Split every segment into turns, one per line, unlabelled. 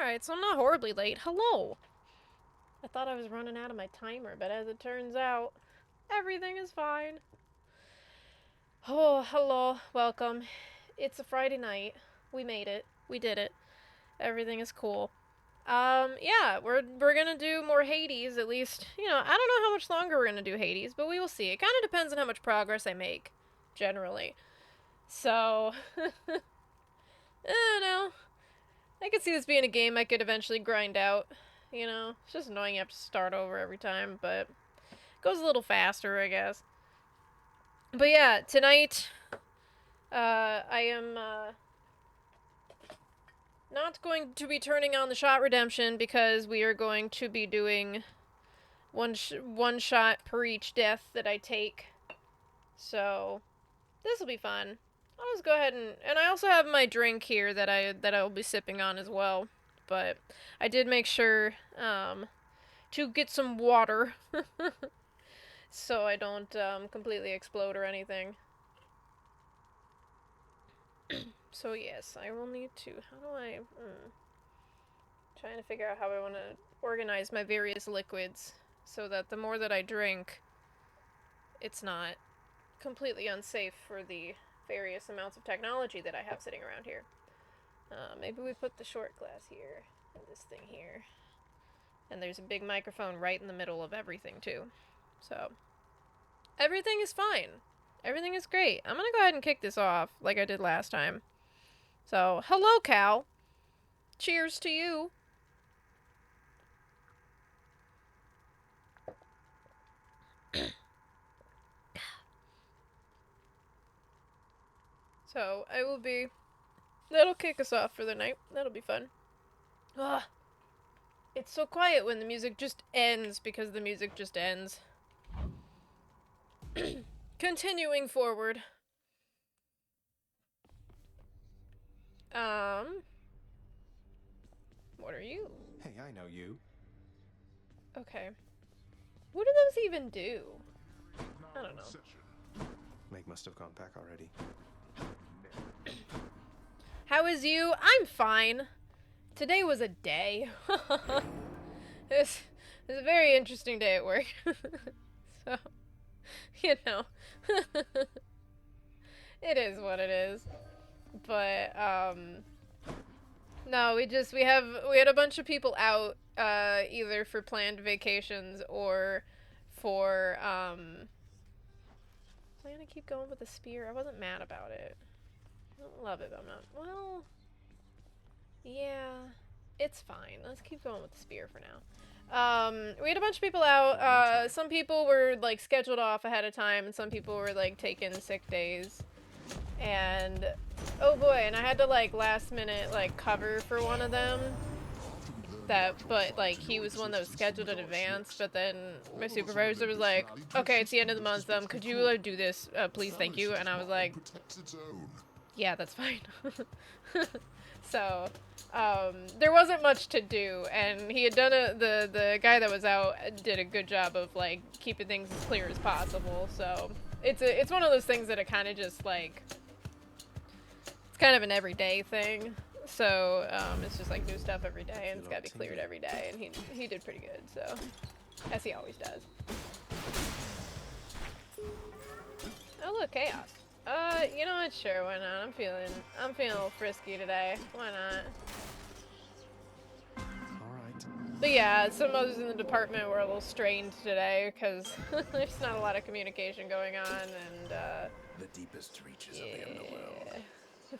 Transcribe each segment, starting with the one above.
Alright, so I'm not horribly late. Hello! I thought I was running out of my timer, but as it turns out, everything is fine. Oh, hello. Welcome. It's a Friday night. We made it. We did it. Everything is cool. Yeah, we're gonna do more Hades, at least. You know, I don't know how much longer we're gonna do Hades, but we will see. It kind of depends on how much progress I make, generally. So, I don't know. I could see this being a game I could eventually grind out. You know, it's just annoying you have to start over every time, but it goes a little faster, I guess. But yeah, tonight, I am, not going to be turning on the shot redemption because we are going to be doing one shot per each death that I take. So, this will be fun. I'll just go ahead and I also have my drink here that I will be sipping on as well. But I did make sure to get some water so I don't completely explode or anything. So yes, I will need to. How do I? Trying to figure out how I want to organize my various liquids so that the more that I drink, it's not completely unsafe for the various amounts of technology that I have sitting around here. Maybe we put the short glass here and this thing here. And there's a big microphone right in the middle of everything, too. So, everything is fine. Everything is great. I'm gonna go ahead and kick this off like I did last time. So, hello, Cal. Cheers to you. So, I will be... That'll kick us off for the night. That'll be fun. Ugh. It's so quiet when the music just ends because the music just ends. Continuing forward. What are you?
Hey, I know you.
Okay. What do those even do? I don't know.
Meg must have gone back already.
How is you? I'm fine. Today was a day. This is a very interesting day at work. So, you know. It is what it is. But, no, we had a bunch of people out, either for planned vacations or for, I'm gonna keep going with the spear. I wasn't mad about it. I don't love it, but I'm not. Well, yeah, it's fine. Let's keep going with the spear for now. We had a bunch of people out. Some people were like scheduled off ahead of time, and some people were like taking sick days. And oh boy, and I had to like last minute like cover for one of them. But like he was one that was scheduled in advance. But then my supervisor was like, "Okay, it's the end of the month. Could you do this, please? Thank you." And I was like, "Yeah, that's fine." So, there wasn't much to do, and he had done the guy that was out did a good job of like keeping things as clear as possible. So it's one of those things that it kind of just like it's kind of an everyday thing. So it's just like new stuff every day, and it's got to be cleared every day, and he did pretty good. So as he always does. Oh look, chaos. You know what? Sure, why not? I'm feeling a little frisky today. Why not?
Alright.
But yeah, some others in the department were a little strained today because there's not a lot of communication going on, and
the deepest reaches
yeah.
of the underworld.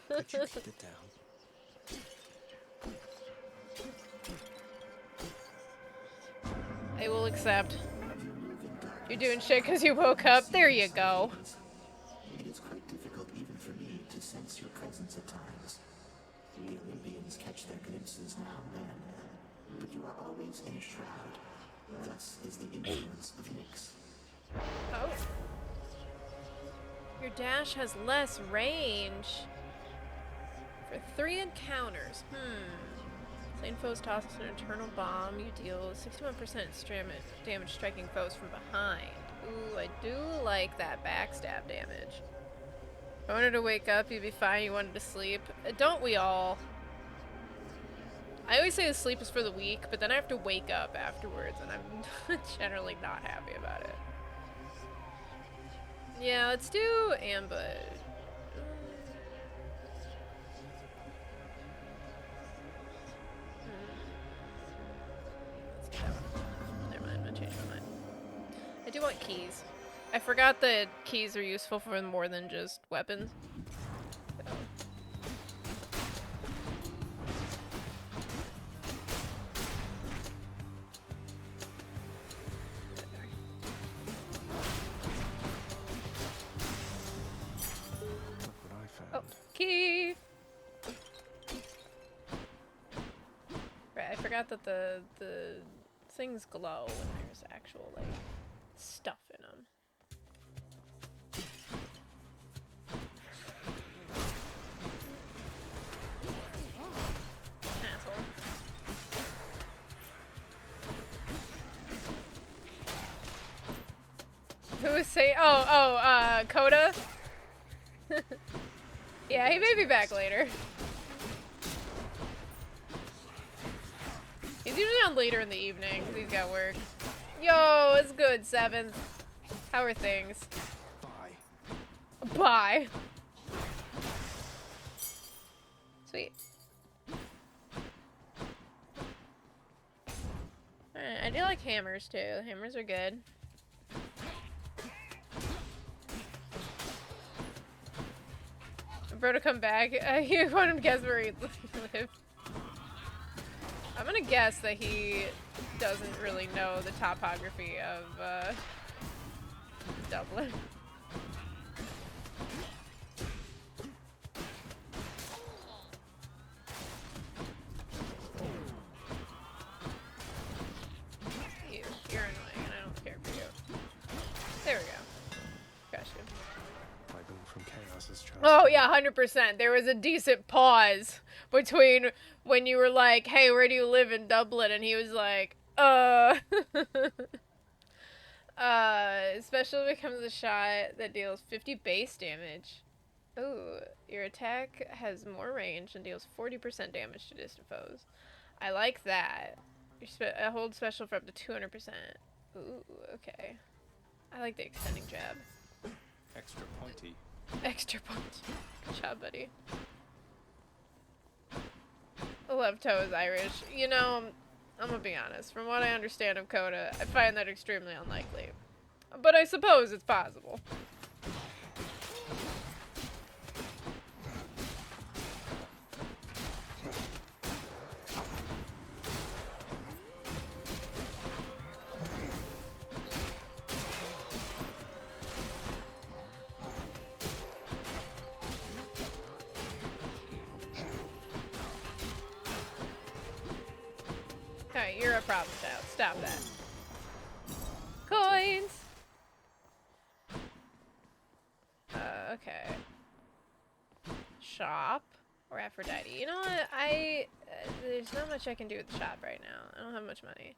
Could you keep it down?
I will accept. You're doing shit because you woke up. There you go.
It is quite difficult even for me to sense your presence at times. We Olympians catch their glimpses now and then, but you are always in a shroud. Thus is the influence of Nyx.
Oh. Your dash has less range. For 3 encounters. Slain foes tosses an eternal bomb. You deal 61% damage striking foes from behind. Ooh, I do like that backstab damage. If I wanted to wake up, you'd be fine. You wanted to sleep. Don't we all? I always say the sleep is for the weak, but then I have to wake up afterwards, and I'm generally not happy about it. Yeah, let's do ambush. Let's get that one. Never mind, I'm gonna change my mind. I do want keys. I forgot that keys are useful for more than just weapons. So.
Look what I found.
Oh, key! Right, I forgot that the things glow when there's actual, like, stuff in them. Asshole. Who was saying? Coda? Yeah, he may be back later. He's usually on later in the evening because he's got work. Yo, it's good, 7th. How are things?
Bye.
Bye. Sweet. Alright, I do like hammers too. Hammers are good. Bro to come back. You want him to guess where he lived. I'm gonna guess that he doesn't really know the topography of Dublin. You're annoying and I don't care for you. There we go. Got you.
My boon from Chaos's trust.
Oh yeah, 100%. There was a decent pause between when you were like, "Hey, where do you live in Dublin?" and he was like, special becomes a shot that deals 50 base damage. Ooh, your attack has more range and deals 40% damage to distant foes. I like that. I hold special for up to 200%. Ooh, okay. I like the extending jab.
Extra pointy.
Extra punch. Good job, buddy. Love Toe is Irish. You know, I'm gonna be honest. From what I understand of Coda, I find that extremely unlikely. But I suppose it's possible. Alright, you're a problem child. Stop that. Coins! Okay. Shop or Aphrodite. You know what? There's not much I can do with the shop right now. I don't have much money.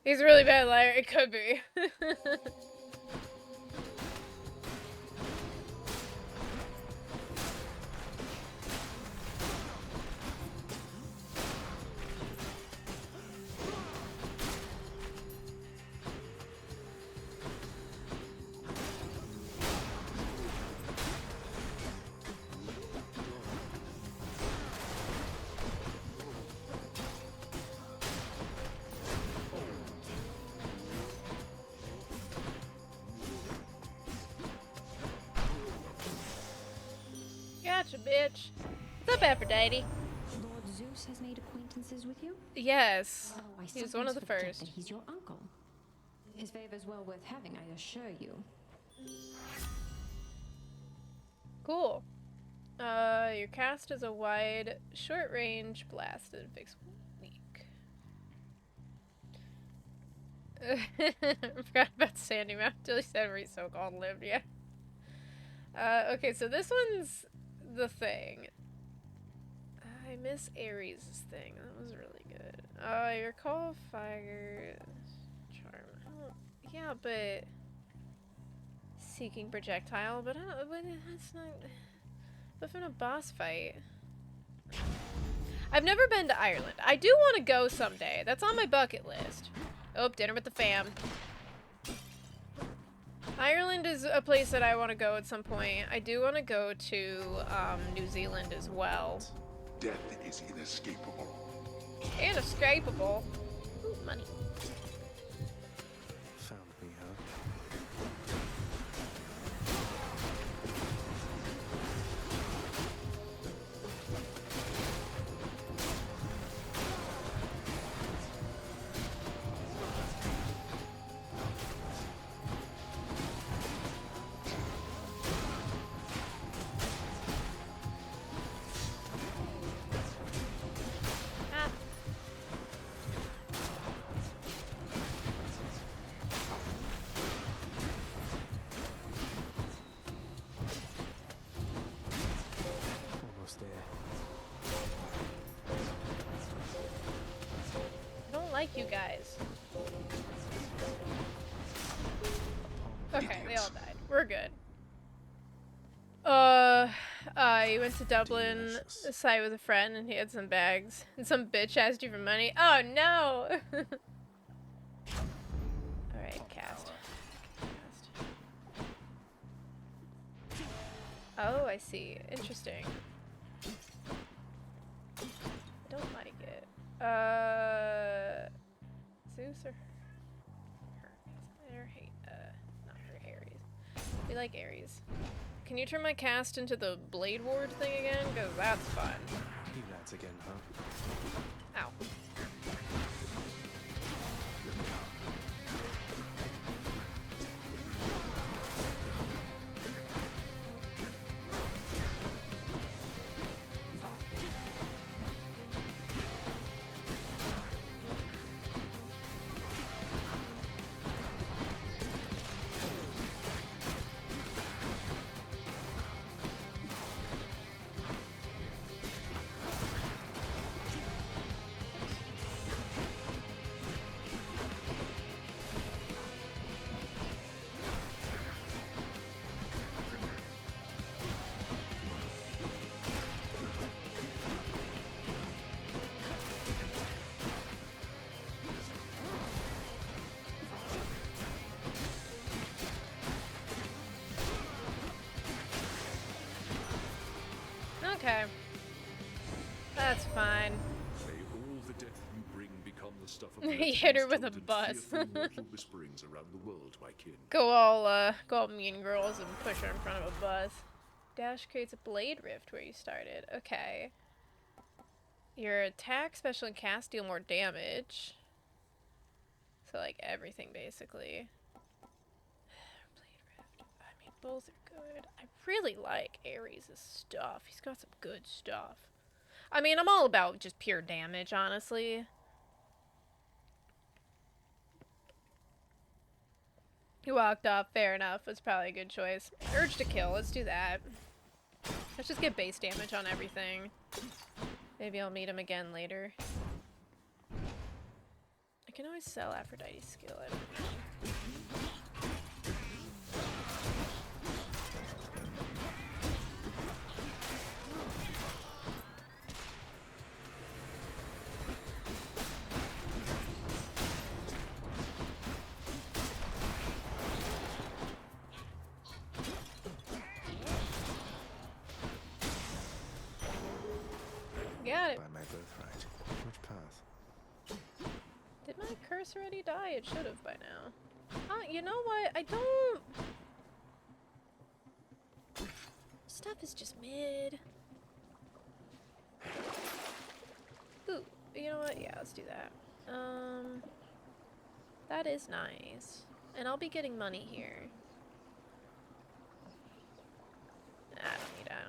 He's a really bad liar. It could be. Gotcha, bitch. What's up, Aphrodite?
Lord Zeus has made acquaintances with you?
Yes.
Oh, I
He was one of the
sometimes forget
first.
that he's your uncle. His favor's well worth having, I assure you.
Cool. Your cast is a wide, short-range blast that inflicts weak. I forgot about Sandy Mount till he said where he so-called lived, yeah. Okay, so this one's the thing. I miss Ares' thing. That was really good. Your Call of Fire charm. Oh, yeah, but seeking projectile, but that's not. But from a boss fight, I've never been to Ireland. I do want to go someday. That's on my bucket list. Oh, dinner with the fam. Ireland is a place that I want to go at some point. I do want to go to New Zealand as well.
Death is inescapable.
Inescapable. Ooh, money.
Found me, huh?
Ah.
Almost there.
I don't like you guys. Okay, they all died. We're good. I went to Dublin,
Delicious.
site with a friend, and he had some bags. And some bitch asked you for money. Oh no! Alright, cast. Oh, I see. Interesting. I don't like it. Zeus or her? Her hate, not her, Ares. We like Ares. Can you turn my cast into the Blade Ward thing again? Because that's fun.
You lads again, huh?
Ow. Okay. That's fine.
May all the death you bring become the stuff of
He hit her with a
legends told in
bus.
fearful mortal whisperings around the world, my kin.
Go all mean girls and push her in front of a bus. Dash creates a blade rift where you started. Okay. Your attack, special, and cast deal more damage. So, like, everything, basically. Blade rift. I mean, both are good. I really like Ares' stuff. He's got some good stuff. I mean, I'm all about just pure damage, honestly. He walked off. Fair enough. Was probably a good choice. Urge to kill. Let's do that. Let's just get base damage on everything. Maybe I'll meet him again later. I can always sell Aphrodite's skill. I don't know. Got it.
By my birthright. Which path?
Did my curse already die? It should have by now. You know what? I don't... Stuff is just mid. Ooh, you know what? Yeah, let's do that. That is nice. And I'll be getting money here. I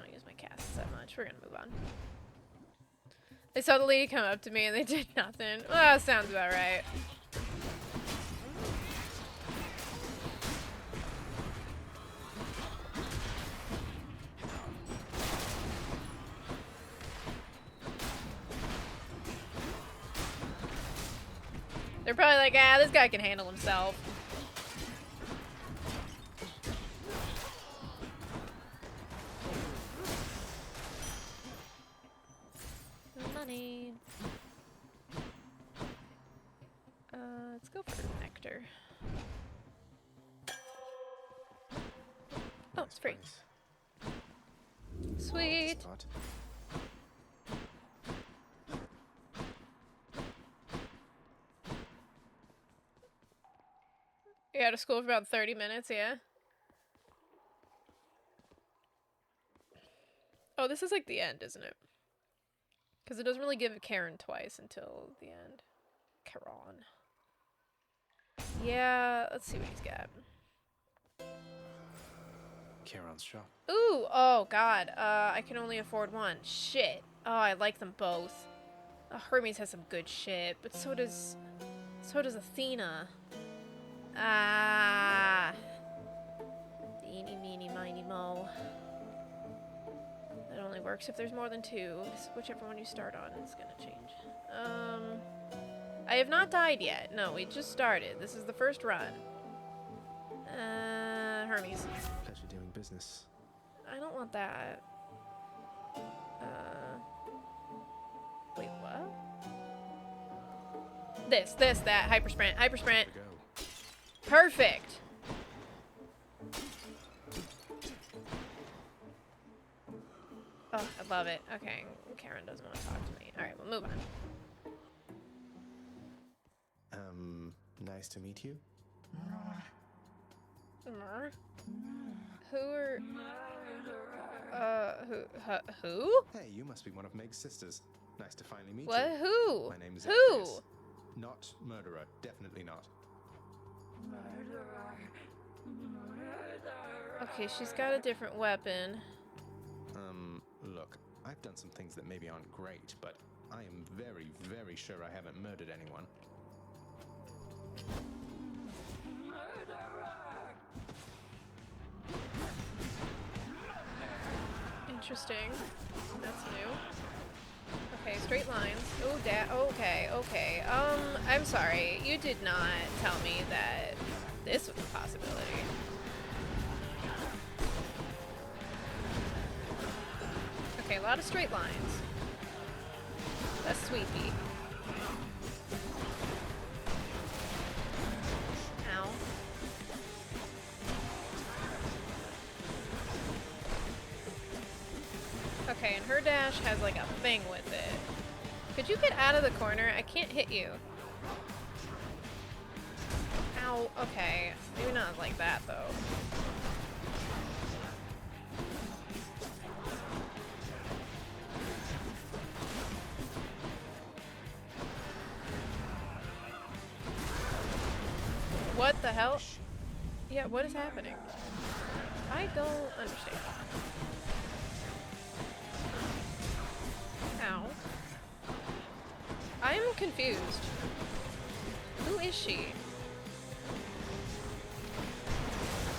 don't use my casts that much. We're gonna move on. They saw the lady come up to me and they did nothing. Well, that sounds about right. They're probably like, ah, this guy can handle himself. money. Let's go for nectar. Oh, it's free.
Nice
Sweet.
spot.
You're out of school for about 30 minutes, yeah? Oh, this is like the end, isn't it? Because it doesn't really give Karen twice until the end. Charon. Yeah, let's see what he's got.
Charon's shop.
Ooh, oh god, I can only afford one. Shit. Oh, I like them both. Hermes has some good shit, but so does Athena. Ah. Eeny, meeny, miny, mo. That only works if there's more than two. So whichever one you start on is gonna change. I have not died yet. No, we just started. This is the first run. Hermes.
Pleasure doing business.
I don't want that. Wait, what? That. Hyper sprint.
There we go.
Perfect. Oh, I love it. Okay, Karen doesn't want to talk to me. Alright, we'll move on.
Nice to meet you.
Mer? Who are... who?
Hey, you must be one of Meg's sisters. Nice to finally meet
What?
you.
Who?
My name is
Who?
Andreas. Not murderer. Definitely not.
Okay, she's got a different weapon.
Look, I've done some things that maybe aren't great, but I am very, very sure I haven't murdered anyone.
Interesting. That's new. Okay, straight lines. Oh, okay. I'm sorry. You did not tell me that this was a possibility. Okay, a lot of straight lines. That's sweepy. Ow. Okay, and her dash has like a thing with it. Could you get out of the corner? I can't hit you. Ow, okay. Maybe not like that though. What the hell? Yeah, what is happening? I don't understand. Ow. I'm confused. Who is she?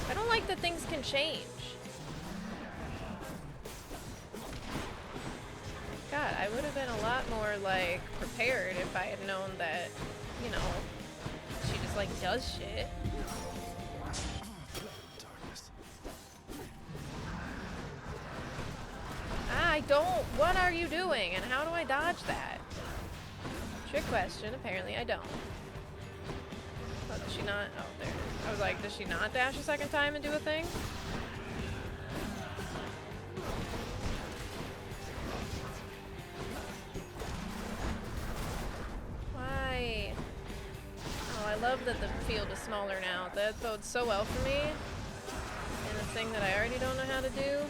I don't like that things can change. God, I would have been a lot more, like, prepared if I had known that, you know, she just, like, does shit.
Darkness.
I don't. What are you doing? And how do I dodge that? Trick question. Apparently I don't. Oh, does she not? Oh, there it is. I was like, does she not dash a second time and do a thing? Why? Oh, I love that the field is smaller now. That bodes so well for me. And the thing that I already don't know how to do.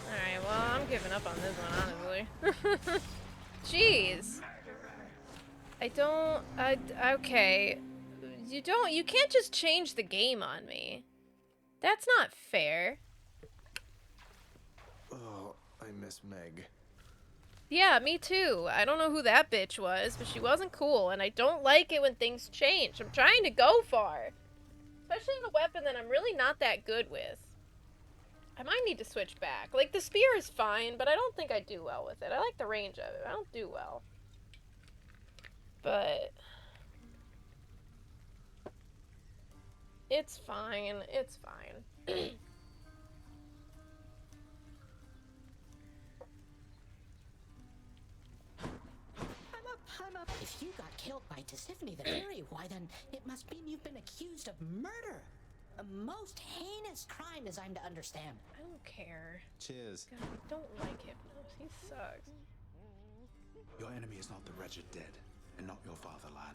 Alright, well, I'm giving up on this one, honestly. Jeez. Okay. You can't just change the game on me. That's not fair.
Oh, I miss Meg.
Yeah, me too. I don't know who that bitch was, but she wasn't cool, and I don't like it when things change. I'm trying to go far. Especially in a weapon that I'm really not that good with. I might need to switch back. Like, the spear is fine, but I don't think I do well with it. I like the range of it. I don't do well. But It's fine. It's fine.
I'm up. If you got killed by Tisiphone the Fairy, why then it must mean you've been accused of murder. A most heinous crime, as I'm to understand.
I don't care.
Cheers.
God, I don't like Hypnos. He sucks.
Your enemy is not the wretched dead, and not your father, lad.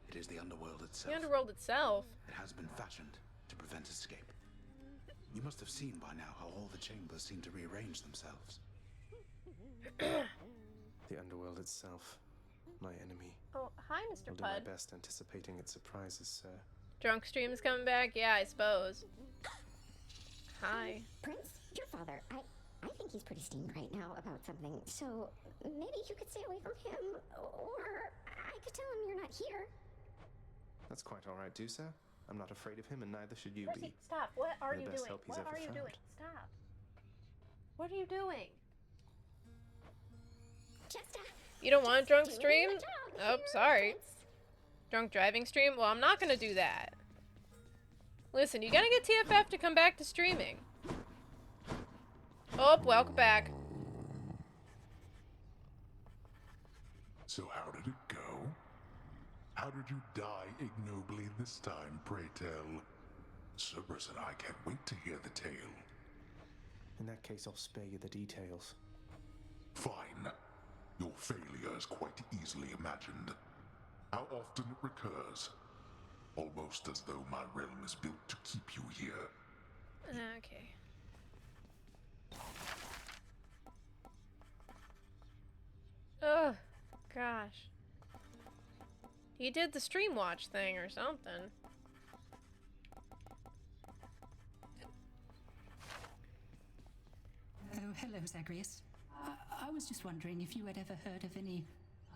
It is the underworld itself.
The underworld itself.
It has been fashioned to prevent escape. You must have seen by now how all the chambers seem to rearrange themselves.
The underworld itself. My enemy.
Oh, hi, Mr.
I'll do my
Pud.
best anticipating its surprises, sir.
Drunk stream's coming back? Yeah, I suppose. Hi.
Prince, your father, I think he's pretty steamed right now about something, so maybe you could stay away from him, or I could tell him you're not here.
That's quite all right, too, sir. I'm not afraid of him, and neither should you
Percy,
be.
stop. What are
The
you
best
doing?
help he's
What
ever
are you
found.
doing? Stop. What are you doing?
Just,
You don't want a drunk
doing
stream?
my job
Oh,
here,
sorry.
Prince.
Drunk driving stream? Well, I'm not gonna do that. Listen, you gotta get TFF to come back to streaming. Oh, welcome back.
So how did it go? How did you die ignobly this time, pray tell? Cerberus and I can't wait to hear the tale.
In that case, I'll spare you the details.
Fine. Your failure is quite easily imagined. How often it recurs. Almost as though my realm is built to keep you here.
Okay. Oh, gosh. He did the stream watch thing or something.
Oh, hello, Zagreus. I was just wondering if you had ever heard of any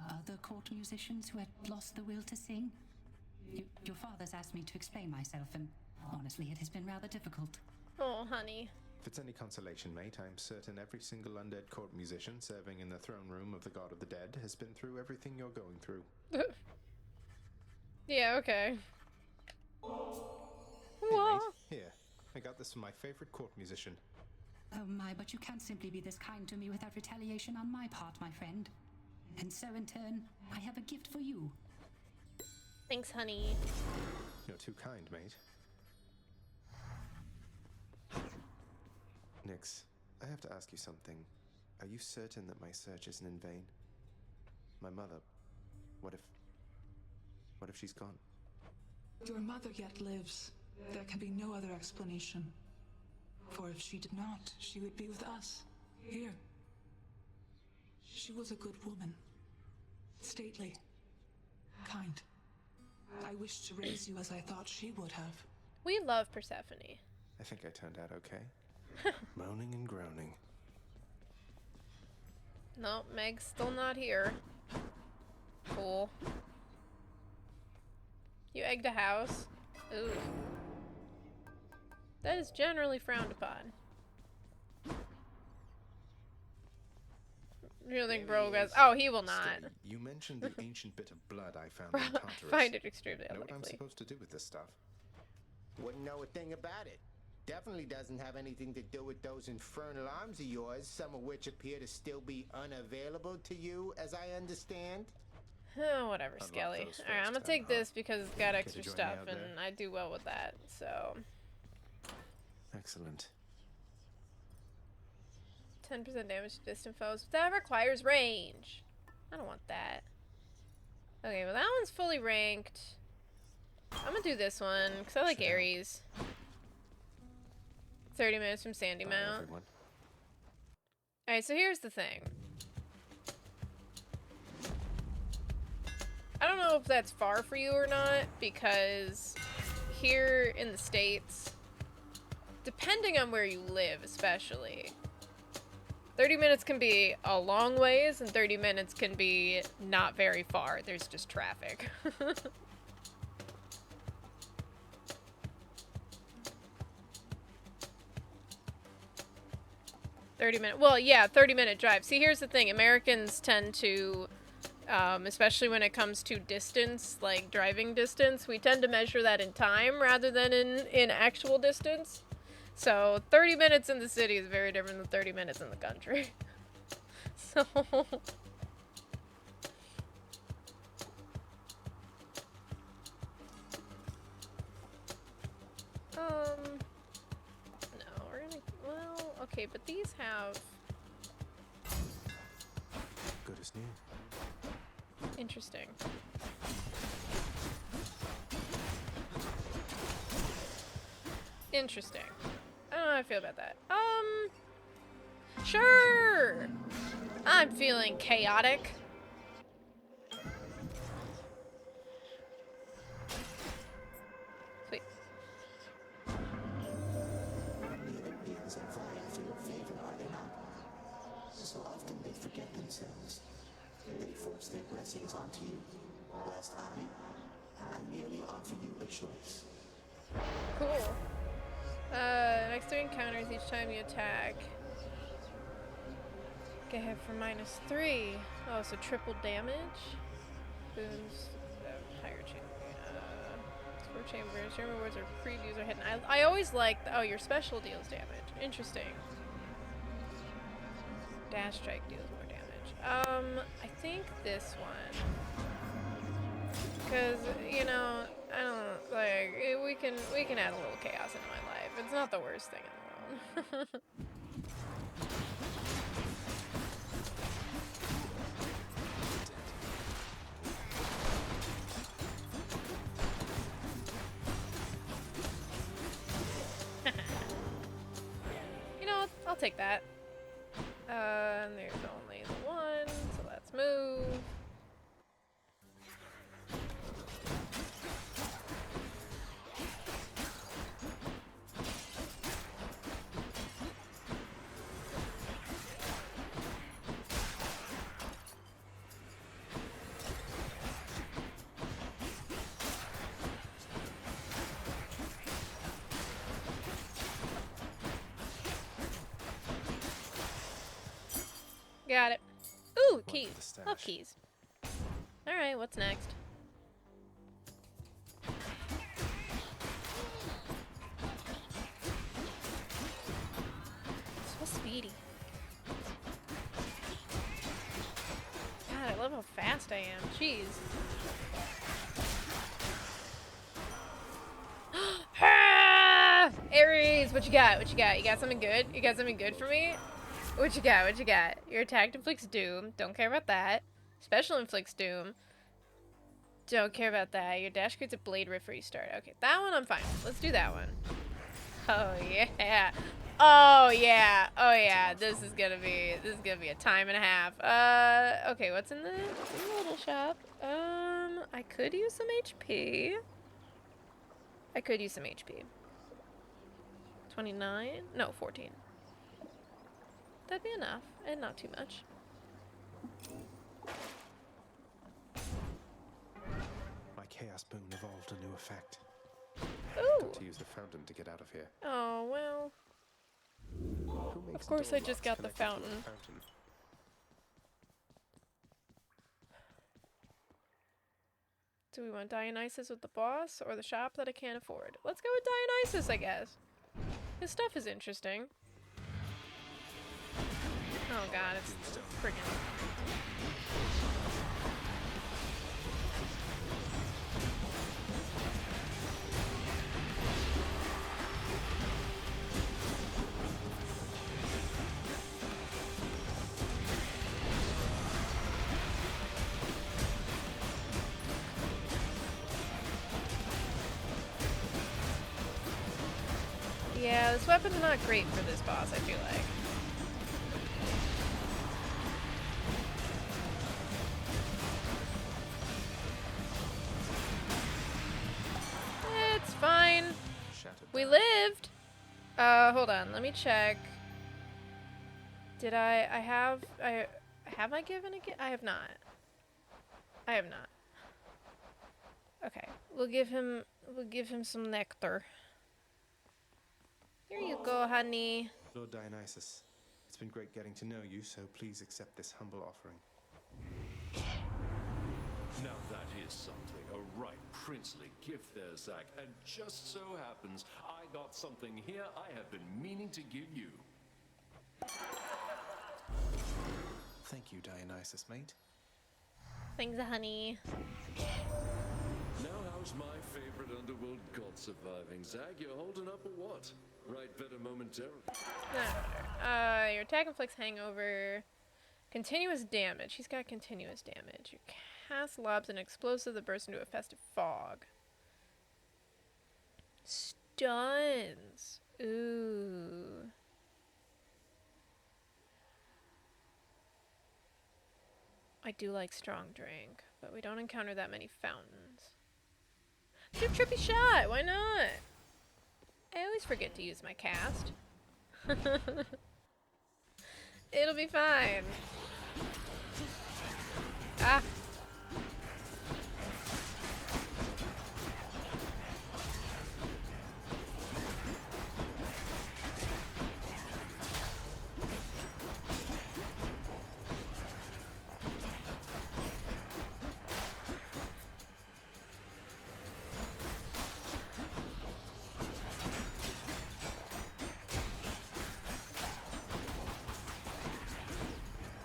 other court musicians who had lost the will to sing. Your father's asked me to explain myself, and honestly, it has been rather difficult.
Oh, honey.
If it's any consolation, mate, I'm certain every single undead court musician serving in the throne room of the God of the Dead has been through everything you're going through.
Yeah, okay.
Hey,
Whoa.
mate, here. I got this from my favorite court musician.
Oh my, but you can't simply be this kind to me without retaliation on my part, my friend. And so, in turn, I have a gift for you.
Thanks, honey.
You're too kind, mate. Nyx, I have to ask you something. Are you certain that my search isn't in vain? My mother, what if she's gone?
Your mother yet lives. There can be no other explanation. For if she did not, she would be with us, here. She was a good woman. Stately. Kind. I wished to raise you as I thought she would have.
We love Persephone.
I think I turned out okay. Moaning and groaning.
No, Meg's still not here. Cool. You egged a house? Ooh. That is generally frowned upon. You don't think Bro goes, oh, he will not.
Still, you mentioned the ancient bit of blood I found in
I
Tartarus.
find it extremely
Know what I'm
unlikely.
supposed to do with this stuff?
Wouldn't know a thing about it. Definitely doesn't have anything to do with those infernal arms of yours, some of which appear to still be unavailable to you, as I understand.
Oh, whatever,
Unlock
Skelly.
those
Alright, I'm gonna
first,
take
huh?
this because it's got extra
join me
stuff
out
and
there?
I do well with that, so.
Excellent.
10% damage to distant foes. That requires range. I don't want that. Okay, well that one's fully ranked. I'm gonna do this one because I like
Should help.
Ares. 30 minutes from Sandy
Bye,
Mount.
everyone.
Alright, so here's the thing. I don't know if that's far for you or not, because here in the States, depending on where you live especially, 30 minutes can be a long ways and 30 minutes can be not very far. There's just traffic. 30-minute, well, yeah, 30-minute drive. See, here's the thing. Americans tend to Especially when it comes to distance, like driving distance. We tend to measure that in time rather than in actual distance. So 30 minutes in the city is very different than 30 minutes in the country. So... no, we're gonna... Well, okay, but these have...
Good as new.
Interesting. Interesting. I don't know how I feel about that. Sure! I'm feeling chaotic. Sweet.
Beings are vying for your favor, are they not? So often they forget themselves. They force their blessings onto you, whilst I merely offer you a choice.
Cool. Next 3 encounters each time you attack. Get hit for -3. Oh, so triple damage. Booms. Higher chamber. Score chambers. Your rewards or previews are hidden. I always like. Oh, your special deals damage. Interesting. Dash strike deals more damage. I think this one. Because, you know, I don't, like, we can add a little chaos into my life. It's not the worst thing in the world. You know what? I'll take that. And there's only the one, so let's move. Got it. Ooh, keys. Love keys. Alright, what's next? So speedy. God, I love how fast I am. Jeez. Ares, what you got? What you got? You got something good? You got something good for me? What you got? What you got? Your attack inflicts doom. Don't care about that. Special inflicts doom. Don't care about that. Your dash creates a blade rift for you start. Okay, that one I'm fine with. Let's do that one. Oh yeah. Oh yeah. Oh yeah. This is gonna be a time and a half. Okay, what's in the little shop? I could use some HP. 29? No, 14. That'd be enough, and not too much.
My chaos boon evolved a new effect.
Ooh.
Got to use the fountain to get out of here.
Oh well.
Who makes
Of course,
door
I just
locks
got the
connected to a
fountain. Do we want Dionysus with the boss or the shop that I can't afford? Let's go with Dionysus, I guess. His stuff is interesting. Oh god, it's friggin'. Yeah, this weapon's not great for this boss, I feel like. It's fine. We lived. Hold on, let me check. Did have I given a gift? I have not. I have not. Okay, we'll give him some nectar. Here you go, honey.
Lord Dionysus, it's been great getting to know you, so please accept this humble offering.
you something. A right princely gift there, Zack. And just so happens, I got something here I have been meaning to give you.
Thank you, Dionysus, mate.
Thanks, honey.
Now how's my favorite underworld god surviving? Zack, you're holding up or what? Right, better momentarily.
Your attack inflicts hangover. Continuous damage. He's got continuous damage. Your cast lobs an explosive that bursts into a festive fog. Stuns. Ooh. I do like strong drink, but we don't encounter that many fountains. Do trippy shot. Why not? I always forget to use my cast. It'll be fine. Ah.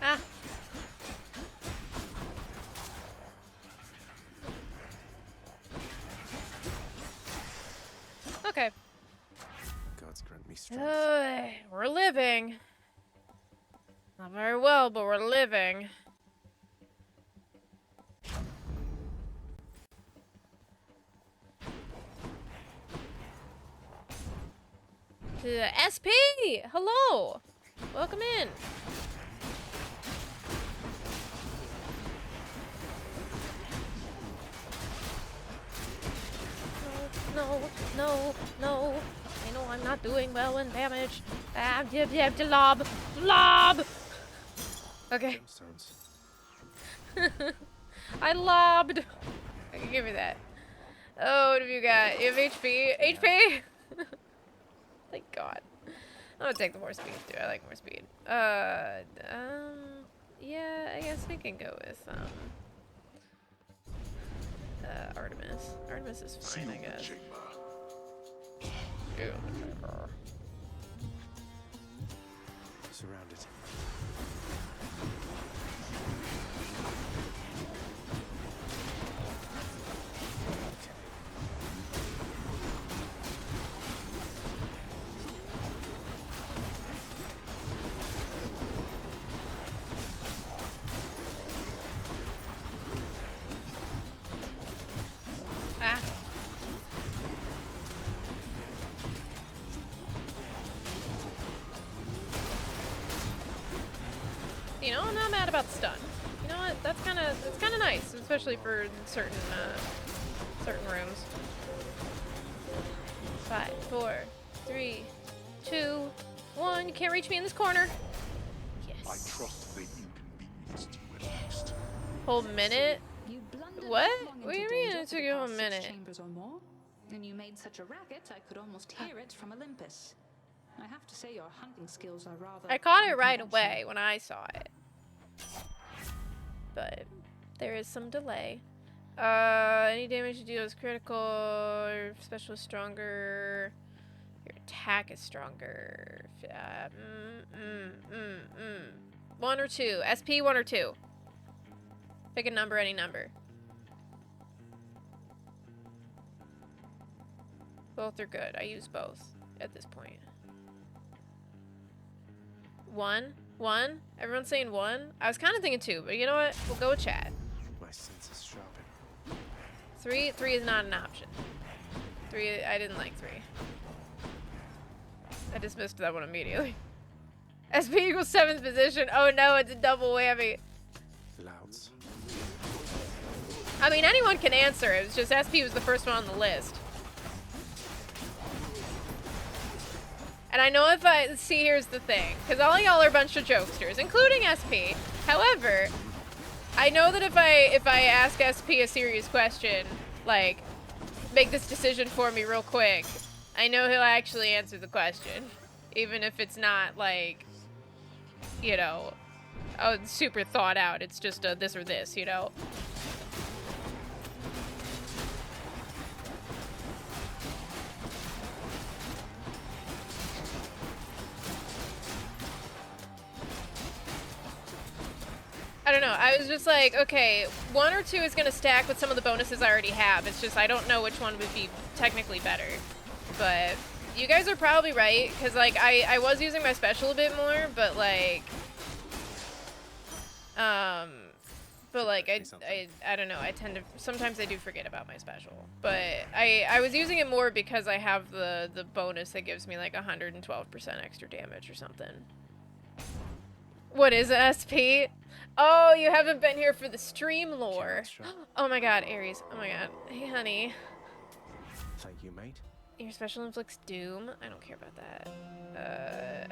Ah. Okay.
Gods grant me strength.
We're living. Not very well, but we're living. SP! Hello! Welcome in. No. I know I'm not doing well in damage. Lob. Okay. I lobbed. Okay, give me that. Oh, what have you got? You have HP? HP? Thank God. I'm gonna take the more speed too. I like more speed. Yeah, I guess we can go with Artemis. Artemis is fine, I guess.
Surrounded.
Ah. You know, I'm not mad about the stun. You know what? That's kind of nice, especially for certain rooms. 5, 4, 3, 2, 1. You can't reach me in this corner. Yes.
I trust they inconvenienced you at least.
Whole minute?
You blundered
What?
long
What do you
into
mean
danger
it
for
took
the
you a
past 6
minute?
chambers or more, and you made such a racket I could almost hear it from Olympus. I have to say your hunting skills are rather
I caught it right
unconventional.
away when I saw it. But there is some delay. Any damage you deal is critical, your special is stronger, your attack is stronger. 1 or 2. SP 1 or 2. Pick a number, any number. Both are good. I use both at this point. 1? 1? Everyone's saying 1? I was kind of thinking 2, but you know what? We'll go with chat.
My senses sharpen.
3? 3 is not an option. 3, I didn't like 3. I dismissed that one immediately. SP equals 7th position. Oh no, it's a double whammy.
Louds.
I mean, anyone can answer. It was just SP was the first one on the list. And I know if I... See, here's the thing. Because all y'all are a bunch of jokesters, including SP. However, I know that if I ask SP a serious question, like, make this decision for me real quick, I know he'll actually answer the question. Even if it's not, like, you know, super thought out. It's just a this or this, you know? don't know. I was just like, okay, 1 or 2 is gonna stack with some of the bonuses I already have. It's just I don't know which one would be technically better. But you guys are probably right, because like I was using my special a bit more, but like I don't know. I tend to sometimes I do forget about my special, but I was using it more because I have the bonus that gives me like 112% extra damage or something. What is SP? Oh, you haven't been here for the stream lore. Oh my god, Ares. Oh my god. Hey, honey.
Thank you, mate.
Your special inflicts doom. I don't care about that.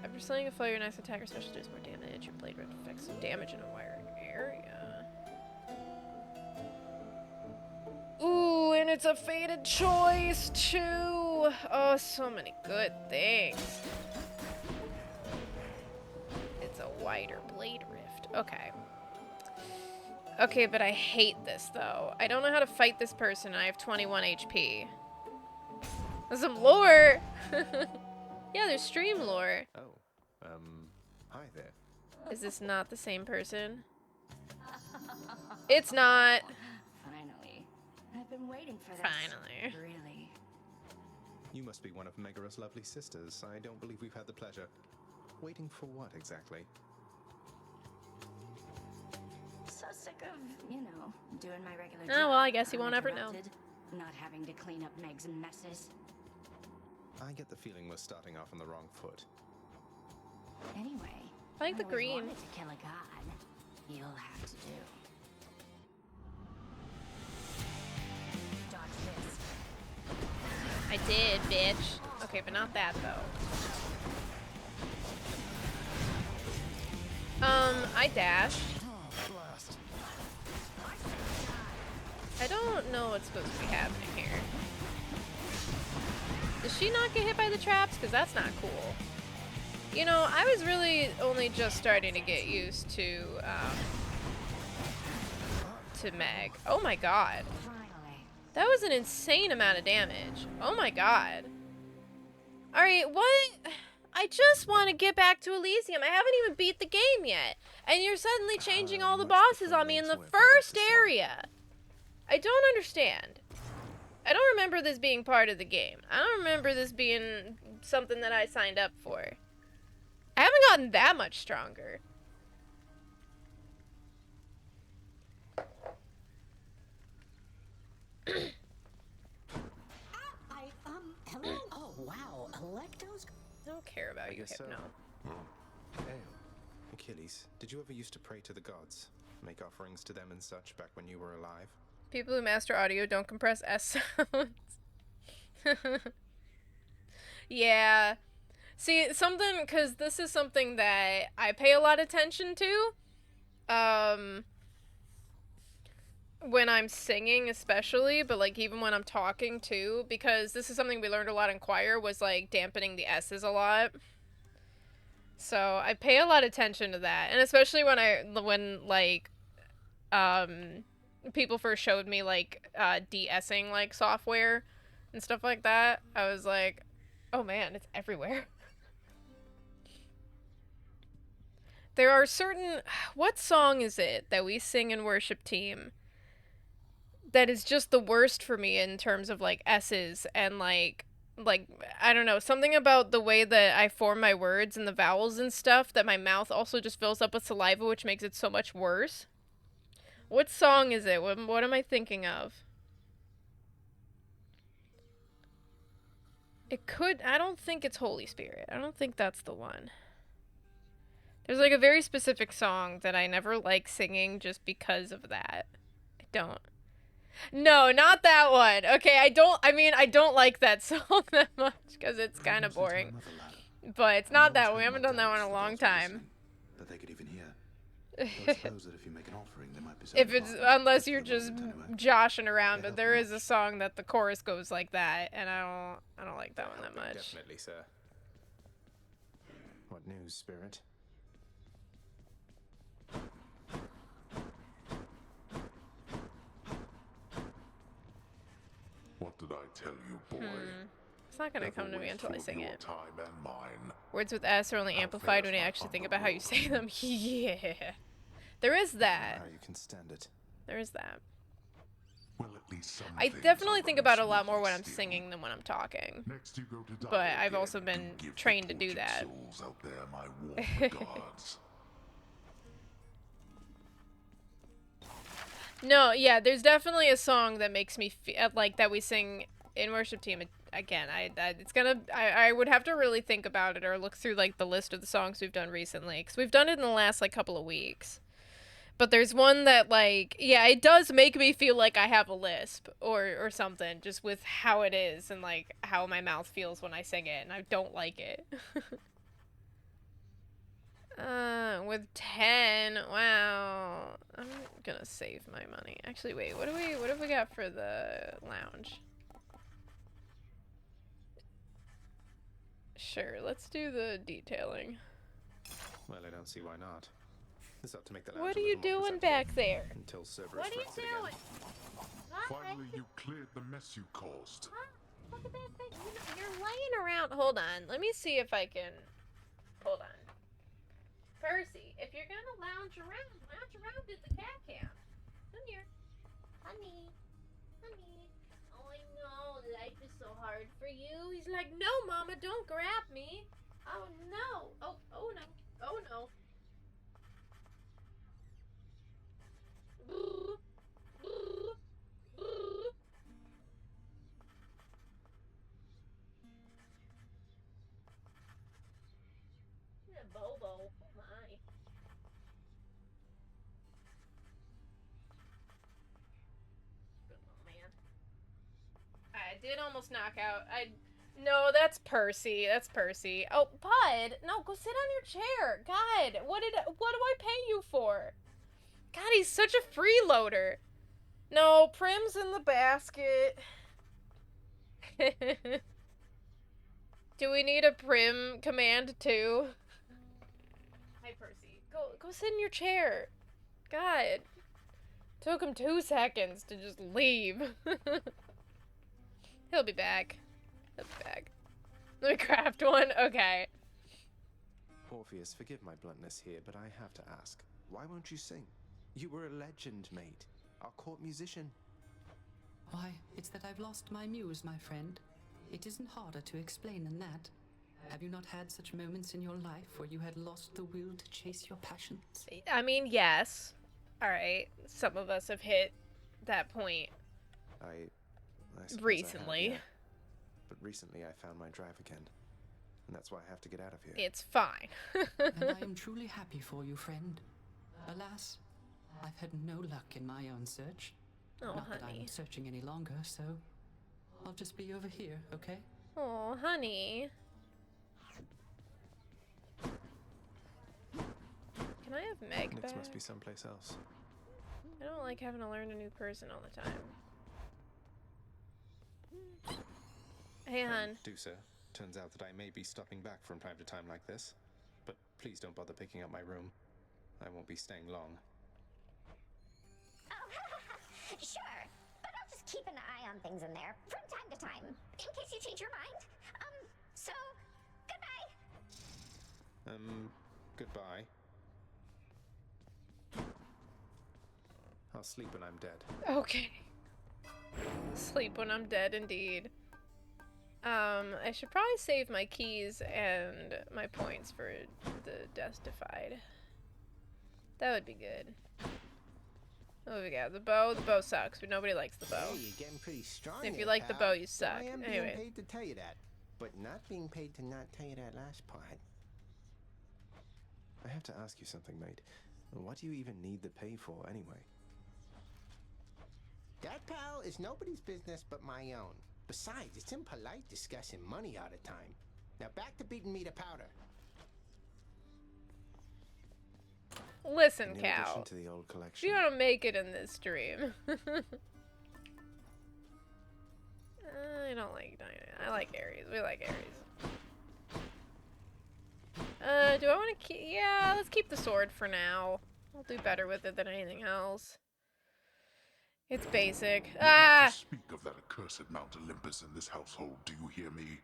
After slaying a foe, your next attack or special does more damage. Your blade inflicts some damage in a wiring area. Ooh, and it's a fated choice too. Oh, so many good things. It's a wider blade rift. Okay. Okay, but I hate this though. I don't know how to fight this person and I have 21 HP. There's some lore! Yeah, there's stream lore.
Oh, hi there.
Is this not the same person? It's not.
Finally. I've been waiting for this.
Finally.
Really.
You must be one of Megara's lovely sisters. I don't believe we've had the pleasure. Waiting for what exactly?
So sick of, you know, doing my regular
Oh,
job.
well, I guess you won't ever know.
uninterrupted, Not having to clean up Meg's messes.
I get the feeling we're starting off on the wrong foot.
Anyway,
I like the
always
green.
wanted to kill a god. You'll have to do. Dodge this.
I did, bitch. Okay, but not that though. I dashed. I don't know what's supposed to be happening here. Does she not get hit by the traps? Because that's not cool. You know, I was really only just starting to get used to Meg. Oh my god. That was an insane amount of damage. Oh my god. Alright, what? I just want to get back to Elysium. I haven't even beat the game yet. And you're suddenly changing all the bosses on me in the first area. I don't understand. I don't remember this being part of the game. I don't remember this being something that I signed up for. I haven't gotten that much stronger.
Hello? Oh, wow. Electos?
I don't care about you, Hypno.
Hey, Achilles, did you ever used to pray to the gods? Make offerings to them and such back when you were alive?
People who master audio don't compress S sounds. Yeah. See, something, because this is something that I pay a lot of attention to. When I'm singing especially, but like even when I'm talking too, because this is something we learned a lot in choir, was like dampening the S's a lot. So I pay a lot of attention to that, and especially when people first showed me like de-essing like software and stuff like that, I was like, oh man, it's everywhere. There are certain, what song is it that we sing in worship team that is just the worst for me in terms of like S's and like I don't know, something about the way that I form my words and the vowels and stuff, that my mouth also just fills up with saliva, which makes it so much worse. What song is it? What am I thinking of? It could, I don't think it's Holy Spirit. I don't think that's the one. There's like a very specific song that I never like singing just because of that. I don't. No, not that one. Okay, I don't like that song that much because it's kind of boring. But it's not that one. We haven't done that one in a long time.
That they could even hear. I suppose that if you make an offering, there might be
If it's, unless you're just joshing around, but there is a song that the chorus goes like that, and I don't like that one that much.
Definitely, sir. What news, Spirit?
What did I tell you, boy?
It's not gonna come to me until I sing it.
Time and mine.
Words with S are only amplified when you actually think about how you say them. Yeah. There is that.
How you can stand it.
There is that.
Well, at least some
I
things
definitely
are
think
running
about it a lot more when I'm
smoothly
singing than when I'm talking.
Next you go to die
But I've
again.
also been
Do give the
trained to do
tortured
that.
souls out there my warm regards.
No, yeah, there's definitely a song that makes me feel like that we sing in worship team. Again, I would have to really think about it or look through like the list of the songs we've done recently, because we've done it in the last like couple of weeks. But there's one that like, yeah, it does make me feel like I have a lisp or something, just with how it is and like how my mouth feels when I sing it, and I don't like it. With 10, wow. I'm gonna save my money. Actually, wait, what have we got for the lounge? Sure, let's do the detailing.
Well, I don't see why not. It's up to make the lounge
What
a
are you
little more
doing back
presentable
there?
Until Cerberus
What are you
wrecks it again.
doing?
Finally, you cleared the mess you caused.
Look at that thing. You're laying around. Hold on. Let me see if I can. Hold on. Percy, if you're gonna lounge around at the cat camp. Come here. Honey. Honey. Oh, I know. Life is so hard for you. He's like, no, Mama, don't grab me. Oh, no. Oh no. Oh, no. Yeah, Bobo. Oh my. Good little man. I did almost knock out. No, that's Percy. That's Percy. Oh, Bud, no, go sit on your chair. God, what do I pay you for? God, he's such a freeloader. No, Prim's in the basket. Do we need a Prim command too? Hi, Percy. Go sit in your chair. God. Took him 2 seconds to just leave. He'll be back. He'll be back. Let me craft one. Okay.
Orpheus, forgive my bluntness here, but I have to ask. Why won't you sing? You were a legend, mate. Our court musician.
Why, it's that I've lost my muse, my friend. It isn't harder to explain than that. Have you not had such moments in your life where you had lost the will to chase your passions?
I mean, yes. Alright. Some of us have hit that point.
I suppose
Recently.
I have, yeah. But recently I found my drive again. And that's why I have to get out of here.
It's fine.
And I am truly happy for you, friend. Alas, I've had no luck in my own search.
Oh,
Not that
honey.
I'm searching any longer, so I'll just be over here, okay?
Oh, honey. Can I have Meg
Nix
back?
must be someplace else.
I don't like having to learn a new person all the time. Hey, hon.
Do so. Turns out that I may be stopping back from time to time like this. But please don't bother picking up my room. I won't be staying long.
Oh, sure. But I'll just keep an eye on things in there from time to time, in case you change your mind. So, goodbye.
Goodbye. I'll sleep when I'm dead.
Okay. Sleep when I'm dead, indeed. I should probably save my keys and my points for the Death-Defied. That would be good. What do we got? The bow? The bow sucks, but nobody likes the bow.
Hey, you're getting pretty strong.
If you
here,
like the
pal.
bow, you suck.
I am
Anyway.
being paid to tell you that, but not being paid to not tell you that last part.
I have to ask you something, mate. What do you even need the pay for, anyway?
That, pal, is nobody's business but my own. Besides, it's impolite discussing money all the time. Now back to beating me to powder.
Listen,
In
Cal.
addition to the old
If
collection.
you want to make it in this stream. I don't like Dinah. I like Ares. We like Ares. Do I want to keep... Yeah, let's keep the sword for now. I'll do better with it than anything else. It's basic.
Not
Ah!
to speak of that accursed Mount Olympus in this household, do you hear me?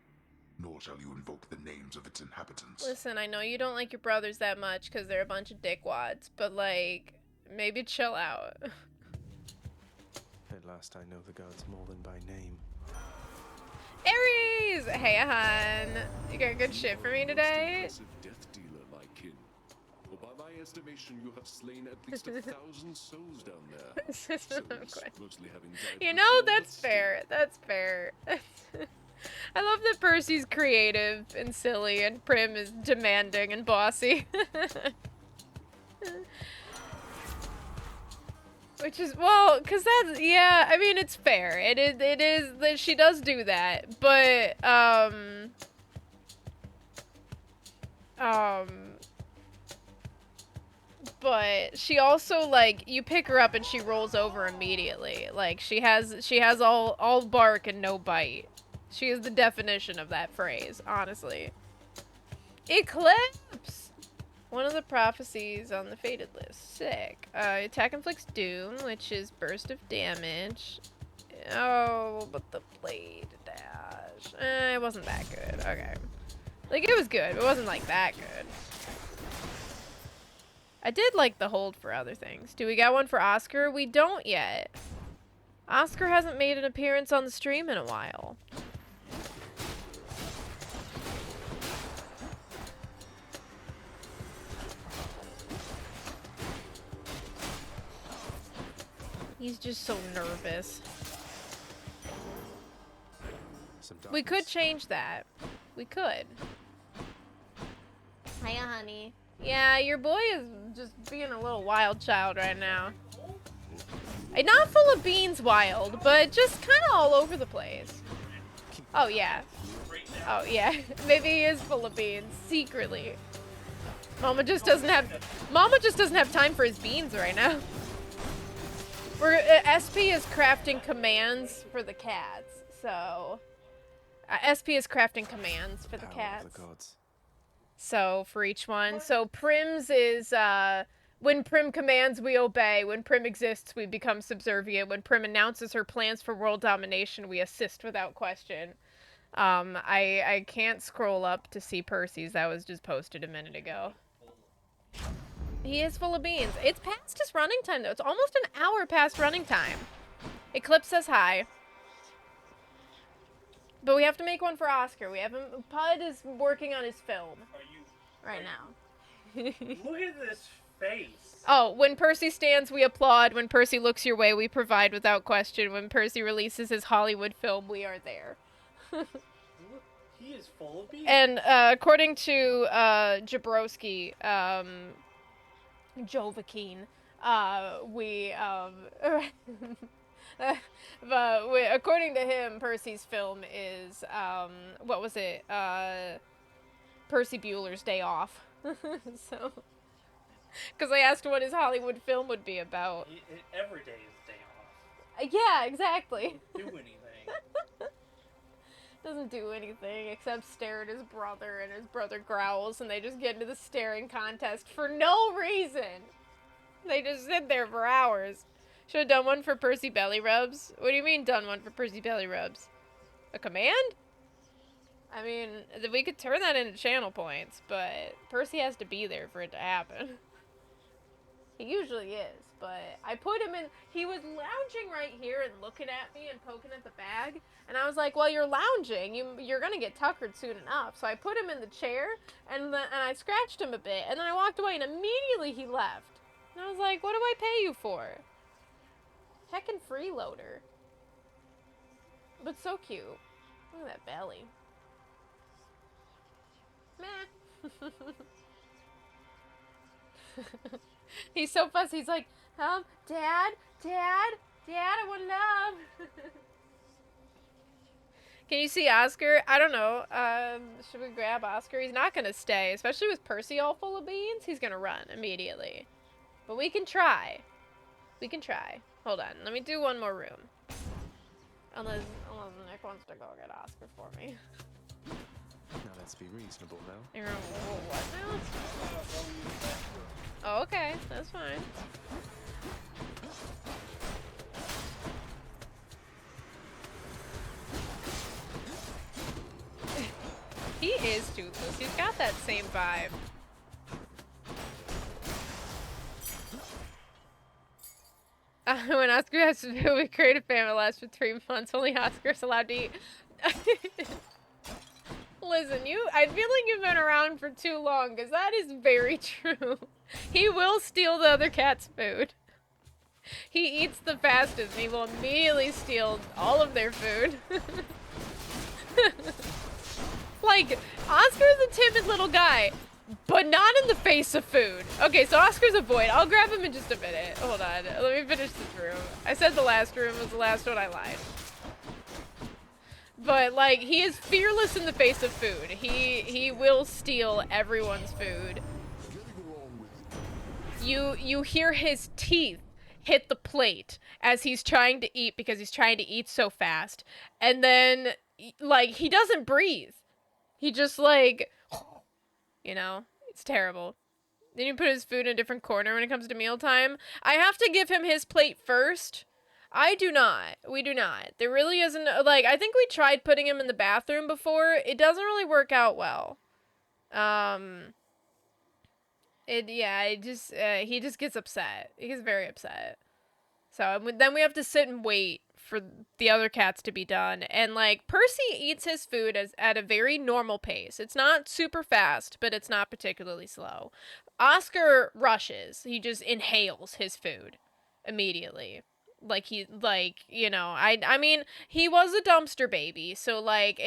Nor shall you invoke the names of its inhabitants.
Listen, I know you don't like your brothers that much because they're a bunch of dickwads, but like, maybe chill out.
At last I know the gods more than by name.
Aries! Hey, hon. You got good shit for me today?
Impressive death dealer, my kin. Well, by my estimation, you have slain at least 1,000 souls down there. Souls mostly having died
You know,
before,
that's
but
fair. That's fair. I love that Percy's creative and silly and Prim is demanding and bossy. Which is, well, because that's, yeah, I mean, it's fair. It is that she does do that, but, but she also, like, you pick her up and she rolls over immediately. Like, she has all bark and no bite. She is the definition of that phrase, honestly. Eclipse! One of the prophecies on the fated list. Sick. Attack inflicts doom, which is burst of damage. Oh, but the blade dash. It wasn't that good. Okay. Like, it was good, but it wasn't, like, that good. I did like the hold for other things. Do we got one for Oscar? We don't yet. Oscar hasn't made an appearance on the stream in a while. He's just so nervous. We could change that. We could. Hiya, honey. Yeah, your boy is just being a little wild child right now. Not full of beans wild, but just kind of all over the place. Oh, yeah. Oh, yeah. Maybe he is full of beans, secretly. Mama just doesn't have time for his beans right now. SP is crafting commands for the cats, so... SP is crafting commands for the cats. So, for each one. So, Prim's is, when Prim commands, we obey. When Prim exists, we become subservient. When Prim announces her plans for world domination, we assist without question. I can't scroll up to see Percy's. That was just posted a minute ago. He is full of beans. It's past his running time, though. It's almost an hour past running time. Eclipse says hi. But we have to make one for Oscar. We haven't... Pud is working on his film. Right now.
Look at this face.
Oh, when Percy stands, we applaud. When Percy looks your way, we provide without question. When Percy releases his Hollywood film, we are there.
He is full of beans.
And according to Jabrowski, Jovakine, according to him, Percy's film is, what was it? Percy Bueller's Day Off. So, because I asked what his Hollywood film would be about.
Every day is day off.
Yeah, exactly.
Doesn't do anything.
Doesn't do anything except stare at his brother, and his brother growls, and they just get into the staring contest for no reason. They just sit there for hours. Should have done one for Percy belly rubs. What do you mean done one for Percy belly rubs? A command? I mean, we could turn that into channel points, but Percy has to be there for it to happen. He usually is, but I put him in... He was lounging right here and looking at me and poking at the bag, and I was like, well, you're lounging. You're gonna get tuckered soon enough. So I put him in the chair, and I scratched him a bit, and then I walked away, and immediately he left. And I was like, what do I pay you for? Heckin' freeloader. But so cute. Look at that belly. Meh. He's so fussy. He's like, Dad, I want love. Can you see Oscar? I don't know. Should we grab Oscar? He's not gonna stay, especially with Percy all full of beans. He's gonna run immediately. But we can try. We can try. Hold on. Let me do one more room. Unless Nick wants to go get Oscar for me.
Now let's be reasonable now.
You're what now? Oh, okay. That's fine. He is toothless. He's got that same vibe. When Oscar has to do, we create a family lasts for 3 months. Only Oscar's allowed to eat. Listen, I feel like you've been around for too long, because that is very true. He will steal the other cat's food. He eats the fastest, and he will immediately steal all of their food. Like, Oscar's a timid little guy, but not in the face of food. Okay, so Oscar's a void. I'll grab him in just a minute. Hold on. Let me finish this room. I said the last room was the last one. I lied. But, like, he is fearless in the face of food. He will steal everyone's food. You hear his teeth hit the plate as he's trying to eat because he's trying to eat so fast. And then, like, he doesn't breathe. He just, like, you know, it's terrible. Then you put his food in a different corner when it comes to mealtime. I have to give him his plate first. I do not. We do not. There really isn't, like, I think we tried putting him in the bathroom before. It doesn't really work out well. He just gets upset. He gets very upset. So then we have to sit and wait for the other cats to be done. And, like, Percy eats his food at a very normal pace. It's not super fast, but it's not particularly slow. Oscar rushes. He just inhales his food immediately. Like, you know, I mean, he was a dumpster baby, so, like,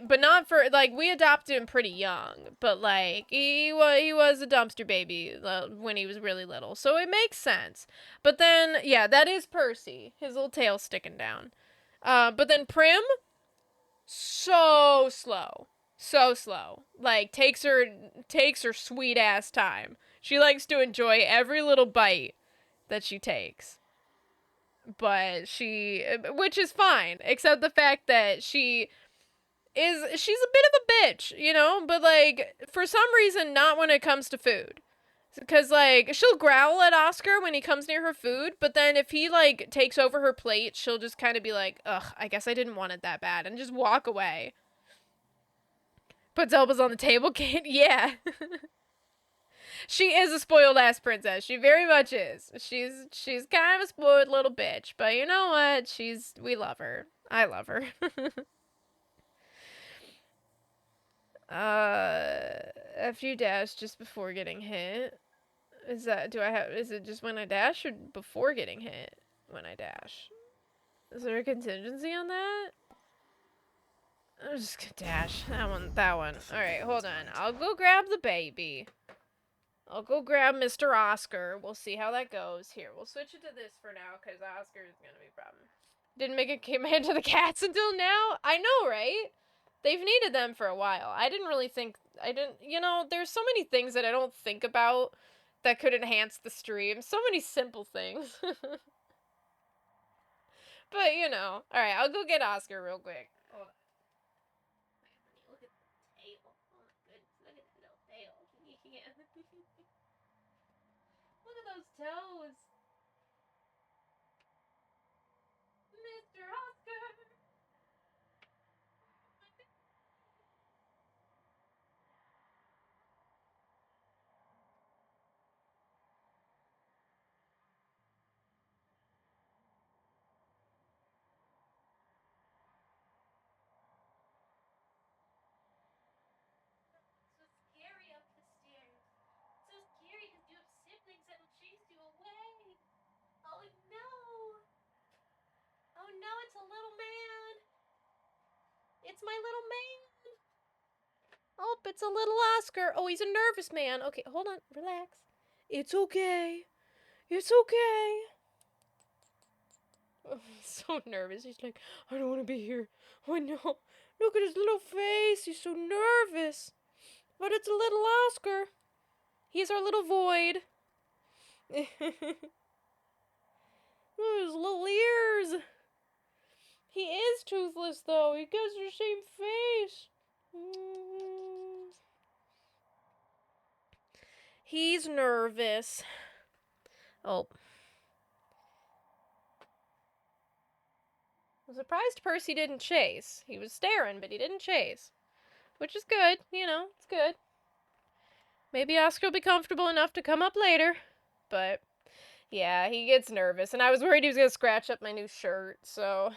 but not for, like, we adopted him pretty young, but, like, he was a dumpster baby when he was really little, so it makes sense. But then, yeah, that is Percy, his little tail sticking down. But then Prim, so slow, like, takes her sweet ass time. She likes to enjoy every little bite that she takes. But which is fine, except the fact that she's a bit of a bitch, you know, but, like, for some reason, not when it comes to food. Because, like, she'll growl at Oscar when he comes near her food, but then if he, like, takes over her plate, she'll just kind of be like, ugh, I guess I didn't want it that bad, and just walk away. Puts elbows on the table, kid, yeah. She is a spoiled ass princess. She very much is. She's kind of a spoiled little bitch, but you know what? We love her. I love her. After you dash just before getting hit. Is it just when I dash or before getting hit when I dash? Is there a contingency on that? I'm just gonna dash. That one. Alright, hold on. I'll go grab the baby. I'll go grab Mr. Oscar. We'll see how that goes. Here, we'll switch it to this for now, because Oscar is going to be a problem. Didn't make a command to the cats until now? I know, right? They've needed them for a while. You know, there's so many things that I don't think about that could enhance the stream. So many simple things. But, you know. Alright, I'll go get Oscar real quick. Hold on. Look at the tail. Oh my goodness, look at that little tail. Yeah. Look at those toes. Mr. Oscar. So scary up the stairs. So scary because you have siblings that will chase you away. Oh no. Oh no, it's a little man. It's my little man. Oh, it's a little Oscar. Oh, he's a nervous man. Okay, hold on. Relax. It's okay. It's okay. Oh, he's so nervous. He's like, I don't want to be here. Oh no. Look at his little face. He's so nervous. But it's a little Oscar. He's our little void. Look at his little ears. He is toothless, though. He gives the same face. He's nervous. Oh. I'm surprised Percy didn't chase. He was staring, but he didn't chase. Which is good, you know, it's good. Maybe Oscar will be comfortable enough to come up later, but Yeah, he gets nervous, and I was worried he was gonna scratch up my new shirt, so...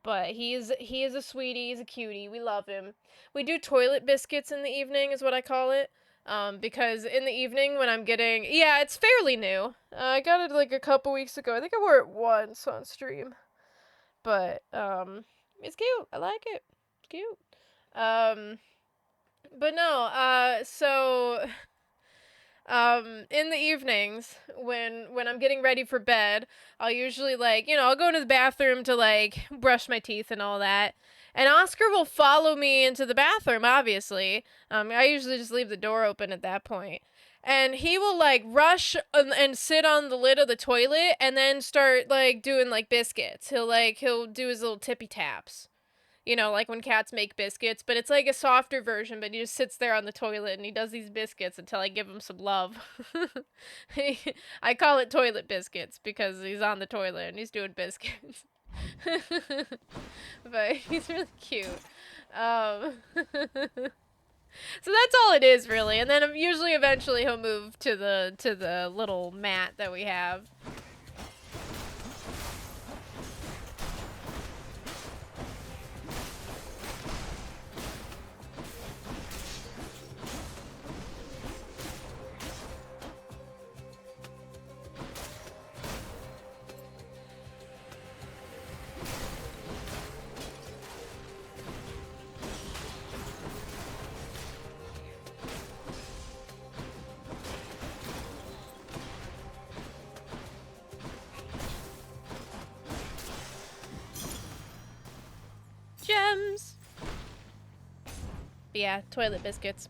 But he is a sweetie, he's a cutie, we love him. We do toilet biscuits in the evening, is what I call it. Because in the evening when I'm getting... Yeah, it's fairly new. I got it like a couple weeks ago. I think I wore it once on stream. But, it's cute. I like it. It's cute. But no, so... in the evenings, when I'm getting ready for bed, I'll usually, like, you know, I'll go to the bathroom to, like, brush my teeth and all that. And Oscar will follow me into the bathroom, obviously. I usually just leave the door open at that point. And he will, like, rush and sit on the lid of the toilet and then start, like, doing, like, biscuits. He'll do his little tippy taps. You know, like when cats make biscuits, but it's like a softer version, but he just sits there on the toilet and he does these biscuits until I give him some love. I call it toilet biscuits because he's on the toilet and he's doing biscuits. But he's really cute. So that's all it is, really. And then usually eventually he'll move to the little mat that we have. Gems! But yeah, toilet biscuits.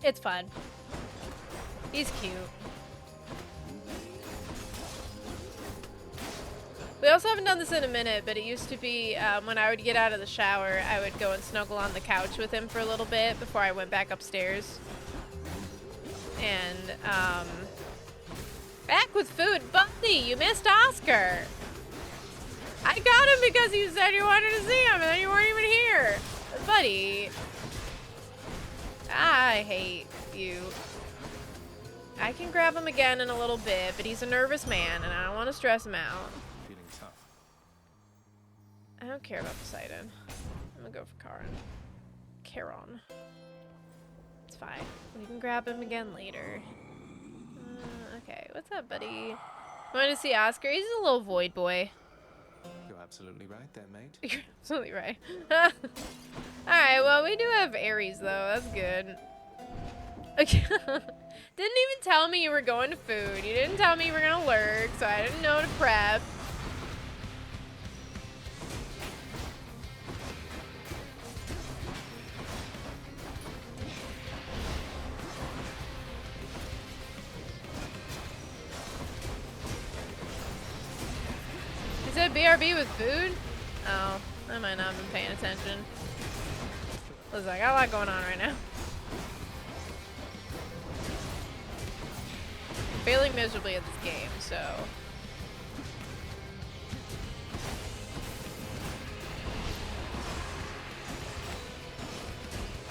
It's fun. He's cute. We also haven't done this in a minute, but it used to be when I would get out of the shower, I would go and snuggle on the couch with him for a little bit before I went back upstairs. And, back with food. Buddy, you missed Oscar! I got him because you said you wanted to see him and then you weren't even here. Buddy. I hate you. I can grab him again in a little bit, but he's a nervous man and I don't want to stress him out.
Feeling tough.
I don't care about Poseidon. I'm gonna go for Charon. It's fine. We can grab him again later. Okay, what's up, buddy? Want to see Oscar? He's a little void boy.
You're absolutely right there, mate.
You're absolutely right. Alright, well, we do have Ares, though. That's good. Okay. Didn't even tell me you were going to food. You didn't tell me you were going to lurk, so I didn't know to prep. You said BRB with food? Oh, I might not have been paying attention. Listen, I got a lot going on right now. I'm failing miserably at this game, so...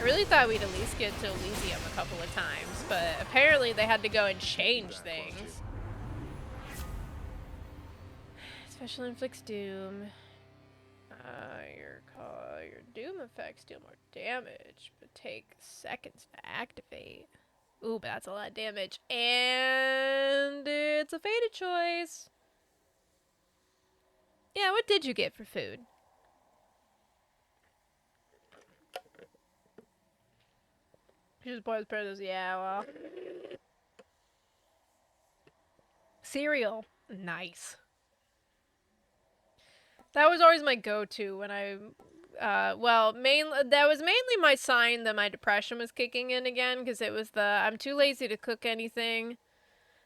I really thought we'd at least get to Elysium a couple of times, but apparently they had to go and change things. Special inflicts doom. Your doom effects deal more damage, but take seconds to activate. Ooh, but that's a lot of damage. And it's a fated choice. Yeah, what did you get for food? Just boys predators, yeah, well. Cereal. Nice. That was always my go-to when I, that was mainly my sign that my depression was kicking in again, because it was I'm too lazy to cook anything,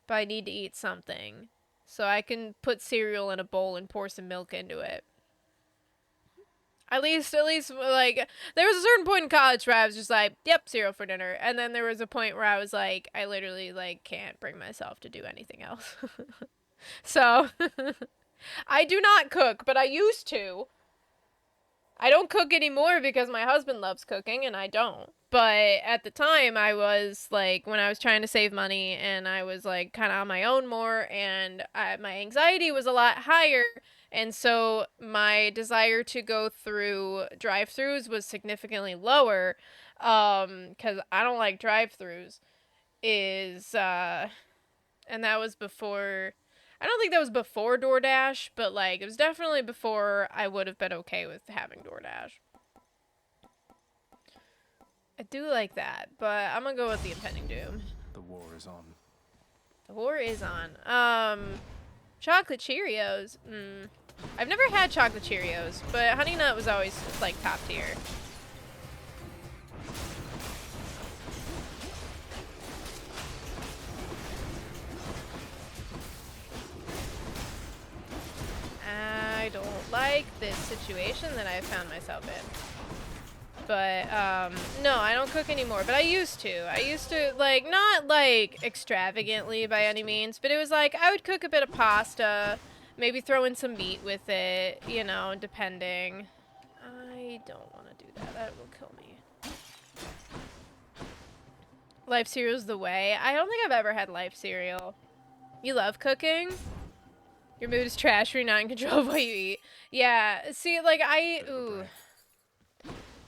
but I need to eat something. So I can put cereal in a bowl and pour some milk into it. At least, like, there was a certain point in college where I was just like, yep, cereal for dinner. And then there was a point where I was like, I literally, like, can't bring myself to do anything else. So... I do not cook, but I used to. I don't cook anymore because my husband loves cooking and I don't. But at the time, I was like, when I was trying to save money and I was like kind of on my own more, and my anxiety was a lot higher. And so my desire to go through drive-thrus was significantly lower, because I don't like drive-thrus. And that was before, I don't think that was before DoorDash, but like, it was definitely before I would have been okay with having DoorDash. I do like that, but I'm gonna go with the impending doom.
The war is on.
The war is on. Chocolate Cheerios. I've never had chocolate Cheerios, but Honey Nut was always like top tier. I don't like this situation that I found myself in. But, no, I don't cook anymore, but I used to. I used to, like, not, like, extravagantly by any means, but it was like, I would cook a bit of pasta, maybe throw in some meat with it, you know, depending. I don't want to do that. That will kill me. Life cereal's the way. I don't think I've ever had life cereal. You love cooking? Your mood is trash when you're not in control of what you eat. Yeah, see, like, ooh.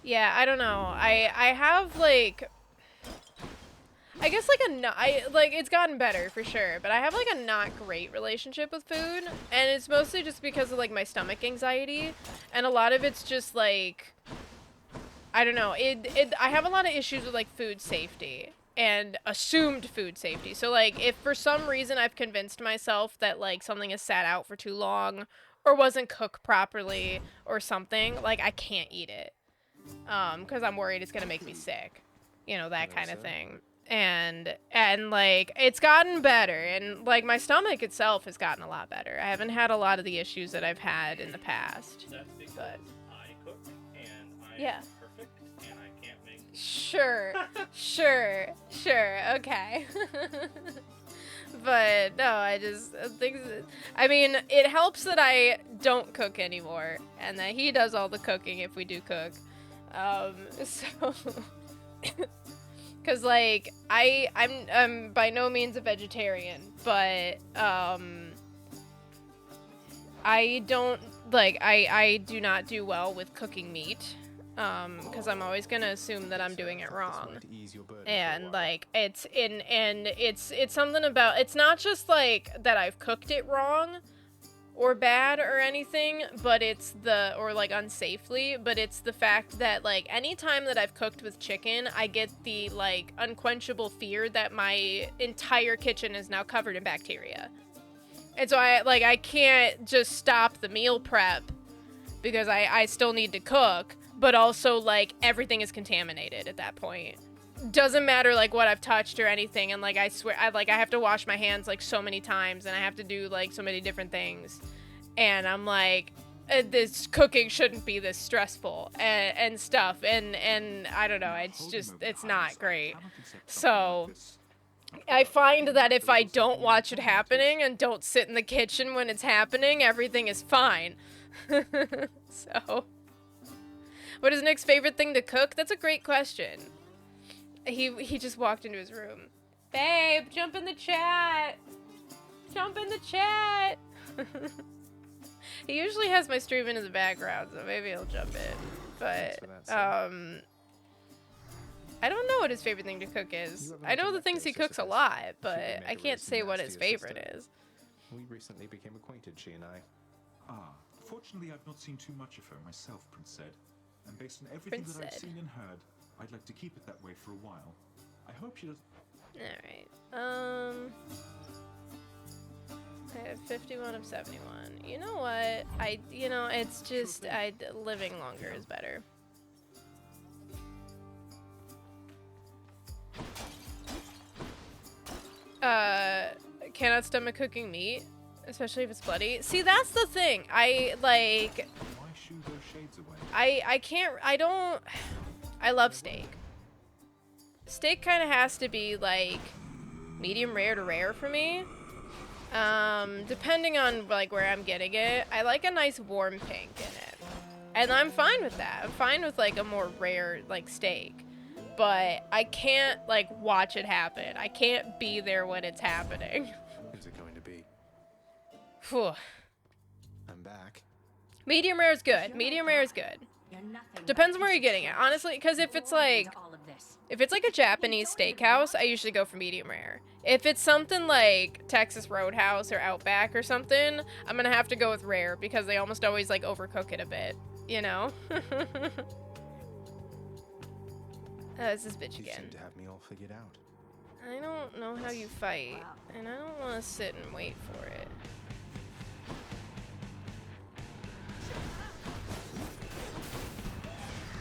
Yeah, I don't know. I have, like, I guess, like, it's gotten better, for sure, but I have, like, a not great relationship with food, and it's mostly just because of, like, my stomach anxiety, and a lot of it's just, like, I don't know, I have a lot of issues with, like, food safety, and assumed food safety, so, like, if for some reason I've convinced myself that, like, something has sat out for too long, or wasn't cooked properly, or something, like, I can't eat it. Because I'm worried it's gonna make me sick, you know, that kind of thing. And like, it's gotten better, and like, my stomach itself has gotten a lot better. I haven't had a lot of the issues that I've had in the past.
That's because I cook, and I am perfect, and I can't make...
Sure, sure, okay. But, no, I just think... I mean, it helps that I don't cook anymore, and that he does all the cooking if we do cook. So... Because, like, I'm by no means a vegetarian, but, I don't, like, I do not do well with cooking meat, because I'm always gonna assume that I'm doing it wrong, and, like, it's something about, it's not just, like, that I've cooked it wrong, or bad or anything, but it's or like unsafely, but it's the fact that, like, anytime that I've cooked with chicken, I get the, like, unquenchable fear that my entire kitchen is now covered in bacteria. And so I can't just stop the meal prep because I still need to cook, but also, like, everything is contaminated at that point. Doesn't matter, like, what I've touched or anything, and, like, I swear, I have to wash my hands, like, so many times, and I have to do, like, so many different things, and I'm like, this cooking shouldn't be this stressful, and stuff, and I don't know, it's not great. So, I find that if I don't watch it happening, and don't sit in the kitchen when it's happening, everything is fine. So, what is Nick's favorite thing to cook? That's a great question. He just walked into his room. Babe, jump in the chat. Jump in the chat. He usually has my stream in the background, so maybe he'll jump in. But, I don't know what his favorite thing to cook is. I know the things he cooks a lot, but I can't say what his favorite is.
We recently became acquainted, she and I.
Ah, fortunately I've not seen too much of her myself, Prince Zed. And based on everything that I've seen and heard, I'd like to keep it that way for a while. I hope she does.
Alright, I have 51 of 71. You know what? It's just, living longer is better. Cannot stomach cooking meat, especially if it's bloody. See, that's the thing. I
shoo those shades away?
I love steak. Steak kind of has to be, like, medium rare to rare for me. Depending on, like, where I'm getting it. I like a nice warm pink in it. And I'm fine with that. I'm fine with, like, a more rare, like, steak. but I can't, like, watch it happen. I can't be there when it's happening.
Who's it going to be?
Phew.
I'm back.
Medium rare is good. Medium rare is good. Depends on where you're getting it, honestly, because if it's like a Japanese steakhouse, I usually go for medium rare. If it's something like Texas Roadhouse or Outback or something, I'm gonna have to go with rare because they almost always like overcook it a bit, you know? It's this bitch
You
again.
seem to have me all figured out.
I don't know how you fight, and I don't want to sit and wait for it.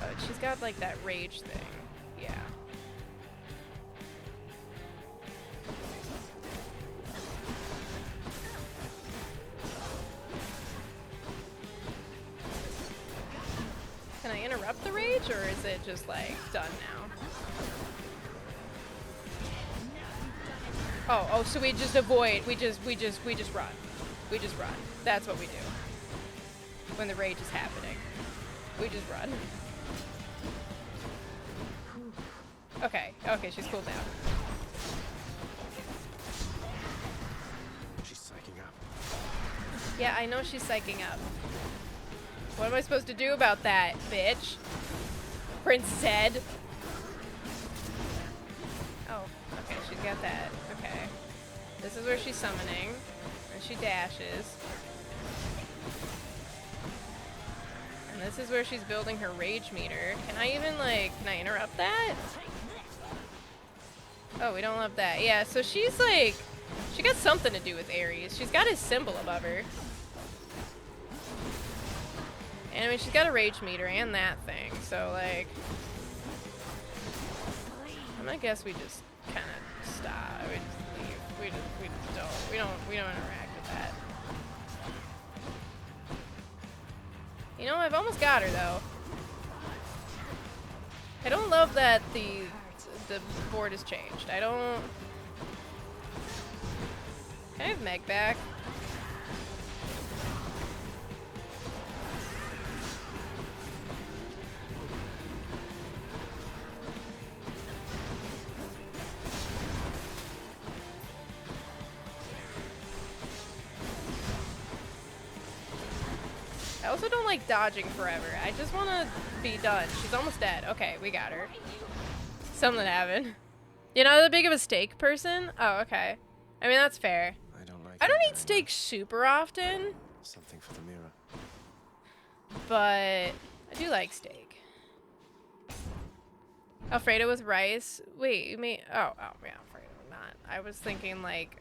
Oh, she's got like that rage thing. Yeah. Can I interrupt the rage, or is it just like done now? Oh, so we just avoid, we just run. We just run. That's what we do. When the rage is happening. We just run. Okay, she's cooled down.
She's psyching up.
Yeah, I know she's psyching up. What am I supposed to do about that, bitch? Prince said. Oh, okay, she's got that. Okay. This is where she's summoning. And she dashes. And this is where she's building her rage meter. Can I even, like, can I interrupt that? Oh, we don't love that. Yeah, so she's, like, she got something to do with Ares. She's got his symbol above her. And, I mean, she's got a rage meter and that thing. So, like, I'm gonna guess we just kind of stop. We just leave. We just don't. We don't interact with that. You know, I've almost got her though. I don't love that the board has changed. I don't. Can I have Meg back? I also don't like dodging forever. I just want to be done. She's almost dead. Okay, we got her. Something happened. You're not that big of a steak person? Oh, okay. I mean, that's fair. I don't eat steak super often.
Something for the mirror.
But I do like steak. Alfredo with rice. Wait, you mean... Oh, yeah, Alfredo. Not. I was thinking, like,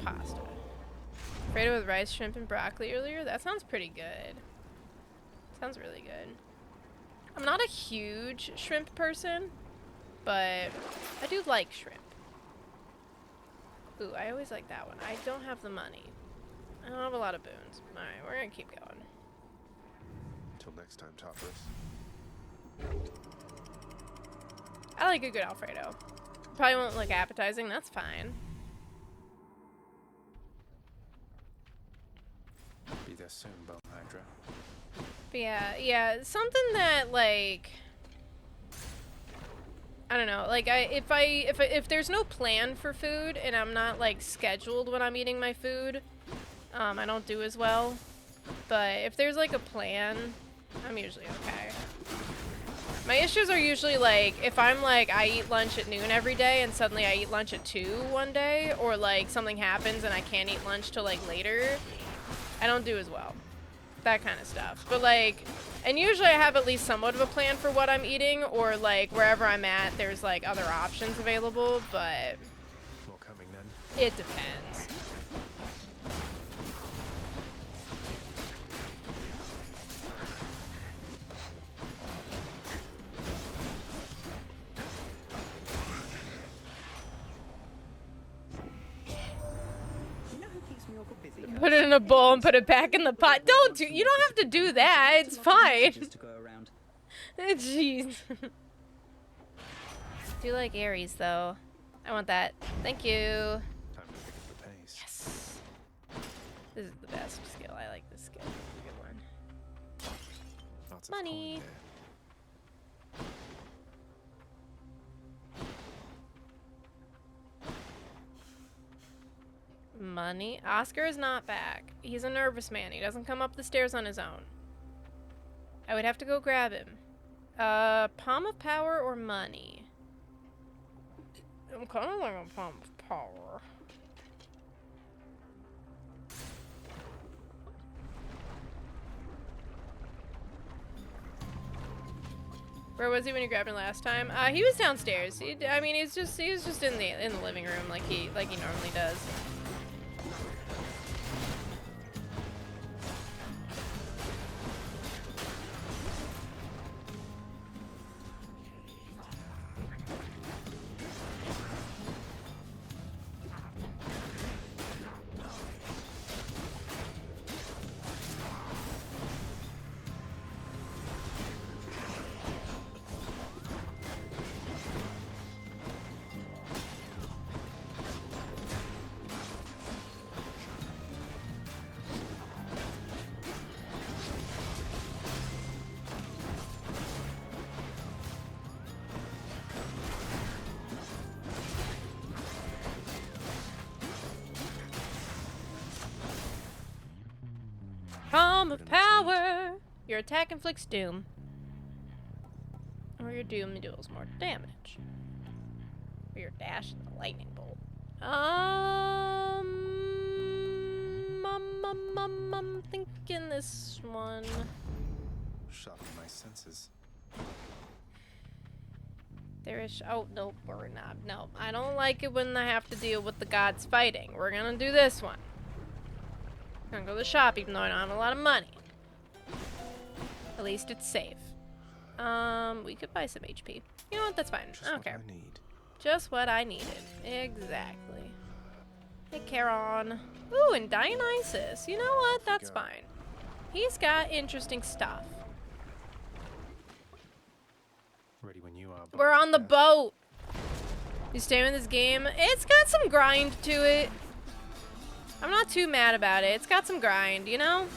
pasta. Alfredo with rice, shrimp, and broccoli earlier? That sounds pretty good. Sounds really good. I'm not a huge shrimp person, but I do like shrimp. Ooh, I always like that one. I don't have the money. I don't have a lot of boons. Alright, we're gonna keep going.
Until next time, Topless.
I like a good Alfredo. Probably won't look appetizing, that's fine.
Be there soon, Bone Hydra.
But yeah, something that, like, I don't know, like, if there's no plan for food and I'm not, like, scheduled when I'm eating my food, I don't do as well. But if there's, like, a plan, I'm usually okay. My issues are usually, like, if I'm, like, I eat lunch at noon every day and suddenly I eat lunch at 2 one day, or, like, something happens and I can't eat lunch till, like, later, I don't do as well. That kind of stuff. But, like, and usually I have at least somewhat of a plan for what I'm eating, or, like, wherever I'm at, there's, like, other options available, but
More coming then.
it depends. Put it in a bowl and put it back in the pot. You don't have to do that. It's fine.
Just to go around.
Jeez. Do you like Ares though? I want that. Thank you.
Time to pick up the pace.
Yes. This is the best skill. I like this skill. It's a good one.
Lots of
Money.
coin there.
money. Oscar is not back. He's a nervous man. He doesn't come up the stairs on his own. I would have to go grab him. Palm of Power or money? I'm kind of like a Palm of Power. Where was he when you grabbed him last time? He was downstairs. I mean, he was just in the living room like he normally does. Palm of Power! Your attack inflicts doom. Or your doom deals more damage. Or your dash and the lightning bolt. I'm thinking this one.
Sharpen my senses.
There is. Oh, nope, we're not. No, I don't like it when I have to deal with the gods fighting. We're gonna do this one. I'm gonna go to the shop even though I don't have a lot of money. At least it's safe. We could buy some HP. You know what? That's fine. I don't care. Just what I needed. Exactly. Hey, Charon. Ooh, and Dionysus. You know what? That's fine. He's got interesting stuff.
Ready when you are.
We're on the boat. You stay in this game. It's got some grind to it. I'm not too mad about it. It's got some grind, you know?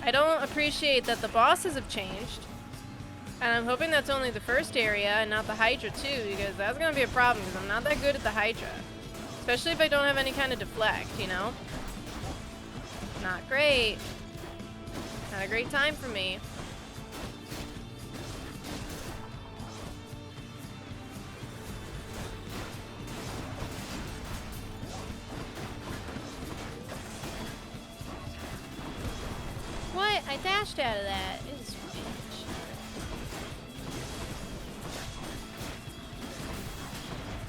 I don't appreciate that the bosses have changed. And I'm hoping that's only the first area and not the Hydra too, because that's gonna be a problem because I'm not that good at the Hydra. Especially if I don't have any kind of deflect, you know? Not great. Not a great time for me. What? I dashed out of that. It is bitch.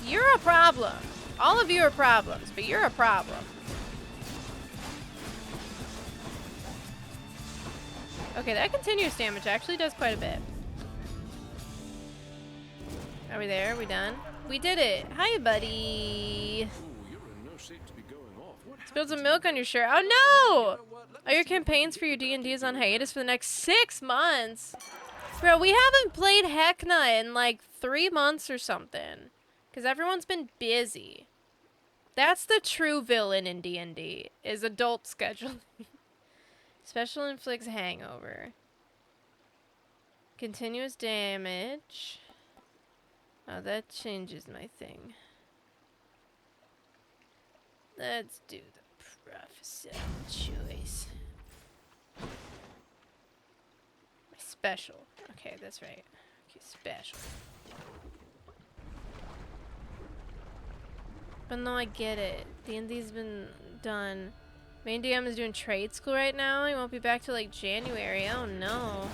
You're a problem. All of you are problems, but you're a problem. Okay, that continuous damage actually does quite a bit. Are we there? Are we done? We did it. Hi, buddy. Spilled some milk on your shirt. Oh, no! Are your campaigns for your D&Ds on hiatus for the next 6 months? Bro, we haven't played Heckna in like 3 months or something. Because everyone's been busy. That's the true villain in D&D, is adult scheduling. Special inflicts hangover. Continuous damage. Oh, that changes my thing. Let's do the prophecy choice. My special. Okay, that's right. Okay, special. But no, I get it. D&D's been done. Main DM is doing trade school right now. He won't be back till like January. Oh no.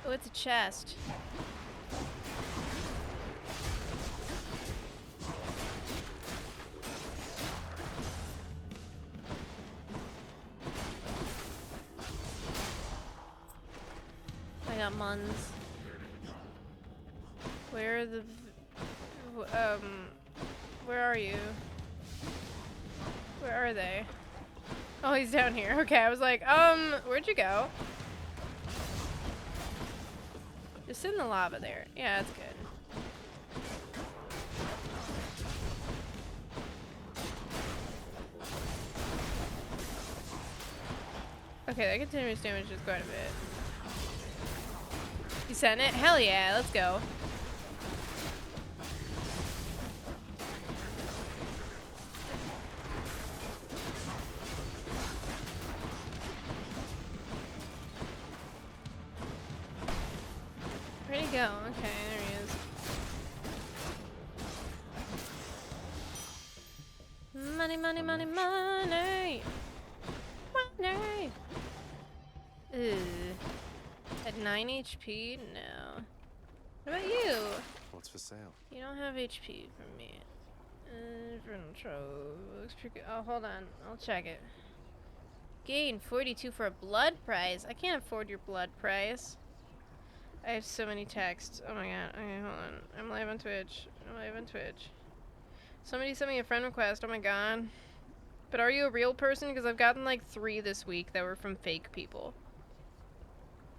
Oh, it's a chest. I got Muns. Where are the... where are you? Where are they? Oh, he's down here. Okay, I was like, where'd you go? Just sit in the lava there. Yeah, that's good. Okay, that continuous damage is quite a bit. You sent it? Hell yeah, let's go. Where'd he go? Okay, there he is. Money, money, money, money! Money! Ugh. At 9 HP? No. What about you?
What's for sale?
You don't have HP for me. Looks pretty good. Oh, hold on. I'll check it. Gain 42 for a blood prize. I can't afford your blood prize. I have so many texts. Oh my god. Okay, hold on. I'm live on Twitch. I'm live on Twitch. Somebody sent me a friend request. Oh my god. But are you a real person? Because I've gotten like 3 this week that were from fake people.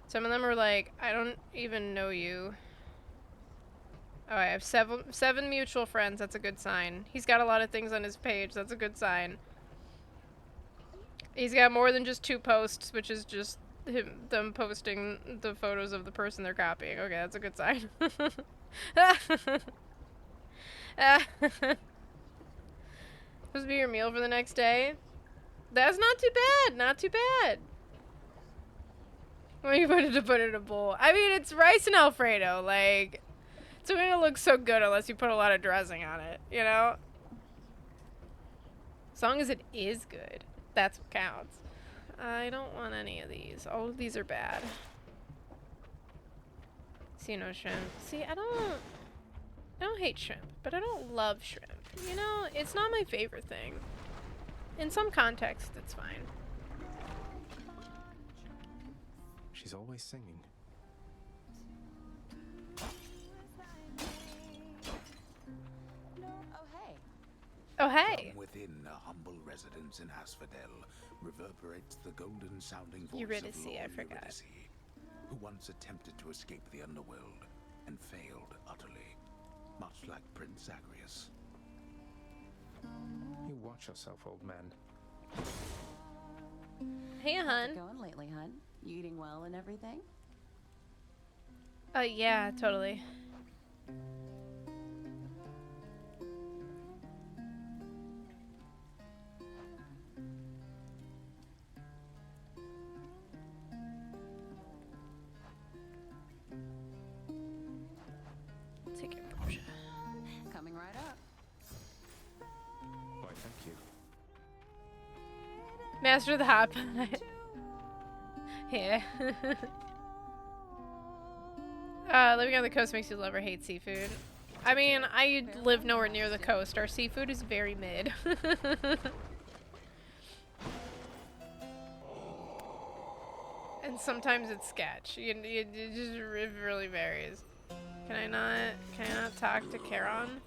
Some of them are like, I don't even know you. Oh, I have seven mutual friends. That's a good sign. He's got a lot of things on his page. That's a good sign. He's got more than just 2 posts, which is just them posting the photos of the person they're copying. Okay, that's a good sign. Supposed to be your meal for the next day? That's not too bad. Not too bad. When you put it in a bowl. I mean, it's rice and Alfredo. Like, it's not gonna look so good unless you put a lot of dressing on it, you know? As long as it is good. That's what counts. I don't want any of these. All of these are bad. See, no shrimp. See, I don't hate shrimp, but I don't love shrimp. You know, it's not my favorite thing. In some context, it's fine.
She's always singing.
Oh, hey.
From within a humble residence in Asphodel reverberates the golden-sounding voice
Eurydice,
of Lord
I forgot.
Eurydice, who once attempted to escape the underworld and failed utterly, much like Prince Zagreus.
You watch yourself, old man.
Hey, hun.
How's it going lately, hun? You eating well and everything?
Yeah, totally. Take your brochure.
Coming right up.
Why, thank you.
Master of the Hop. Yeah. Living on the coast makes you love or hate seafood. I mean, I live nowhere near the coast. Our seafood is very mid. And sometimes it's sketch. It just really varies. Can I not talk to Charon?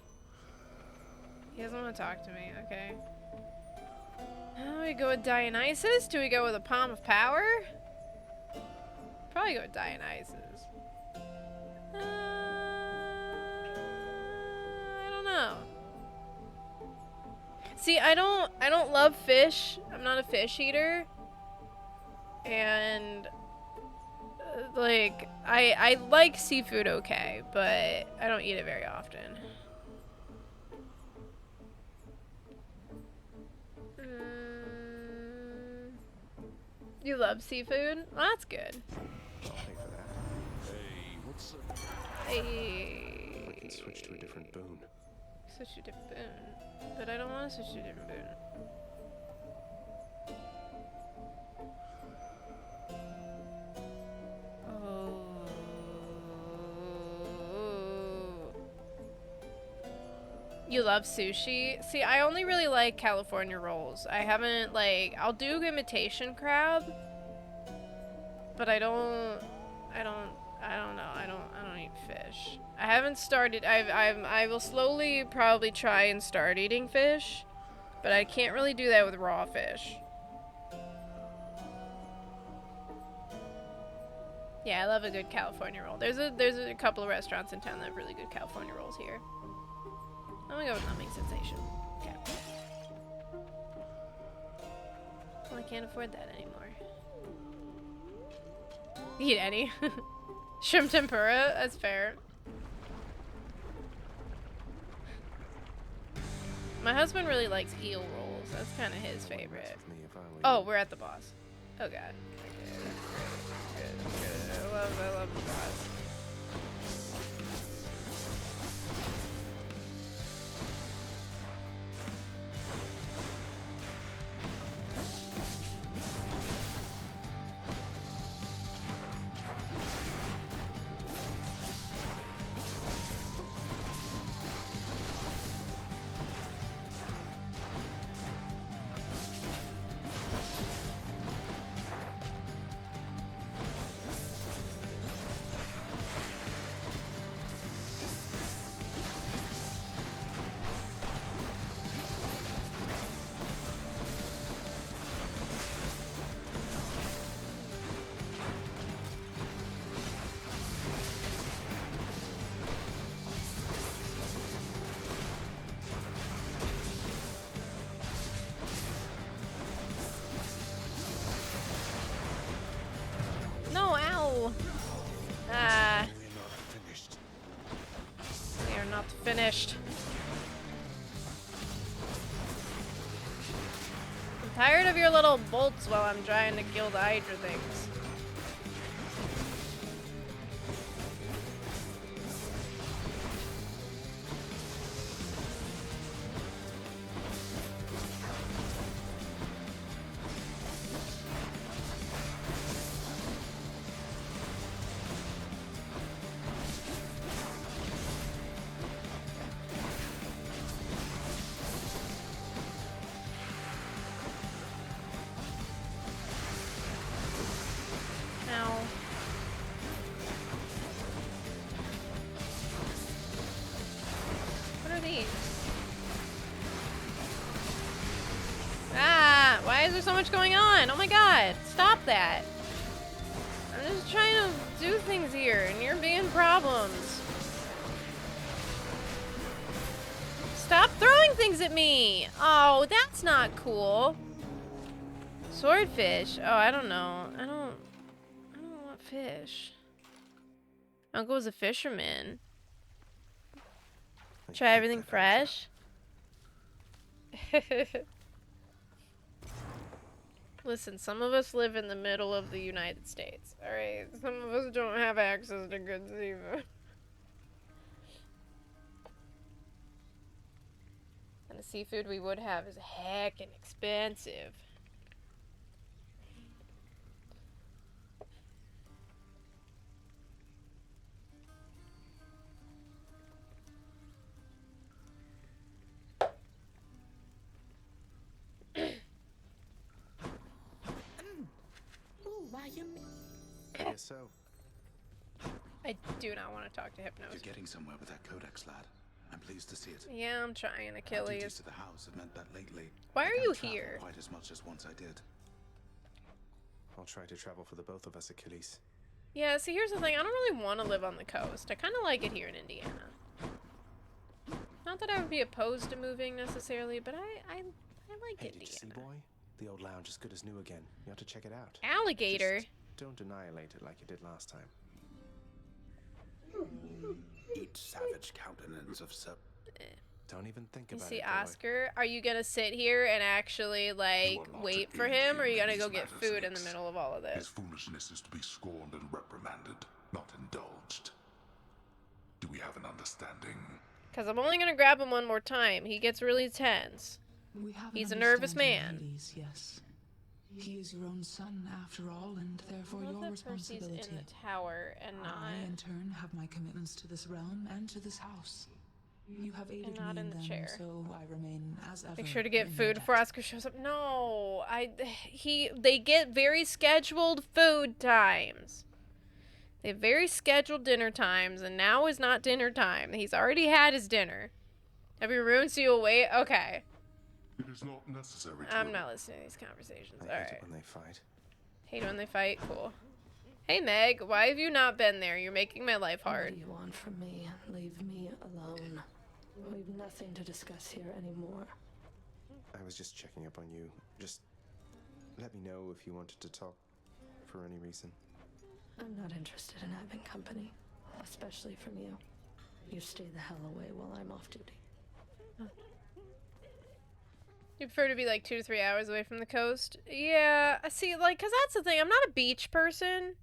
He doesn't want to talk to me, okay. Do we go with Dionysus? Do we go with a Palm of Power? Probably go with Dionysus. I don't know. See, I don't love fish. I'm not a fish eater. And like I like seafood okay, but I don't eat it very often. You love seafood? Well, that's good.
I'll pay for that.
Hey, what's up?
Hey.
We can switch to a different boon.
Switch to a different boon. But I don't want to switch to a different boon. You love sushi? See, I only really like California rolls. I haven't, like, I'll do imitation crab, but I don't know. I don't eat fish. I haven't started. I will slowly probably try and start eating fish, but I can't really do that with raw fish. Yeah, I love a good California roll. There's a couple of restaurants in town that have really good California rolls here. I'm gonna go with numbing sensation. Okay. Well, I can't afford that anymore. Eat any. Shrimp tempura, that's fair. My husband really likes eel rolls. That's kind of his favorite. Oh, we're at the boss. Oh god. Okay, that's great. Good. I love the boss. No, ow! Ah. We are not finished. I'm tired of your little bolts while I'm trying to kill the Hydra things. Why is there so much going on? Oh my god, stop that. I'm just trying to do things here and you're being problems. Stop throwing things at me. Oh, that's not cool. Swordfish. Oh, I don't know. I don't want fish. Uncle was a fisherman. Try everything fresh. Listen, some of us live in the middle of the United States, alright? Some of us don't have access to good seafood. And the seafood we would have is heckin' expensive.
I guess so.
I do not want to talk to Hypnos.
You're getting somewhere with that codex, lad. I'm pleased to see it.
Yeah, I'm trying, Achilles.
To the house have meant that lately.
Why are you here?
Quite as much as once I did.
I'll try to travel for the both of us, Achilles.
Yeah, see, here's the thing. I don't really want to live on the coast. I kind of like it here in Indiana. Not that I would be opposed to moving necessarily, but I like
Hey,
Indiana.
did you see, boy? The old lounge is good as new again. You have to check it out.
Alligator?
Just don't annihilate it like you did last time.
Each savage countenance of
Don't even think
You
about
see
it, boy.
Oscar? Are you gonna sit here and actually, like, wait for him, or are you gonna go get food in the middle of all of
His
this?
foolishness is to be scorned and reprimanded, not indulged. Do we have an understanding?
Because I'm only gonna grab him one more time. He gets really tense.
We have
He's a
an
nervous
understanding,
man.
Hades, yes. He is your own son, after all, and therefore
I love
your
that
responsibility.
Percy's in the tower and not,
I, in turn, have my commitments to this realm and to this house. You have aided
not
me
in
in
the
them,
chair.
so I remain as ever.
Make sure to get
in your
food
debt.
before Oscar shows up. No, they get very scheduled food times. They have very scheduled dinner times, and now is not dinner time. He's already had his dinner. Have you ruined so you'll wait? Okay.
It is not necessary to
I'm not listening to these conversations.
I hate
Alright.
it when they fight.
Hate when they fight? Cool. Hey, Meg, why have you not been there? You're making my life hard.
What do you want from me? Leave me alone. We've nothing to discuss here anymore.
I was just checking up on you. Just let me know if you wanted to talk for any reason.
I'm not interested in having company, especially from you. You stay the hell away while I'm off duty.
You prefer to be like 2 to 3 hours away from the coast? Yeah, I see, like, because that's the thing. I'm not a beach person.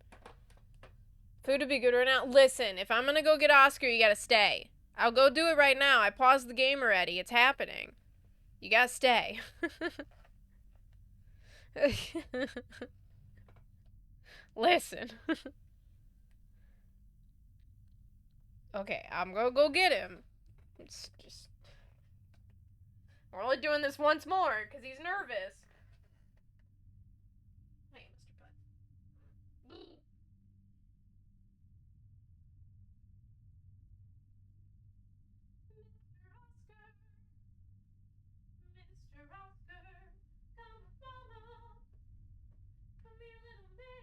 Food would be good right now. Listen, if I'm going to go get Oscar, you got to stay. I'll go do it right now. I paused the game already. It's happening. You got to stay. Listen. Okay, I'm going to go get him. It's just... We're only doing this once more, because he's nervous. Hey, Mr. Butt. Mr. Oscar, come follow. Come here, little man.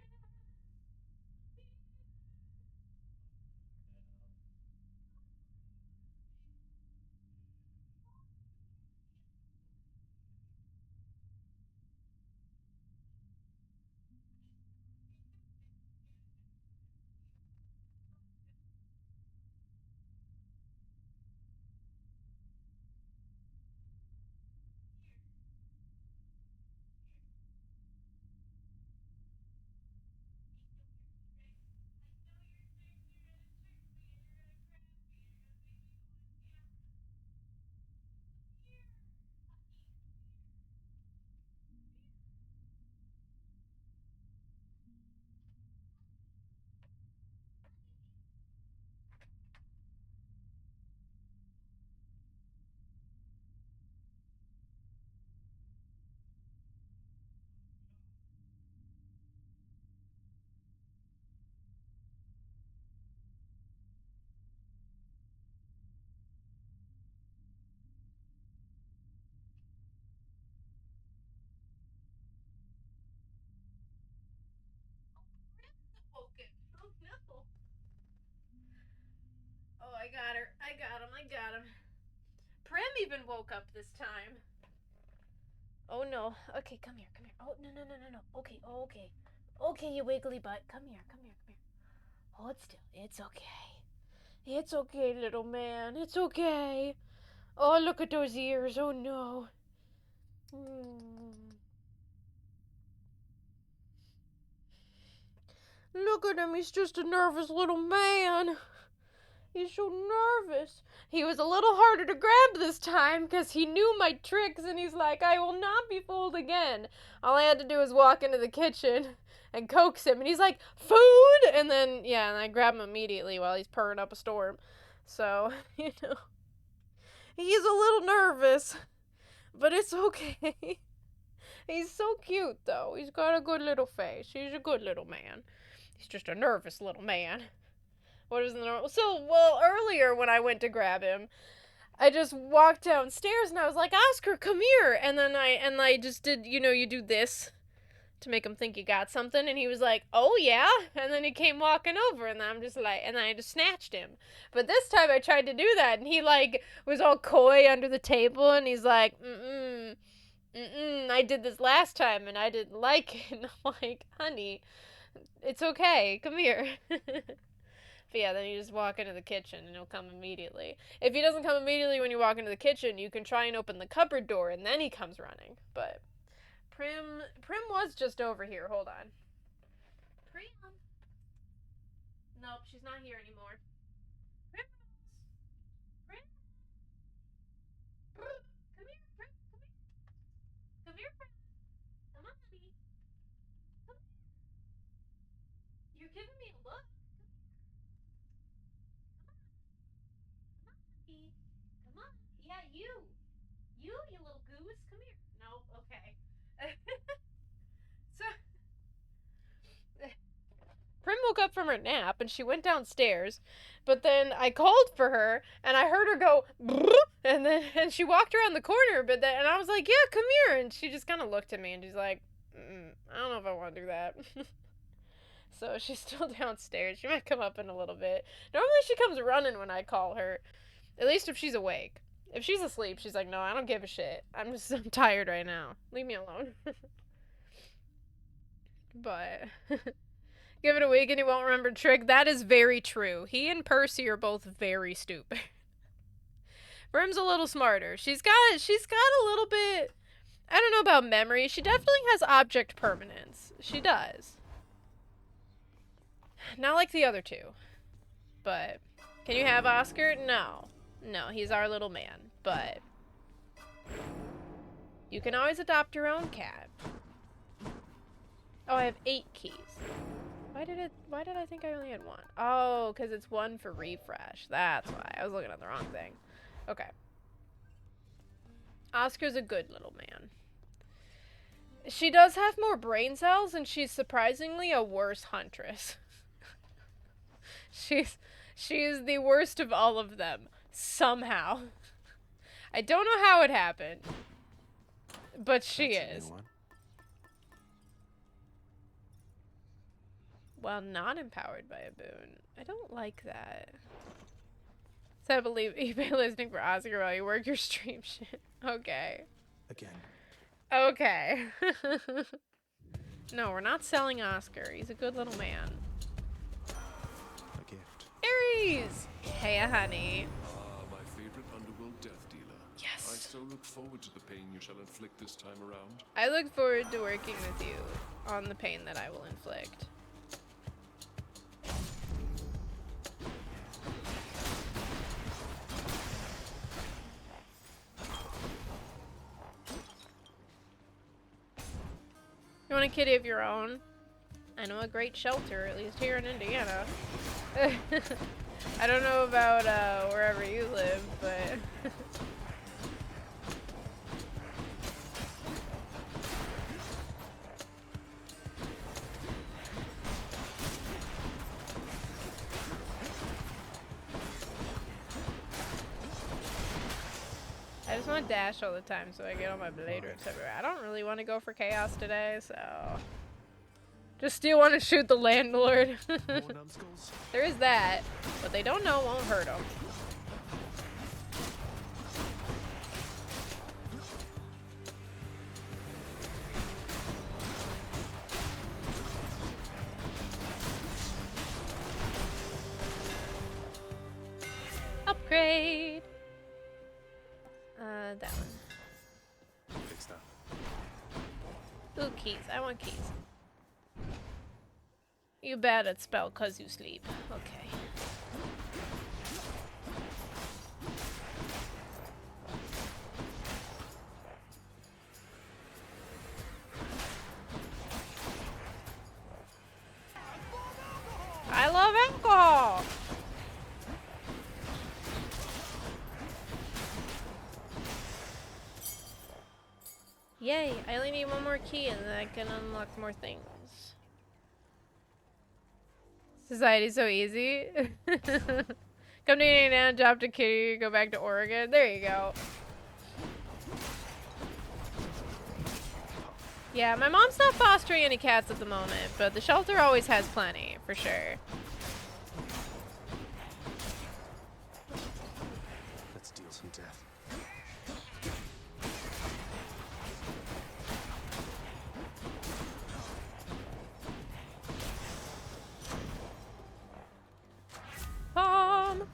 Oh, no. Oh, I got her. I got him. Prim even woke up this time. Oh, no. Okay, come here. Oh, no. Okay. Okay, you wiggly butt. Come here. Hold still. It's okay. It's okay, little man. It's okay. Oh, look at those ears. Oh, no. Look at him. He's just a nervous little man. He's so nervous. He was a little harder to grab this time because he knew my tricks and he's like, I will not be fooled again. All I had to do was walk into the kitchen and coax him and he's like, food! And then, yeah, and I grab him immediately while he's purring up a storm. So, you know, he's a little nervous, but it's okay. He's so cute, though. He's got a good little face. He's a good little man. He's just a nervous little man. What is the normal? So, well, earlier when I went to grab him, I just walked downstairs and I was like, Oscar, come here. And then I just did, you know, you do this to make him think you got something. And he was like, oh, yeah. And then he came walking over and I'm just like, and then I just snatched him. But this time I tried to do that and he like was all coy under the table and he's like, I did this last time and I didn't like it. And I'm like, honey, it's okay. Come here. But yeah, then you just walk into the kitchen and he'll come immediately. If he doesn't come immediately when you walk into the kitchen, you can try and open the cupboard door and then he comes running. But Prim was just over here. Hold on. Prim. Nope, she's not here anymore. Prim. Come here, Prim. Come here, Prim. Come on, honey. Come here. You're giving me a look. Come on. Yeah, you little goose. Come here. No, okay. So, Prim woke up from her nap and she went downstairs, but then I called for her and I heard her go, and she walked around the corner, and I was like, yeah, come here. And she just kind of looked at me and she's like, I don't know if I want to do that. so she's still downstairs. She might come up in a little bit. Normally she comes running when I call her, at least if she's awake. If she's asleep, she's like, no, I don't give a shit. I'm tired right now. Leave me alone. But give it a week and you won't remember Trick. That is very true. He and Percy are both very stupid. Brim's a little smarter. She's got a little bit, I don't know about memory. She definitely has object permanence. She does. Not like the other two. But can you have Oscar? No. No, he's our little man. But you can always adopt your own cat. Oh, I have 8 keys. Why did I think I only had 1? Oh, because it's 1 for refresh. That's why. I was looking at the wrong thing. Okay. Oscar's a good little man. She does have more brain cells, and she's surprisingly a worse huntress. She's the worst of all of them. Somehow. I don't know how it happened. But she is. Well, not empowered by a boon. I don't like that. So I believe eBay listening for Oscar while you work your stream shit. Okay.
Again.
Okay. No, we're not selling Oscar. He's a good little man.
A gift.
Aries! Hey, honey.
Ah, my favorite underworld death dealer.
Yes.
I so look forward to the pain you shall inflict this time around.
I look forward to working with you on the pain that I will inflict. You want a kitty of your own? I know a great shelter, at least here in Indiana. I don't know about wherever you live, but... I just want to dash all the time so I get all my blade rips everywhere. I don't really want to go for chaos today, so... Just still want to shoot the landlord. There is that, but they don't know won't hurt them. Upgrade! That one.
Fix that.
Ooh, keys. I want keys. You bad at spell 'cause you sleep. Okay. I love alcohol! Yay, I only need 1 more key and then I can unlock more things. Society's so easy. Come to Indiana, adopt a kitty, go back to Oregon. There you go. Yeah, my mom's not fostering any cats at the moment, but the shelter always has plenty, for sure.
Let's deal some death.
Palm!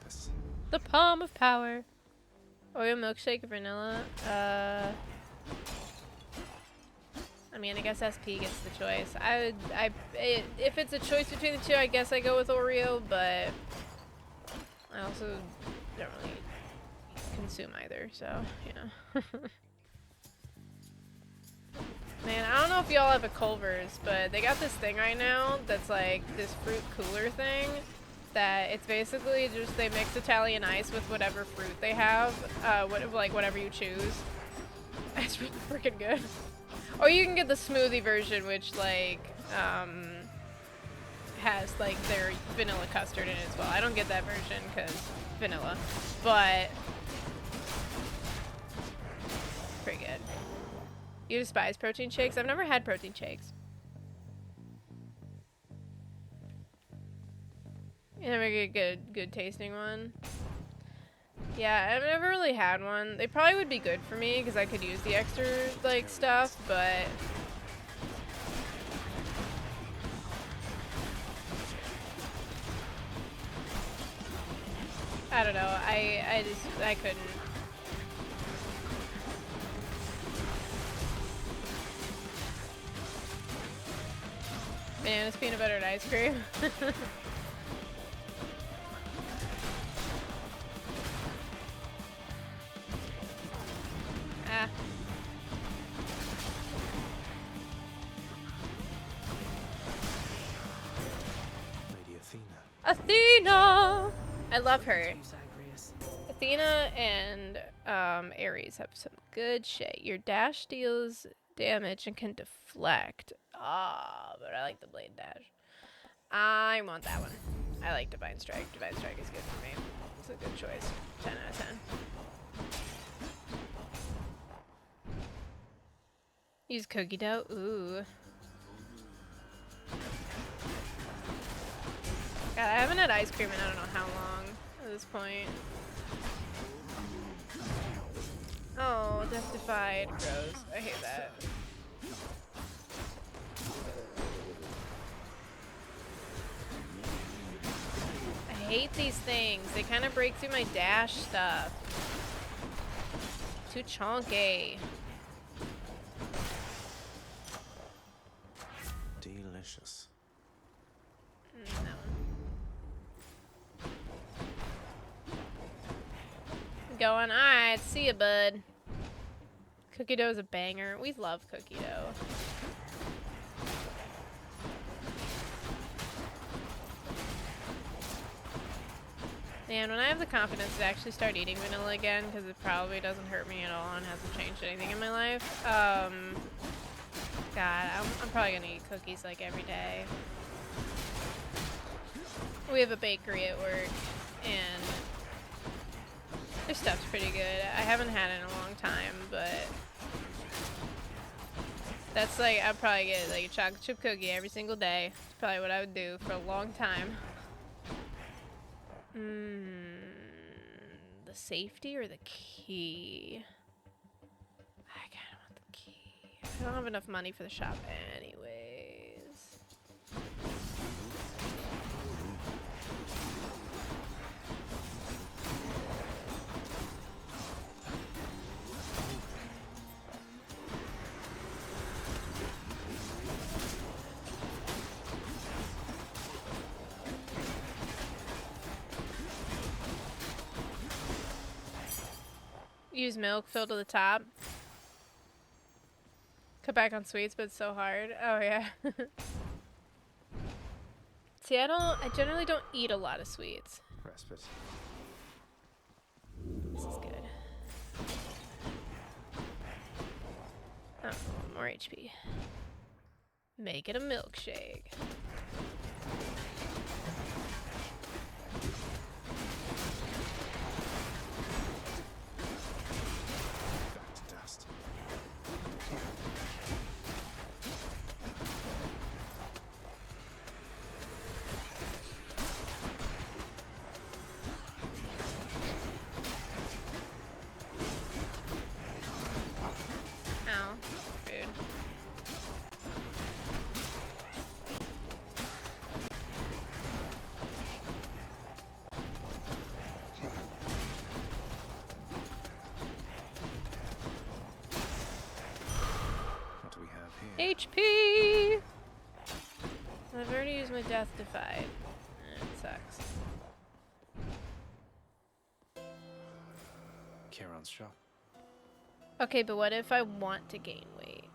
The palm of power. Oreo milkshake, vanilla. I mean, I guess SP gets the choice. If it's a choice between the two, I guess I go with Oreo, but I also don't really consume either, so, you know. Man, I don't know if y'all have a Culver's, but they got this thing right now that's like this fruit cooler thing that it's basically just they mix Italian ice with whatever fruit they have, whatever you choose. It's really freaking good. Or you can get the smoothie version, which like has like their vanilla custard in it as well. I don't get that version because vanilla, but pretty good. You despise protein shakes? I've never had protein shakes. You never get a good tasting one. Yeah, I've never really had one. They probably would be good for me because I could use the extra like stuff, but I don't know. I couldn't. Bananas, peanut butter, and ice cream. Ah.
Lady Athena.
Athena! I love her. Athena and Ares have some good shit. Your dash deals damage and can deflect. Ah, but I like the blade dash. I want that one. I like Divine Strike. Divine Strike is good for me. It's a good choice. 10 out of 10. Use cookie dough. Ooh. God, I haven't had ice cream in I don't know how long at this point. Oh, Death Defied. Gross. I hate that. I hate these things. They kind of break through my dash stuff. Too chunky.
Delicious.
That one. Going, alright, see ya, bud. Cookie dough is a banger. We love cookie dough. And when I have the confidence to actually start eating vanilla again, because it probably doesn't hurt me at all and hasn't changed anything in my life, God, I'm probably gonna eat cookies like every day. We have a bakery at work, and their stuff's pretty good. I haven't had it in a long time, but that's like, I'd probably get like a chocolate chip cookie every single day. It's probably what I would do for a long time. The safety or the key? I kind of want the key. I don't have enough money for the shop anyways. Use milk, fill to the top. Cut back on sweets, but it's so hard. Oh yeah. See, I generally don't eat a lot of sweets.
Respite.
This is good. Oh, more HP. Make it a milkshake. HP! I've already used my Death Defied. It sucks.
Charon's shop.
Okay, but what if I want to gain weight?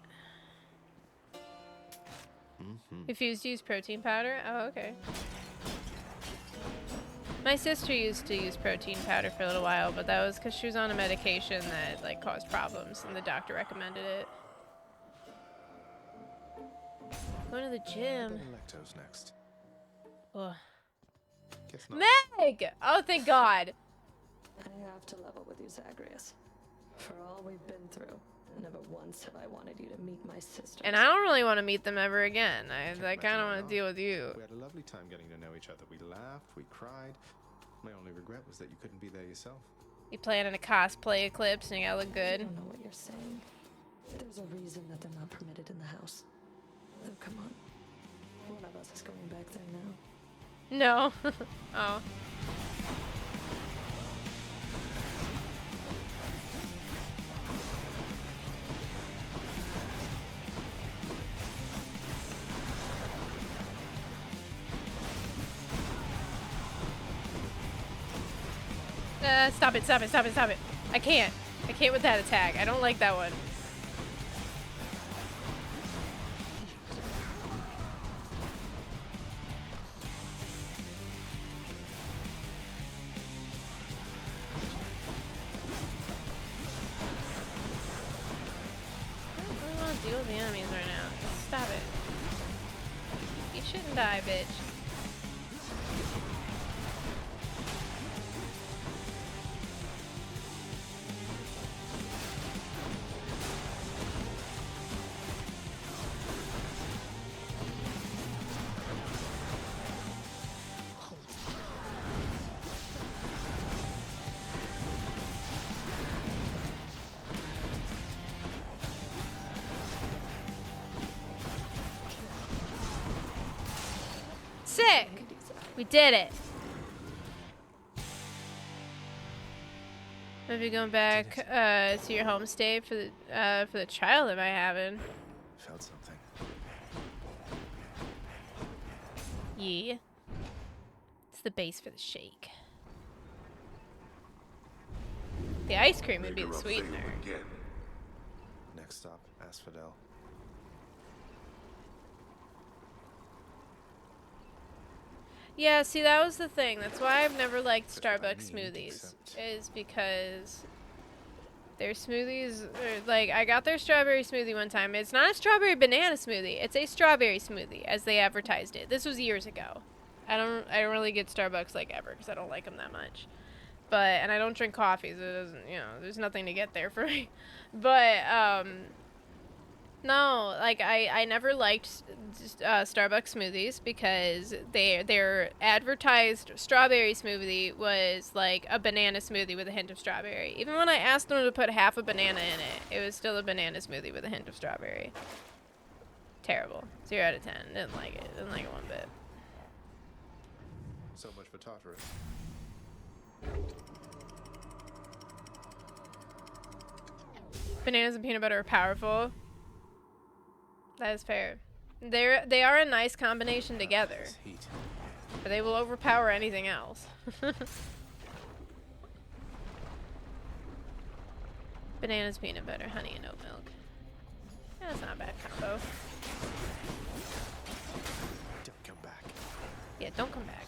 Refuse to use protein powder? Oh, okay. My sister used to use protein powder for a little while, but that was because she was on a medication that like caused problems, and the doctor recommended it. Going to the gym.
Lactose next.
Ugh.
Guess not.
Meg! Oh, thank God.
I have to level with you, Zagreus. For all we've been through, Never once have I wanted you to meet my sister.
And I don't really want to meet them ever again. I kind of want to deal with you.
We had a lovely time getting to know each other. We laughed, we cried. My only regret was that you couldn't be there yourself.
You planning a cosplay eclipse and you gotta look good.
I don't know what you're saying. There's a reason that they're not permitted in the house. Oh, come on. One of us is going back there now.
No. Oh. Stop it, stop it, stop it, stop it. I can't with that attack. I don't like that one. I don't want to deal with the enemies right now. Stop it. You shouldn't die, bitch. Sick! We did it. Maybe going back to your home state for the trial that I having.
Felt something.
Yeah. It's the base for the shake. The ice cream would be the sweetener.
Next stop, Asphodel.
Yeah, see, that was the thing. That's why I've never liked Starbucks smoothies. Is because their smoothies are, like, I got their strawberry smoothie one time. It's not a strawberry banana smoothie. It's a strawberry smoothie, as they advertised it. This was years ago. I don't really get Starbucks, like, ever, because I don't like them that much. And I don't drink coffee, so it doesn't, you know, there's nothing to get there for me. But, no, like, I never liked Starbucks smoothies because their advertised strawberry smoothie was like a banana smoothie with a hint of strawberry. Even when I asked them to put half a banana in it, it was still a banana smoothie with a hint of strawberry. Terrible. 0 out of 10. Didn't like it. Didn't like it one bit.
So much for Tartarus.
Bananas and peanut butter are powerful. That is fair. They are a nice combination together. But they will overpower anything else. Bananas, peanut butter, honey, and oat milk. Yeah, that's not a bad combo.
Don't come back.
Yeah, don't come back.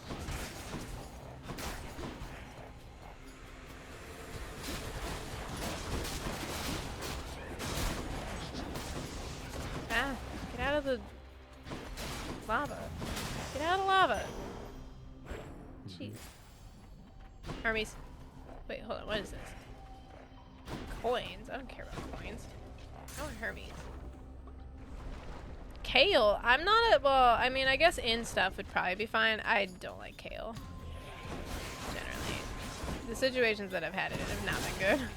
Ah, get out of the lava. Get out of lava. Jeez. Hermes. Wait, hold on. What is this? Coins? I don't care about coins. I want Hermes. Kale? I'm not a... Well, I mean, I guess in stuff would probably be fine. I don't like kale. Generally. The situations that I've had it in have not been good.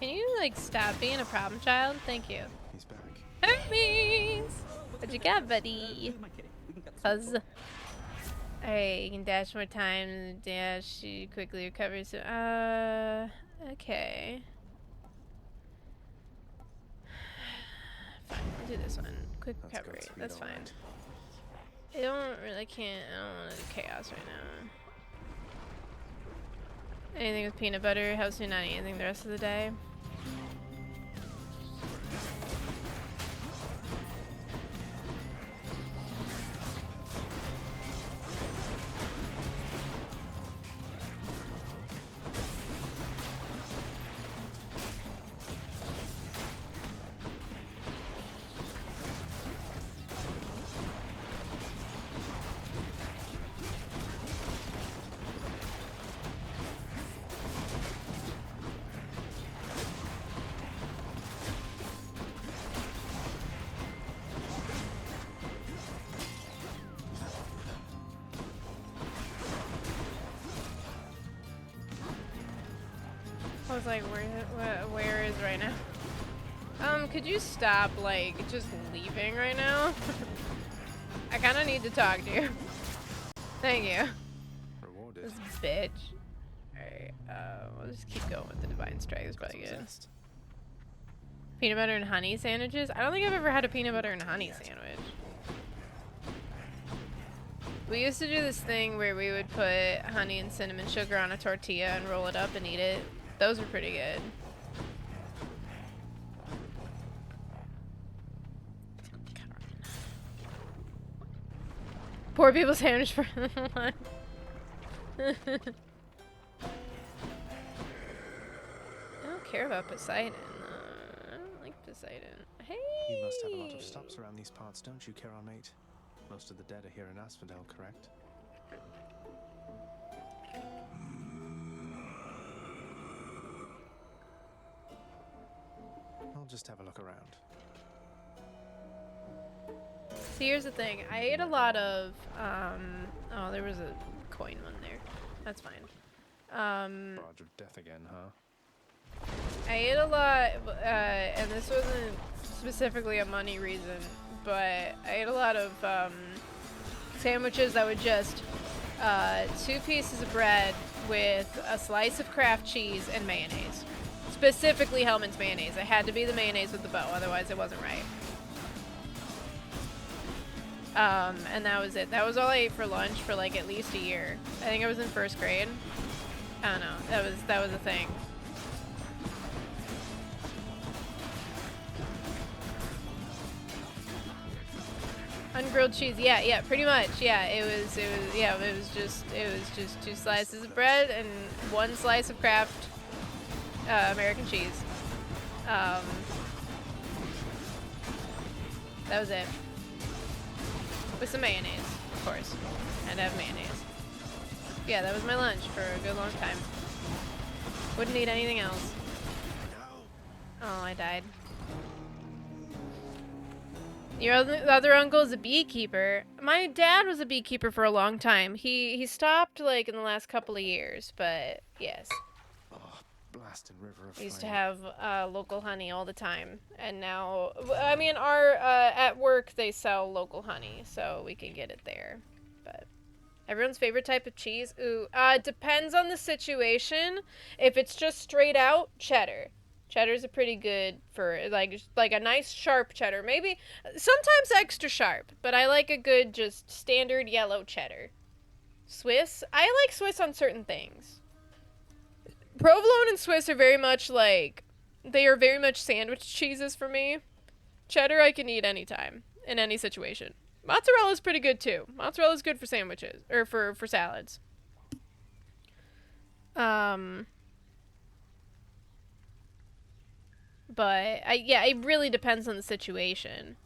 Can you, like, stop being a problem child? Thank you.
He's back.
Hermes! What you got, buddy? Fuzz. Alright, you can dash more times. Dash, you quickly recover. So, okay. Fine, I'll do this one. Quick recovery. That's fine. I don't want to do chaos right now. Anything with peanut butter? How soon? Not anything the rest of the day. was like, where is right now? Could you stop, like, just leaving right now? I kind of need to talk to you. Thank you.
Rewarded.
This bitch. Alright, we'll just keep going with the Divine Strike. It's probably good. Peanut butter and honey sandwiches? I don't think I've ever had a peanut butter and honey sandwich. We used to do this thing where we would put honey and cinnamon sugar on a tortilla and roll it up and eat it. Those were pretty good. Poor people sandwich for lunch. I don't care about Poseidon. I don't like Poseidon. Hey!
You must have a lot of stops around these parts, don't you, Charon mate? Most of the dead are here in Asphodel, correct? I'll just have a look around.
See, here's the thing. I ate a lot of, oh, there was a coin one there. That's fine.
Barge of death again, huh?
I ate a lot, and this wasn't specifically a money reason, but I ate a lot of, sandwiches that were just, 2 pieces of bread with a slice of Kraft cheese and mayonnaise. Specifically Hellmann's mayonnaise. It had to be the mayonnaise with the bow, otherwise it wasn't right. And that was it. That was all I ate for lunch for like at least a year. I think I was in 1st grade. I don't know. That was a thing. Ungrilled cheese. Yeah, pretty much. Yeah, it was just 2 slices of bread and 1 slice of Kraft American cheese. That was it. With some mayonnaise, of course. Had to have mayonnaise. Yeah, that was my lunch for a good long time. Wouldn't eat anything else. Oh, I died. Your other uncle is a beekeeper. My dad was a beekeeper for a long time. He stopped like in the last couple of years, but yes.
Blasted river of
We used to
flame.
have local honey all the time, and now, I mean, our at work they sell local honey, so we can get it there. But everyone's favorite type of cheese, ooh, depends on the situation. If it's just straight out cheddar, cheddar's a pretty good for like a nice sharp cheddar. Maybe sometimes extra sharp, but I like a good just standard yellow cheddar. Swiss, I like Swiss on certain things. Provolone and Swiss are very much like, they are very much sandwich cheeses for me. Cheddar I can eat anytime, in any situation. Mozzarella's pretty good too. Mozzarella's good for sandwiches, or for salads. But, yeah, it really depends on the situation.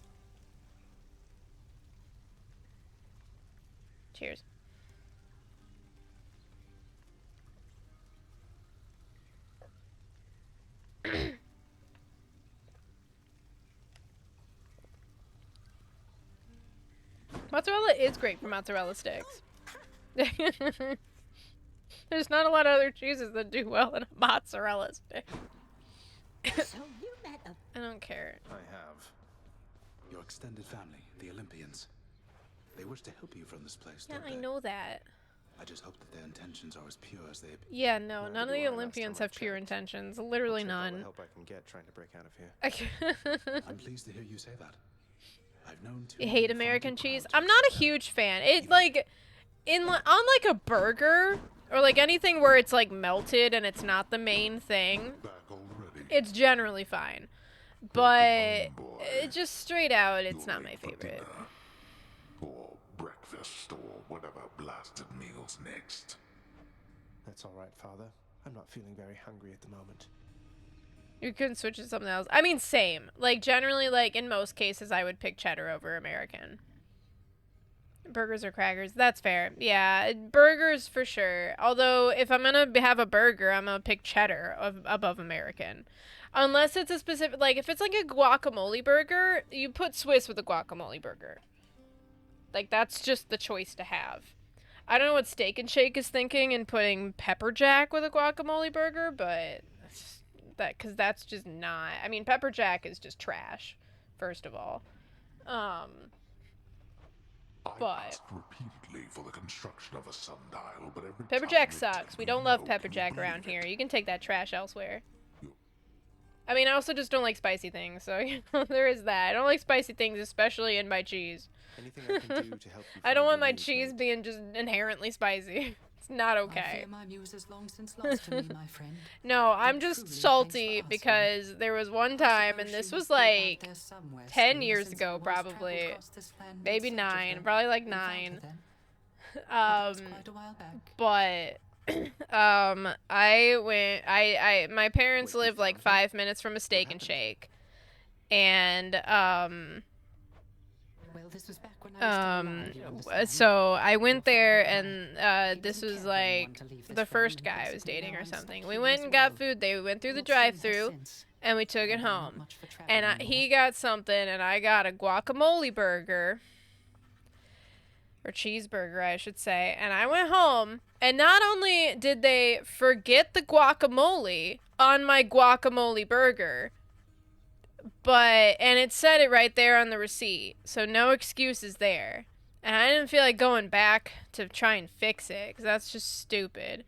Cheers. Mozzarella is great for mozzarella sticks. There's not a lot of other cheeses that do well in a mozzarella stick.
So you met a...
I don't care.
I have. Your extended family, the Olympians. They wish to help you from this place,
Yeah,
don't
I
they?
know that.
I just hope that their intentions are as pure as they appear.
Yeah, no, none of the Olympians have pure intentions. Literally none.
Help I can get trying to break out of here.
I'm pleased to hear you say that. I've known
You hate American cheese? I'm not a huge fan. It like on like a burger or like anything where it's like melted and it's not the main thing. It's generally fine. But it just straight out, it's not my favorite.
Or breakfast, or whatever blasted meal's next.
That's all right, Father. I'm not feeling very hungry at the moment.
You couldn't switch to something else. I mean, same. Like, generally, like, in most cases, I would pick cheddar over American. Burgers or crackers. That's fair. Yeah, burgers for sure. Although, if I'm gonna have a burger, I'm gonna pick cheddar above American. Unless it's a specific, like, if it's like a guacamole burger, you put Swiss with a guacamole burger. Like, that's just the choice to have. I don't know what Steak and Shake is thinking in putting pepper jack with a guacamole burger, but because that's just not. I mean, Pepper Jack is just trash, first of all. But
asked repeatedly for the construction of a sundial, but every
Pepper
time
Jack
they
sucks.
told
We
me
don't
no.
love Pepper
Can you
Jack
believe
around
it?
here. You can take that trash elsewhere. I mean, I also just don't like spicy things, so you know, there is that. I don't like spicy things, especially in my cheese.
Anything I can do to help you
I don't
find
want
your
my
needs,
cheese
mate?
being just inherently spicy. It's not
I
okay.
fear my muse has long since lost to me, my friend.
No, I'm just
truly,
salty
thanks for
because there was one time, and this was like 10 years ago, probably. Maybe 9, probably like 9. But my parents live like 5 minutes from a Steak and Shake, and
Well, this was back when I was still alive,
so I went there, and this was like the first guy I was dating or something. We went and got food. They went through the drive-thru, and we took it home. And he got something, and I got a guacamole burger. Or cheeseburger, I should say. And I went home, and not only did they forget the guacamole on my guacamole burger, and it said it right there on the receipt, so no excuses there. And I didn't feel like going back to try and fix it, because that's just stupid.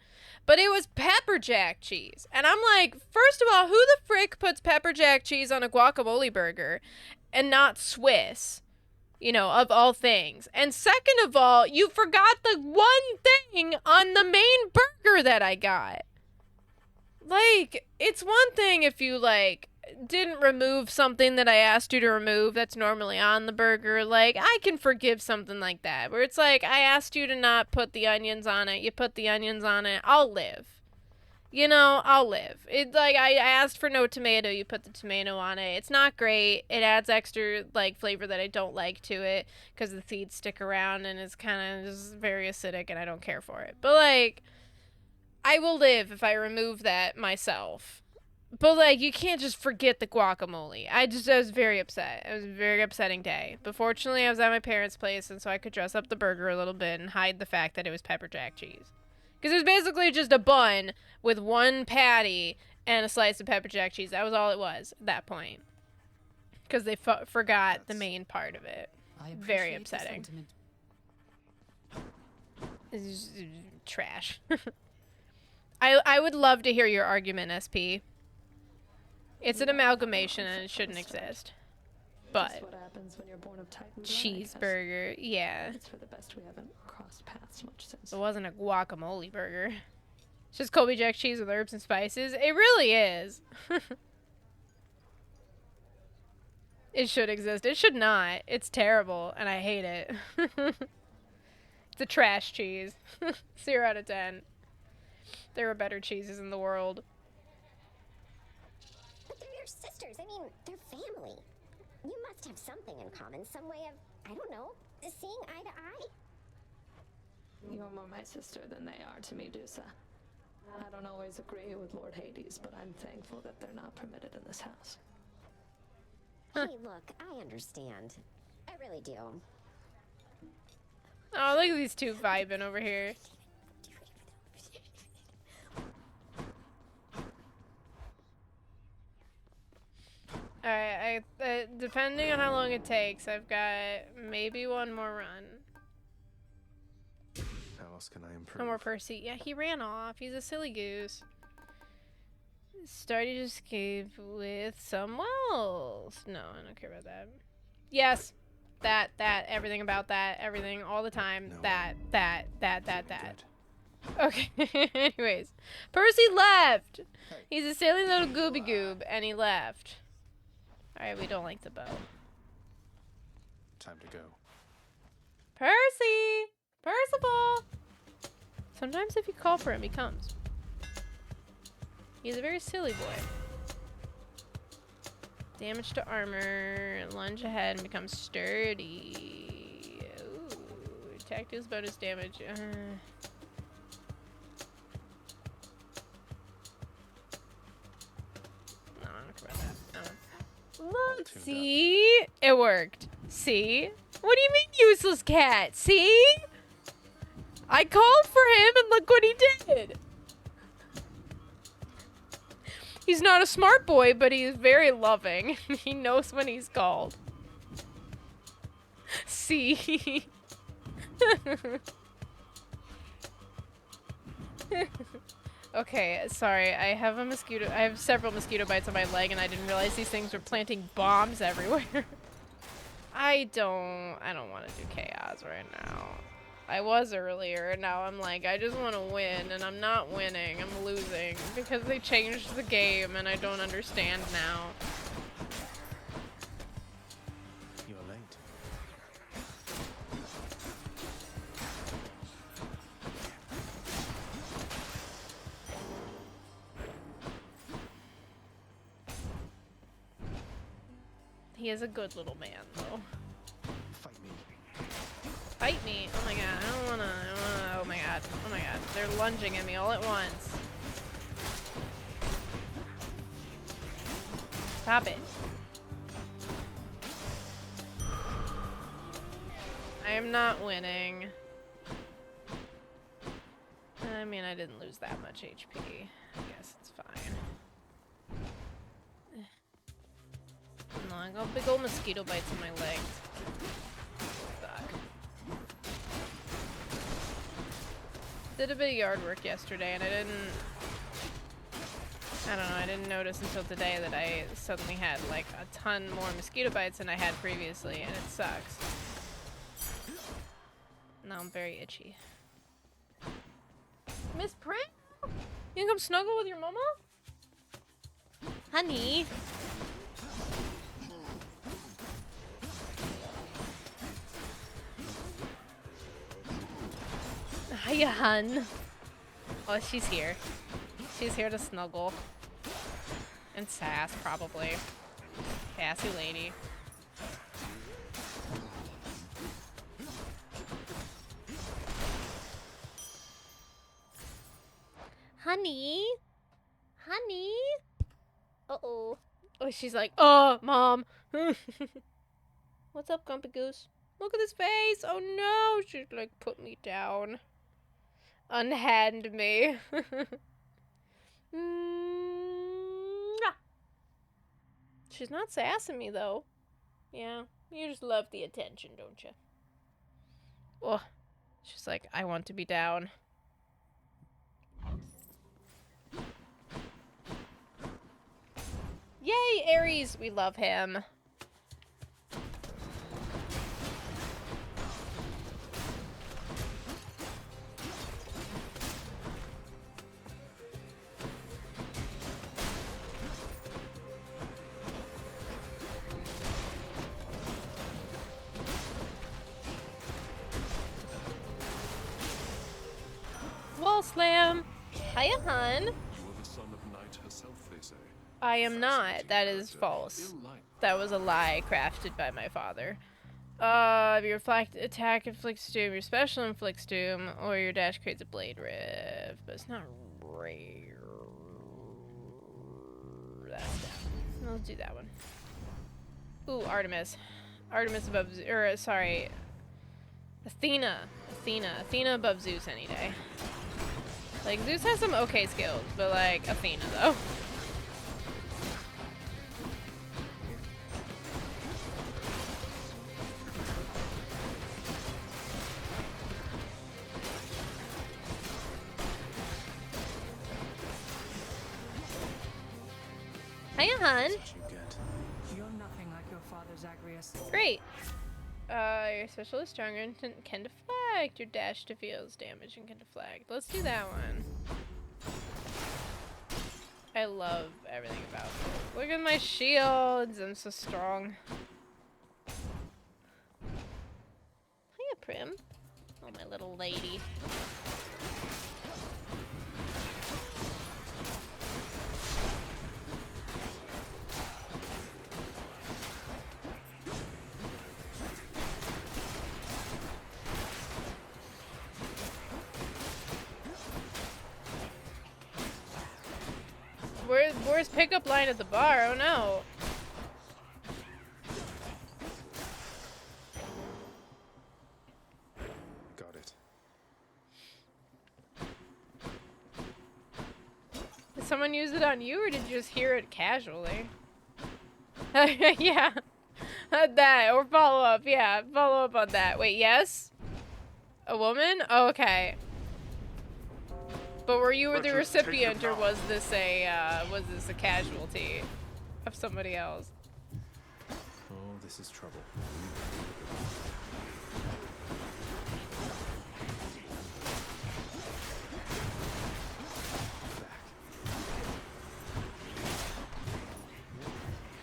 But it was pepper jack cheese. And I'm like, first of all, who the frick puts pepper jack cheese on a guacamole burger and not Swiss? You know, of all things. And second of all, you forgot the one thing on the main burger that I got. Like, it's one thing if you, like, didn't remove something that I asked you to remove that's normally on the burger. Like, I can forgive something like that. Where it's like, I asked you to not put the onions on it. You put the onions on it. I'll live. You know, I'll live. It's like, I asked for no tomato. You put the tomato on it. It's not great. It adds extra, like, flavor that I don't like to it. Because the seeds stick around and it's kind of just very acidic and I don't care for it. But, like, I will live if I remove that myself. But, like, you can't just forget the guacamole. I was very upset. It was a very upsetting day. But fortunately, I was at my parents' place, and so I could dress up the burger a little bit and hide the fact that it was pepper jack cheese. Because it was basically just a bun with one patty and a slice of pepper jack cheese. That was all it was at that point. Because they forgot the main part of it. Very upsetting. It's just trash. I would love to hear your argument, SP. It's an amalgamation and it shouldn't exist. But
That's what happens when you're born of Titans.
cheeseburger, yeah.
It's for the best we haven't crossed paths much since.
It wasn't a guacamole burger. It's just Colby Jack cheese with herbs and spices. It really is. It should exist. It should not. It's terrible, and I hate it. It's a trash cheese. 0 out of 10. There are better cheeses in the world.
But they're your sisters. I mean, they're family. You must have something in common. Some way of, I don't know, seeing eye to eye.
You're more my sister than they are to me, Dusa. I don't always agree with Lord Hades, but I'm thankful that they're not permitted in this house.
Hey, look, I understand. I really do.
Oh, look at these two vibing over here. Alright, depending on how long it takes, I've got maybe one more run.
How else can I improve?
No more Percy. Yeah, he ran off. He's a silly goose. Started to escape with someone else. No, I don't care about that. Yes. That, everything about that, everything, all the time. No. That. Okay, anyways. Percy left! He's a silly little gooby goob, and he left. Alright, we don't like the bow.
Time to go.
Percy! Percival! Sometimes if you call for him, he comes. He's a very silly boy. Damage to armor, lunge ahead and become sturdy. Ooh, attack deals bonus damage. No, I don't care about that. Look, see? It worked. See? What do you mean, useless cat? See? I called for him and look what he did. He's not a smart boy, but he's very loving. He knows when he's called. See? Okay, sorry. I have several mosquito bites on my leg, and I didn't realize these things were planting bombs everywhere. I don't want to do chaos right now. I was earlier, and now I'm like, I just want to win, and I'm not winning. I'm losing because they changed the game, and I don't understand now.
You're late.
He is a good little man, though.
Fight me.
Fight me! Oh my god, I don't wanna, oh my god, they're lunging at me all at once. Stop it. I am not winning. I mean, I didn't lose that much HP. I guess it's fine. No, I got big old mosquito bites in my legs. Fuck. Did a bit of yard work yesterday, and I don't know, I didn't notice until today that I suddenly had like a ton more mosquito bites than I had previously, and it sucks. Now I'm very itchy. Miss Prim? You can come snuggle with your mama? Honey? Hiya, hun. Oh, she's here. She's here to snuggle. And sass, probably. Sassy lady. Honey? Honey? Uh-oh. Oh, she's like, oh, Mom. What's up, Grumpy Goose? Look at his face. Oh, no. She's like, put me down. Unhand me. She's not sassing me, though. Yeah, you just love the attention, don't you? Oh, she's like, I want to be down. Yay, Ares! We love him. Wall slam! Hiya, hun!
You are the son of Night herself, they say.
I am not. That is false. That was a lie crafted by my father. Your attack inflicts doom, your special inflicts doom, or your dash creates a blade rift. But it's not rare. That's down. Let's do that one. Ooh, Artemis. Artemis above, sorry. Athena above Zeus any day. Like, Zeus has some okay skills, but like, Athena though. Hiya, hun.
You're nothing like your father, Zagreus.
Great. Your special is stronger and can deflect. Your dash deals damage and can deflect. Let's do that one. I love everything about it. Look at my shields. I'm so strong. Hiya, Prim. Oh, my little lady. Where's pickup line at the bar? Oh no.
Got it.
someone use it on you, or did you just hear it casually? Yeah. That, or follow up, yeah. Follow up on that. Wait, yes? A woman? Oh, okay. But were you the recipient, or was this a casualty of somebody else?
Oh, this is trouble.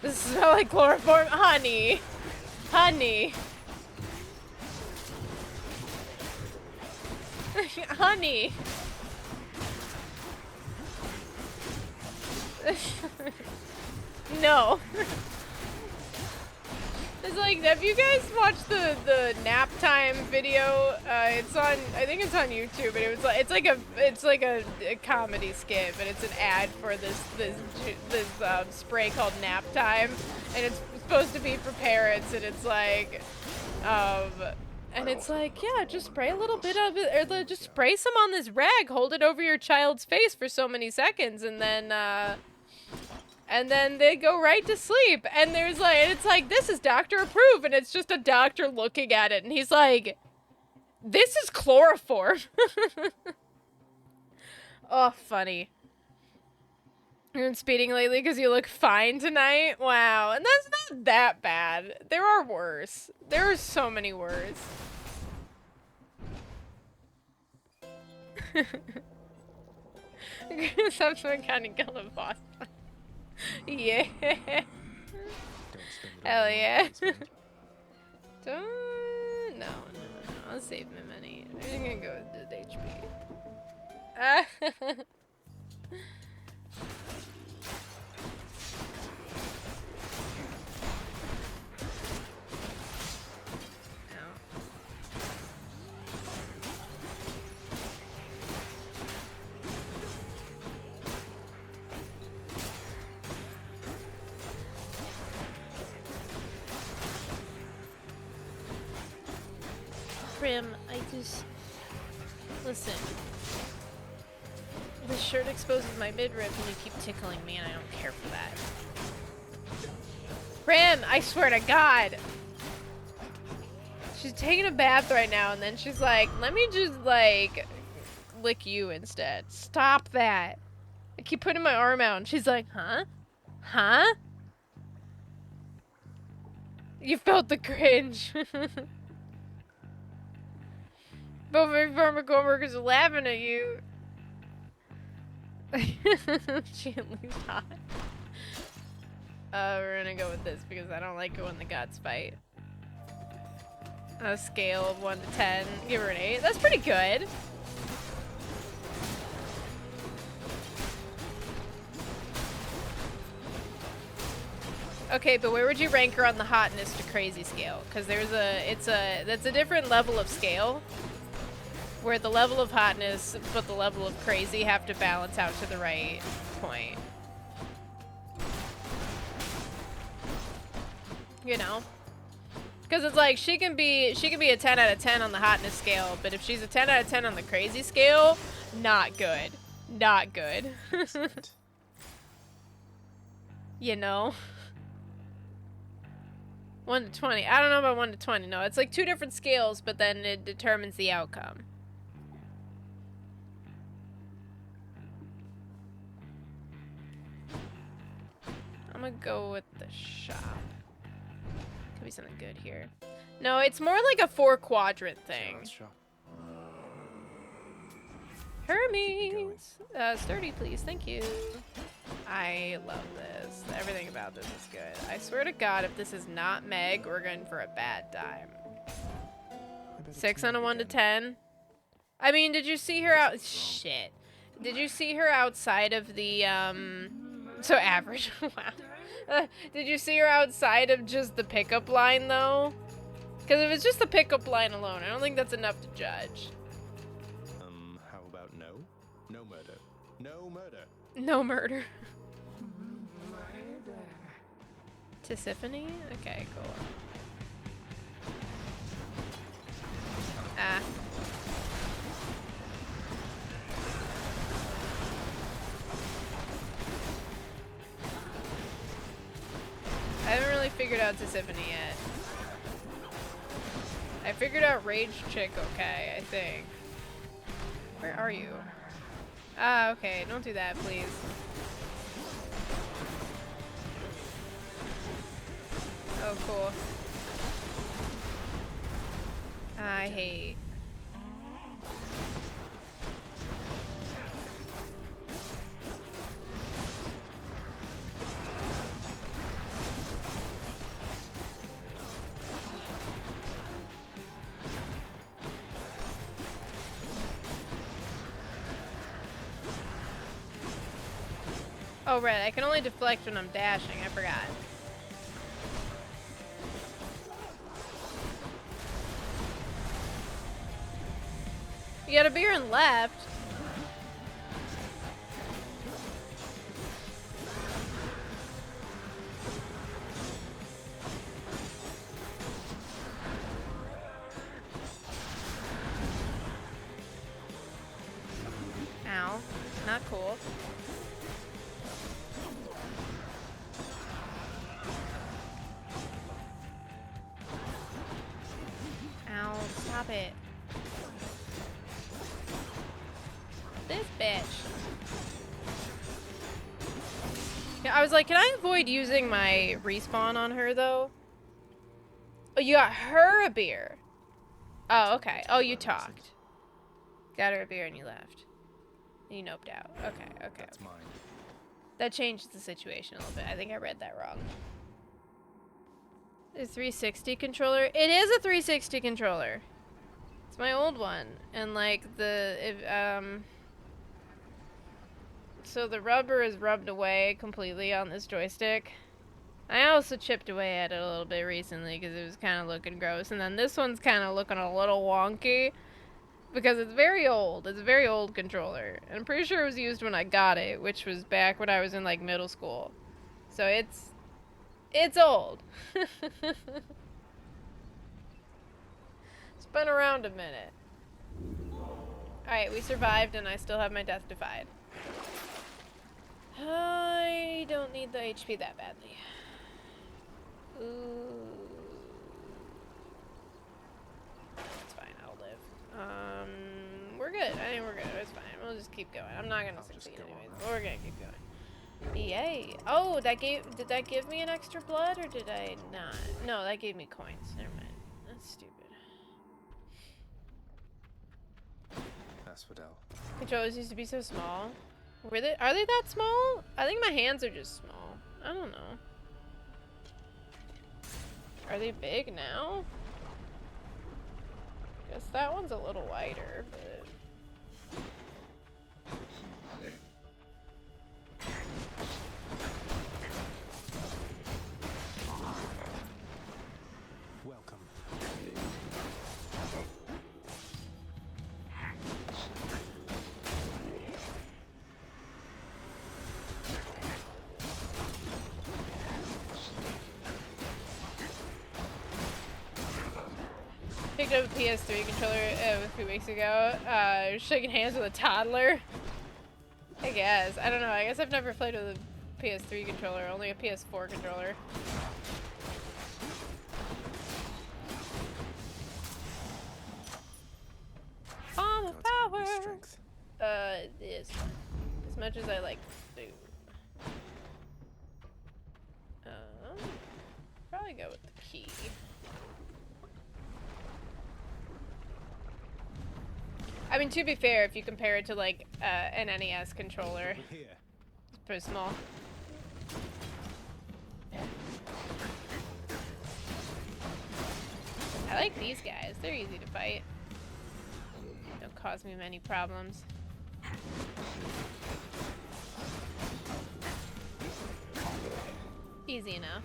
This smells like chloroform. Honey. Honey. Honey. No. It's like, have you guys watched the nap time video? It's on, I think it's on YouTube, but it's like a comedy skit, but it's an ad for this spray called Nap Time, and it's supposed to be for parents, and it's like, yeah, just spray a little bit of it, or just spray some on this rag, hold it over your child's face for so many seconds, and then they go right to sleep. And there's like, and it's like, this is doctor approved, and it's just a doctor looking at it, and he's like, this is chloroform. Oh, funny. You've been speeding lately because you look fine tonight? Wow, and that's not that bad. There are worse. There are so many worse. Something kind of killed a boss. Yeah. Hell yeah. No. I'll save my money. I'm gonna go with the HP. Prim, listen. This shirt exposes my midriff and you keep tickling me, and I don't care for that. Prim, I swear to God. She's taking a bath right now, and then she's like, let me just, like, lick you instead. Stop that. I keep putting my arm out, and she's like, huh? Huh? You felt the cringe. Both my farmer co-workers are laughing at you. She at least hot. We're gonna go with this because I don't like it when the gods fight. A scale of 1 to 10, give her an 8. That's pretty good. Okay, but where would you rank her on the hotness to crazy scale? Because that's a different level of scale. Where the level of hotness but the level of crazy have to balance out to the right point. You know? Because it's like, she can be a 10 out of 10 on the hotness scale, but if she's a 10 out of 10 on the crazy scale, not good. Not good. You know? 1 to 20. I don't know about 1 to 20. No, it's like 2 different scales, but then it determines the outcome. I'm gonna go with the shop. Could be something good here. No, it's more like a 4-quadrant thing. Hermes! Sturdy, please. Thank you. I love this. Everything about this is good. I swear to God, if this is not Meg, we're going for a bad time. 6 on a 1 to 10. I mean, did you see her out? Shit. Did you see her outside of the, so average. Wow. Did you see her outside of just the pickup line, though? Because if it's just the pickup line alone, I don't think that's enough to judge.
How about no? No murder. No murder.
No murder. Tisiphone? Okay, cool. Ah. figured out Tisiphone yet. I figured out Rage Chick okay, I think. Where are you? Ah, okay. Don't do that, please. Oh, cool. I hate. Oh, right. I can only deflect when I'm dashing. I forgot. You got a Baron left. Ow. Not cool. Ow, stop it. This bitch. Yeah, I was like, can I avoid using my respawn on her, though? Oh, you got her a beer. Oh, okay. Oh, you talked. Got her a beer and you left. And you noped out. Okay, okay.
That's mine.
That changes the situation a little bit. I think I read that wrong. The 360 controller. It is a 360 controller. It's my old one. And like so the rubber is rubbed away completely on this joystick. I also chipped away at it a little bit recently because it was kind of looking gross. And then this one's kind of looking a little wonky because it's very old. It's a very old controller. And I'm pretty sure it was used when I got it, which was back when I was in like middle school. So it's old. It's been around a minute. Alright, we survived and I still have my death defied. I don't need the HP that badly. Ooh. It's fine, I'll live. We're good. I think we're good. It's fine. We'll just keep going. I'm not gonna succeed anyways, but we're gonna keep going. Yay. Oh, did that give me an extra blood or did I not? No, that gave me coins. Never mind. That's stupid.
Asphodel.
Controllers used to be so small. Are they that small? I think my hands are just small. I don't know. Are they big now? Guess that one's a little wider, but...
Welcome.
Picked up a PS3 controller a few weeks ago. Shaking hands with a toddler. I guess. I don't know. I guess I've never played with a PS3 controller, only a PS4 controller. Bomb of power! It is fun. As much as I like food. Probably go with the key. I mean, to be fair, if you compare it to like an NES controller, it's pretty small. I like these guys. They're easy to fight. Don't cause me many problems. Easy enough.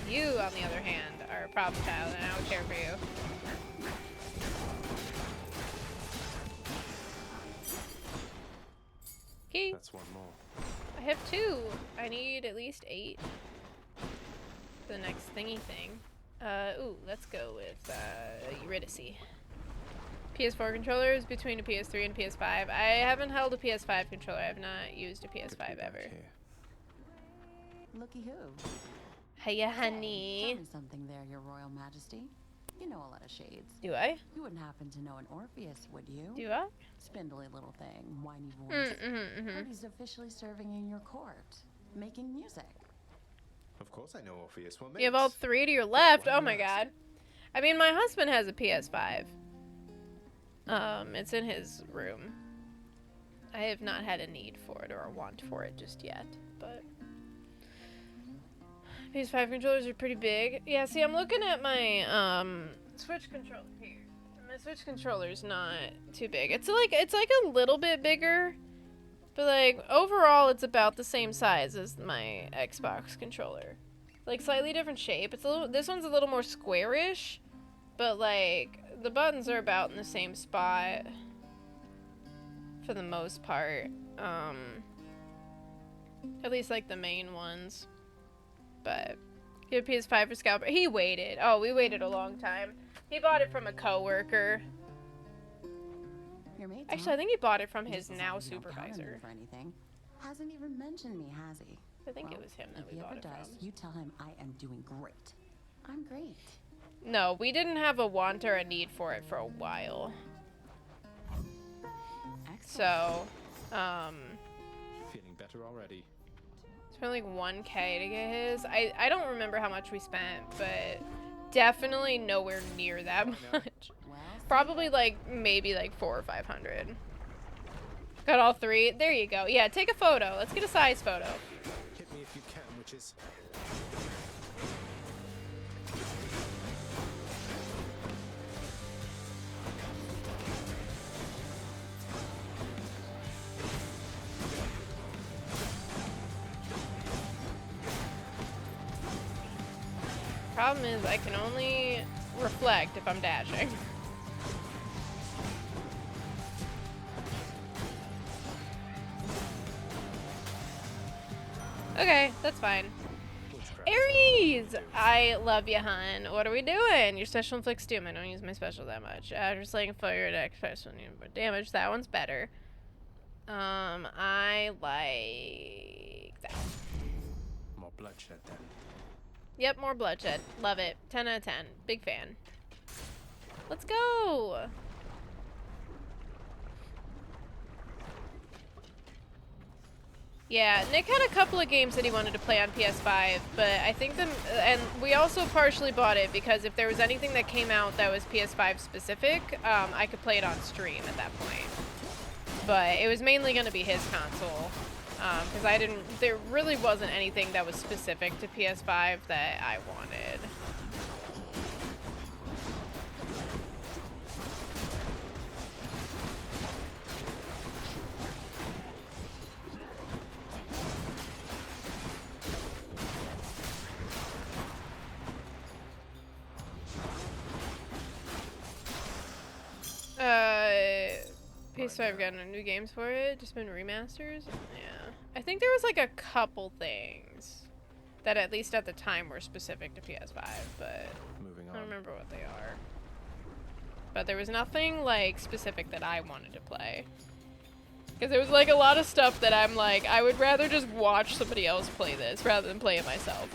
You, on the other hand, are a problem child, and I don't care for you. Key.
That's one more.
I have 2. I need at least 8 for the next thingy thing. Ooh, let's go with Eurydice. PS4 controllers between a PS3 and PS5. I haven't held a PS5 controller. I've not used a PS5 ever.
Looky who.
Hiya, honey.
Tell me something there, Your Royal Majesty. You know a lot of shades.
Do I?
You wouldn't happen to know an Orpheus, would you?
Do I?
Spindly little thing, whiny voice.
Mm-hmm.
Heard he's officially serving in your court, making music.
Of course I know Orpheus. What
You have all three to your left. Oh my god. I mean, my husband has a PS5. It's in his room. I have not had a need for it or a want for it just yet, but PS5 controllers are pretty big. Yeah, see, I'm looking at my Switch controller here. My Switch controller's not too big. It's like a little bit bigger, but like overall it's about the same size as my Xbox controller. Like slightly different shape. It's a little, this one's a little more squarish, but like the buttons are about in the same spot for the most part. At least like the main ones. But get a PS5 for Scalper. He waited. Oh, we waited a long time. He bought it from a coworker. Actually, I think he bought it from his now supervisor.
For anything. Hasn't even mentioned me, has he?
I think it was him that we bought it from.
If he ever does, you tell him I am doing great. I'm great.
No, we didn't have a want or a need for it for a while. So,
feeling better already.
Spent like 1K to get his. I don't remember how much we spent, but definitely nowhere near that much. Probably like maybe like 400 or 500. Got all three. There you go. Yeah, take a photo. Let's get a size photo.
Hit me if you can, witches.
Problem is, I can only reflect if I'm dashing. Okay, that's fine. Aries! I love you, hun. What are we doing? Your special inflicts doom. I don't use my special that much. After slaying fire attack, special damage. That one's better. I like that.
More bloodshed then.
Yep, more bloodshed. Love it. 10 out of 10. Big fan. Let's go! Yeah, Nick had a couple of games that he wanted to play on PS5, but I think and we also partially bought it because if there was anything that came out that was PS5 specific, I could play it on stream at that point. But it was mainly going to be his console, because there really wasn't anything that was specific to PS5 that I wanted. PS5 got no new games for it, just been remasters. Yeah. I think there was like a couple things that at least at the time were specific to PS5, but I don't remember what they are. But there was nothing like specific that I wanted to play. Because there was like a lot of stuff that I'm like, I would rather just watch somebody else play this rather than play it myself.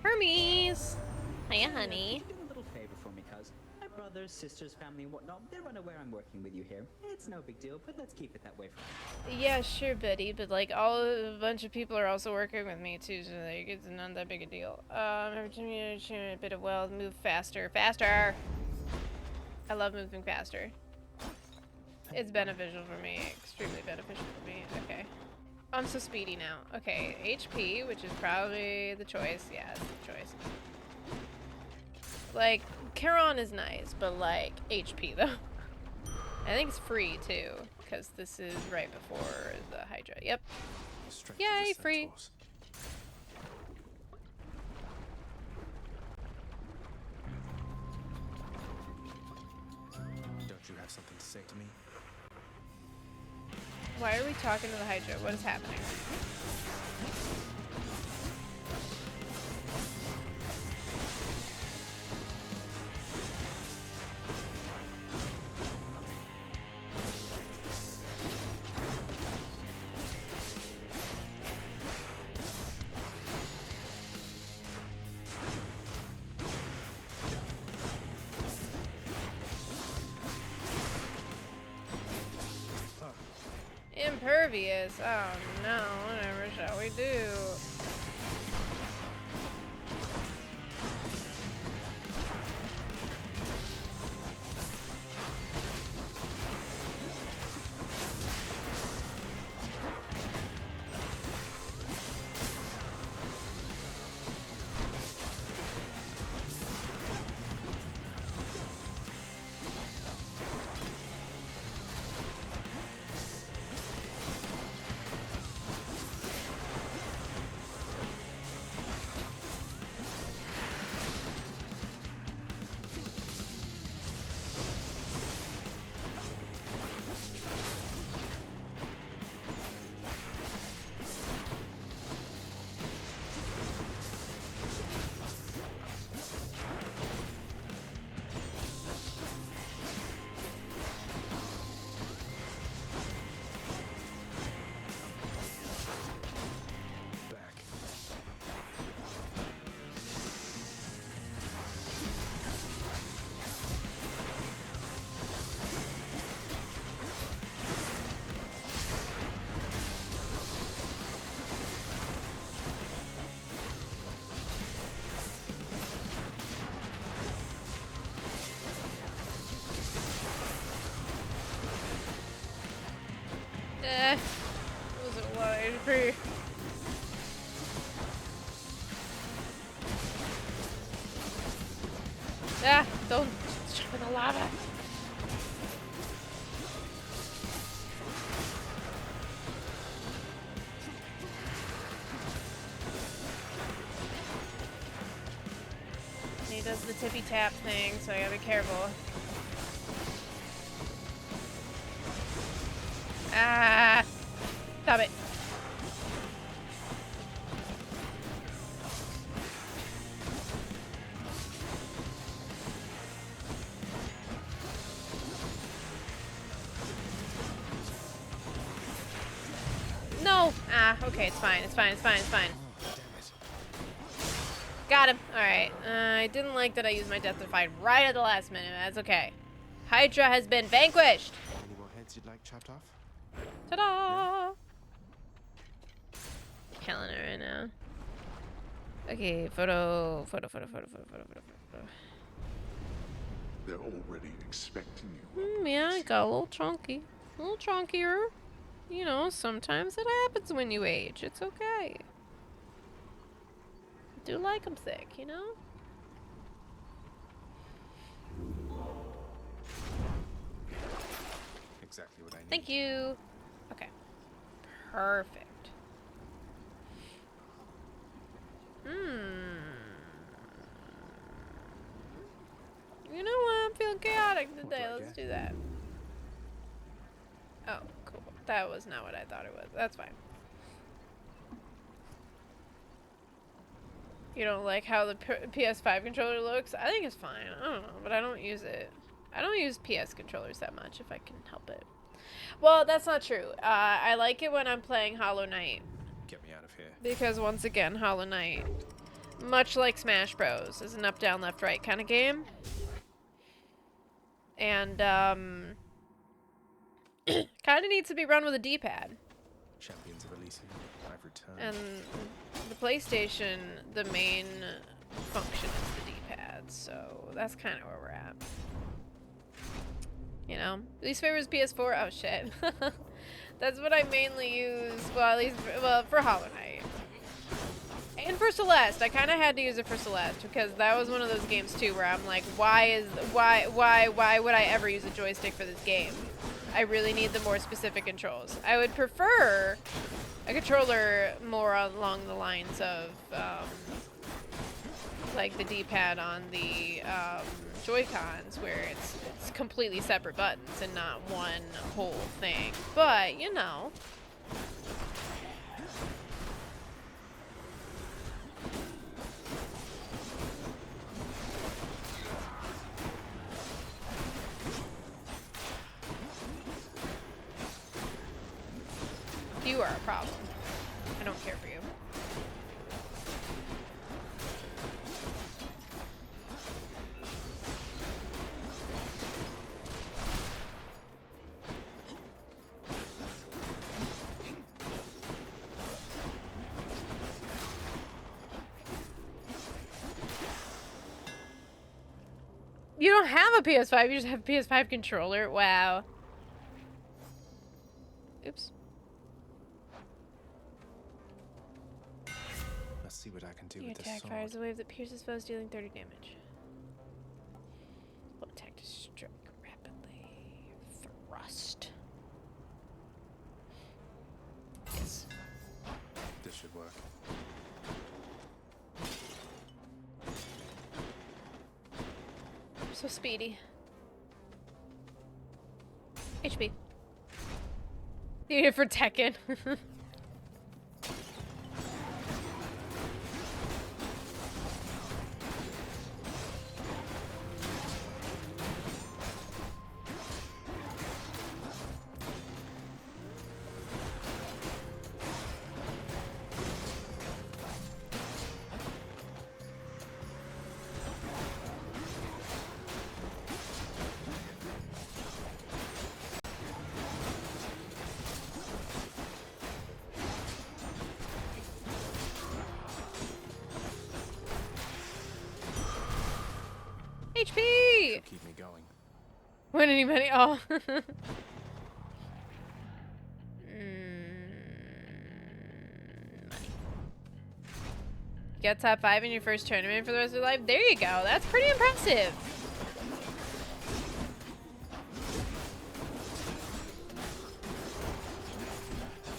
Hermes! Hiya, honey.
Do a little favor for me, cuz. My brothers, sisters, family, and whatnot, they're unaware I'm working with you here. It's no big deal, but let's keep it that way for now.
Yeah, sure, buddy, but like a bunch of people are also working with me too, so like it's not that big a deal. Every time you a bit of wealth, move faster. Faster! I love moving faster. It's beneficial for me, extremely beneficial for me. Okay. I'm so speedy now. Okay, HP, which is probably the choice. Yeah, it's the choice. Like, Charon is nice, but like HP though. I think it's free too, because this is right before the Hydra. Yep. Yay, free.
Don't you have something to say to me?
Why are we talking to the Hydra? What is happening? Impervious. Oh no, whatever shall we do? Was it a lot of HP? Ah, don't jump in the lava. He does the tippy tap thing, so I gotta be careful. Ah! Stop it. No! Ah, okay, it's fine, it's fine, it's fine, it's fine. Got him. Alright. I didn't like that I used my Death Defy right at the last minute. That's okay. Hydra has been vanquished!
Any more heads you'd like chopped off?
Ta-da! Killing it right now. Okay, photo.
They're already expecting you.
Yeah, it got a little chunky. A little chunkier. You know, sometimes it happens when you age. It's okay. I do like them thick, you know?
Exactly what I need.
Thank you. Okay. Perfect. You know what? I'm feeling chaotic today. Let's do that. Oh, cool. That was not what I thought it was. That's fine. You don't like how the PS5 controller looks? I think it's fine. I don't know, but I don't use it. I don't use PS controllers that much if I can help it. Well, that's not true. I like it when I'm playing Hollow Knight.
Get me out of here.
Because once again, Hollow Knight, much like Smash Bros, is an up, down, left, right kind of game. And, kind of needs to be run with a D-pad.
Champions of Elysium, I've returned.
And the PlayStation, the main function is the D-pad, so that's kind of where we're at. You know? Least favorite is PS4? Oh, shit. That's what I mainly use, well, at least, well, for Hollow Knight. And for Celeste, I kind of had to use it for Celeste because that was one of those games too where I'm like, why would I ever use a joystick for this game? I really need the more specific controls. I would prefer a controller more along the lines of like the D-pad on the Joy-Cons, where it's completely separate buttons and not one whole thing. But you know. You are a problem. I don't care for you. You don't have a PS5, you just have a PS5 controller. Wow. Oops.
Let's see what I can do
Your
with this
attack
sword.
fires a wave that pierces foes, dealing 30 damage. Will attack to strike rapidly. Thrust. Yes.
This should work.
So speedy. HP. Need it for Tekken. HP!
Keep me going.
Win any money? Oh. Get top 5 in your first tournament for the rest of your life? There you go. That's pretty impressive.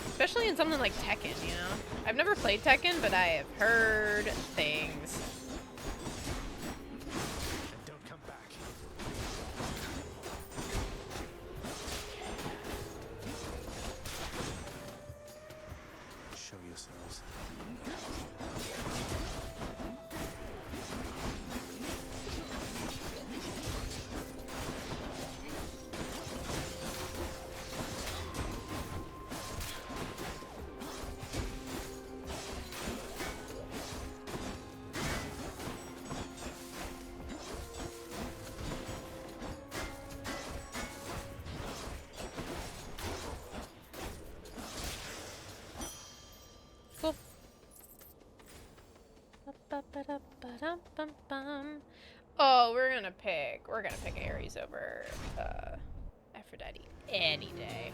Especially in something like Tekken, you know? I've never played Tekken, but I have heard things.
Don't come back. Show yourselves.
Oh, we're gonna pick Ares over Aphrodite any day.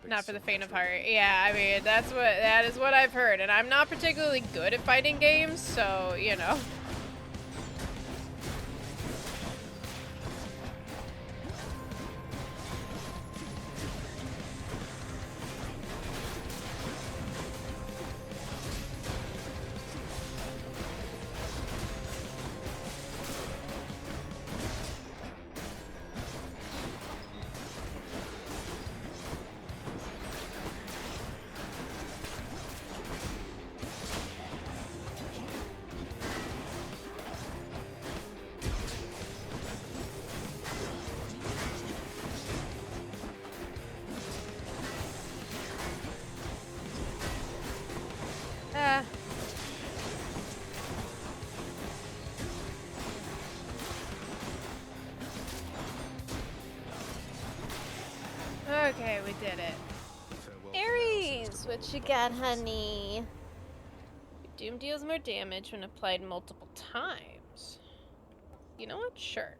Not for the faint of heart. Yeah, I mean that is what I've heard, and I'm not particularly good at fighting games, so you know. Okay, we did it. Ares, what you got, honey? Your Doom deals more damage when applied multiple times. You know what? Sure.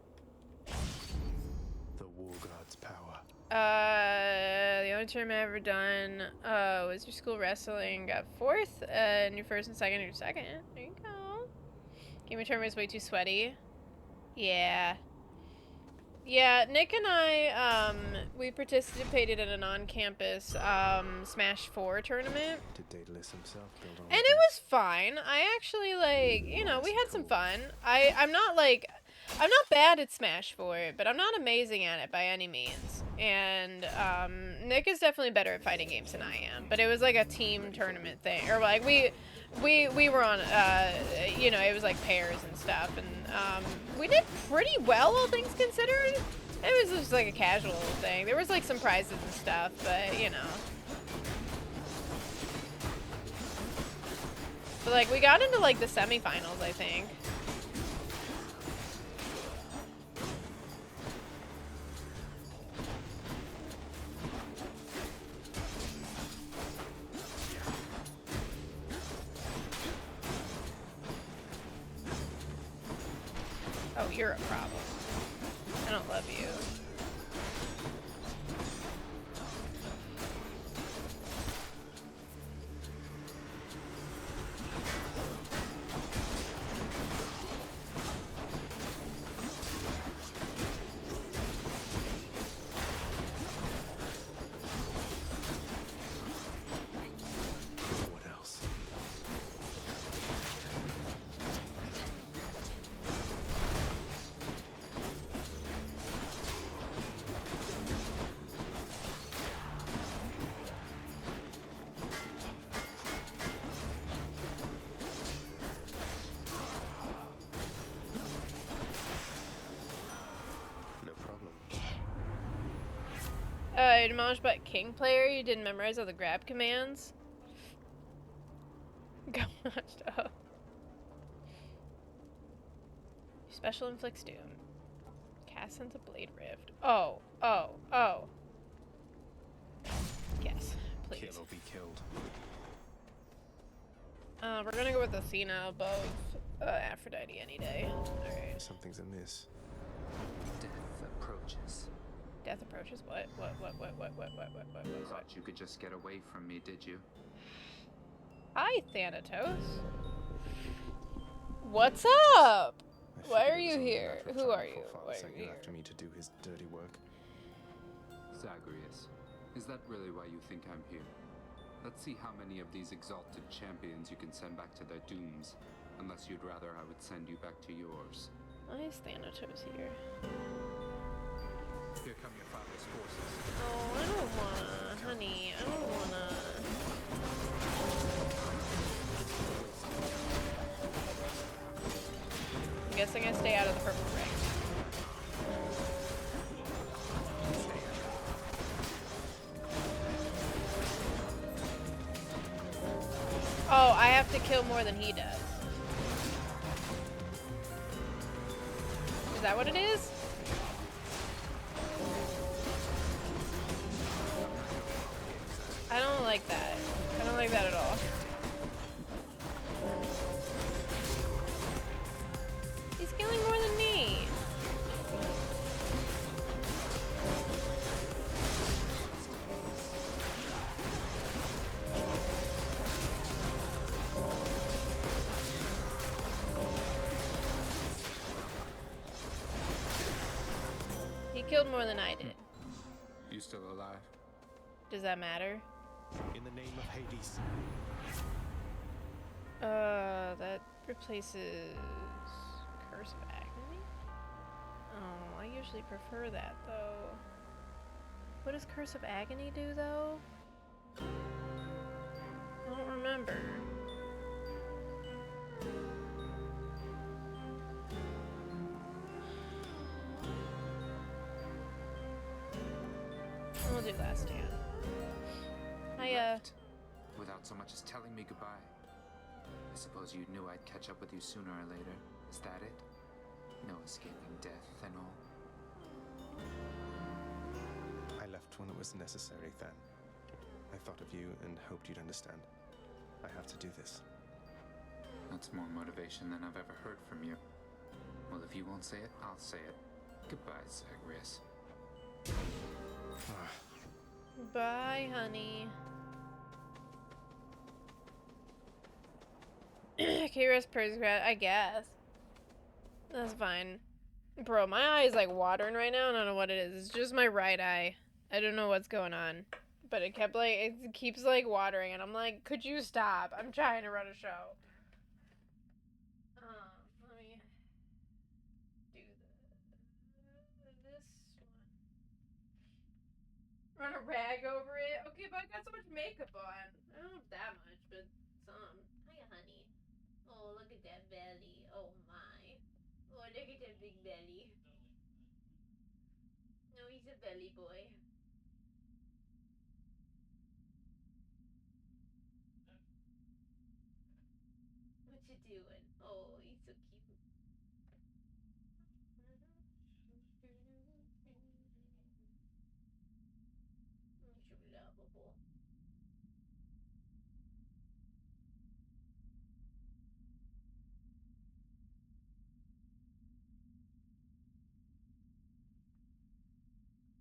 The War God's power.
The only tournament I've ever done was your school wrestling. Got 4th, and your 1st and 2nd, your 2nd. There you go. Game of tournament was way too sweaty. Yeah. Yeah, Nick and I, we participated in an on-campus Smash 4 tournament.
Did Daedalus himself build on
And it was fine. I actually, like, you know, we had some fun. I'm not bad at Smash 4, but I'm not amazing at it by any means. And Nick is definitely better at fighting games than I am. But it was like a team tournament thing, or like we were on, you know, it was like pairs and stuff, and we did pretty well, all things considered. It was just like a casual thing. There was like some prizes and stuff, but you know. But like we got into like the semifinals, I think. Oh, you're a problem. I don't love you.
What else? No problem.
Demolished by King player, you didn't memorize all the grab commands? Gosh, oh. Special inflicts doom. Cast into Blade Rift. Oh. Yes, please.
Kill or be killed.
We're gonna go with Athena above Aphrodite any day. Alright.
Something's amiss.
Death approaches.
Death approaches? What?
Thought you could just get away from me, did you?
Hi, Thanatos. What's up? Why are you here? Who are you? Why are you here?
After me to do his dirty work.
Zagreus, is that really why you think I'm here? Let's see how many of these exalted champions you can send back to their dooms. Unless you'd rather I would send you back to yours.
Why is Thanatos here?
Here come your father's forces.
Oh, I don't wanna, honey. I don't wanna. I'm guessing I stay out of the purple ring. Oh, I have to kill more than he does. Is that what it is? I don't like that. I don't like that at all. He's killing more than me. He killed more than I did.
You still alive?
Does that matter?
In the name of Hades.
That replaces Curse of Agony? Oh, I usually prefer that, though. What does Curse of Agony do, though? I don't remember. We'll do Last Stand.
Without so much as telling me goodbye. I suppose you knew I'd catch up with you sooner or later. Is that it? No escaping death and all?
I left when it was necessary, Than. I thought of you and hoped you'd understand. I have to do this.
That's more motivation than I've ever heard from you. Well, if you won't say it, I'll say it. Goodbye, Zagreus.
Bye, honey. Kira's Persgrad, I guess. That's fine. Bro, my eye is like watering right now. I don't know what it is. It's just my right eye. I don't know what's going on. But it kept like, it keeps like watering and I'm like, could you stop? I'm trying to run a show. Let me do this one. Run a rag over it. Okay, but I got so much makeup on. I don't have that much, but some. Hiya, honey. Oh, look at that belly. Oh my. Oh, look at that big belly. No, he's a belly boy. What you doing? Oh, he's so cute. He's so lovable.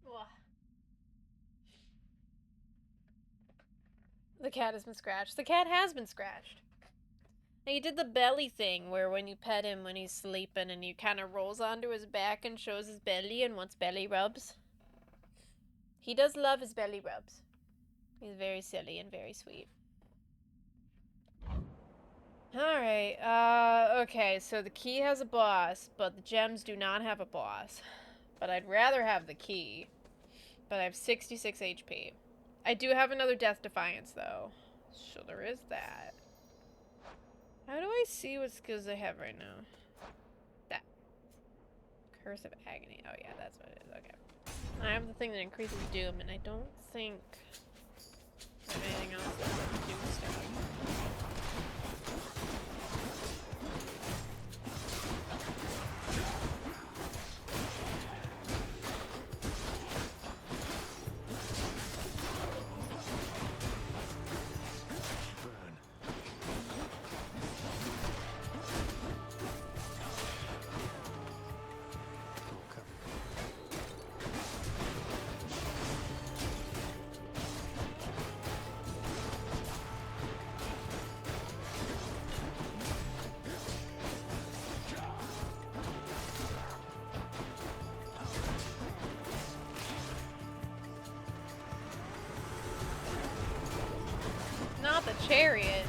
Ugh. The cat has been scratched. The cat has been scratched. He did the belly thing where when you pet him when he's sleeping and he kind of rolls onto his back and shows his belly and wants belly rubs. He does love his belly rubs. He's very silly and very sweet. Alright, okay, so the key has a boss, but the gems do not have a boss. But I'd rather have the key. But I have 66 HP. I do have another Death Defiance, though. So there is that. How do I see what skills I have right now? That. Curse of Agony. Oh, yeah, that's what it is. Okay. I have the thing that increases Doom, and I don't think there's anything else that does Doom stuff. Not the chariot.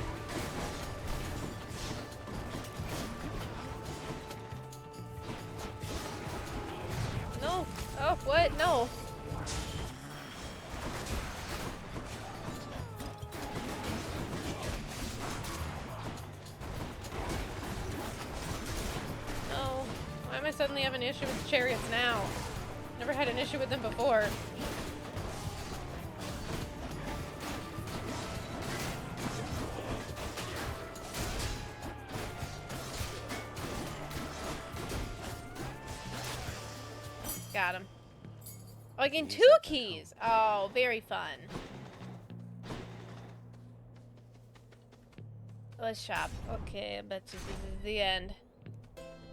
No. Oh, what? No. No. Why am I suddenly having an issue with the chariots now? Never had an issue with them before. Got him. Oh, I gained 2 keys. Oh, very fun. Let's shop. Okay, I bet you this is the end.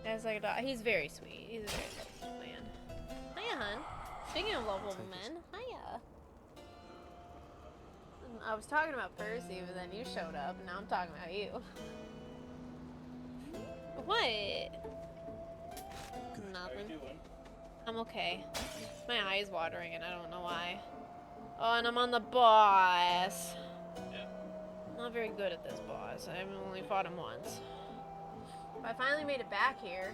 As like he's very sweet. He's a very lovable man. Hiya, hun. Speaking of lovable men, hiya. I was talking about Percy, but then you showed up, and now I'm talking about you. What? Nothing. I'm okay. My eye is watering and I don't know why. Oh, and I'm on the boss. Yeah. I'm not very good at this boss. I've only fought him once. But I finally made it back here.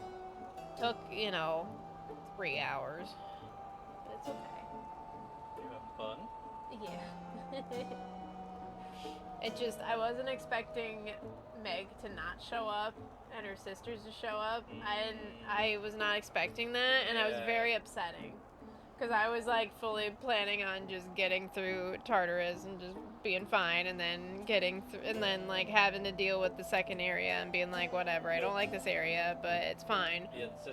Took, you know, 3 hours. But it's okay.
You having fun?
Yeah. I wasn't expecting Meg to not show up and her sisters to show up. I was not expecting that, and I was very upsetting. Because I was like fully planning on just getting through Tartarus and just being fine, and then like having to deal with the second area and being like, whatever, I don't like this area, but it's fine.
Yeah, the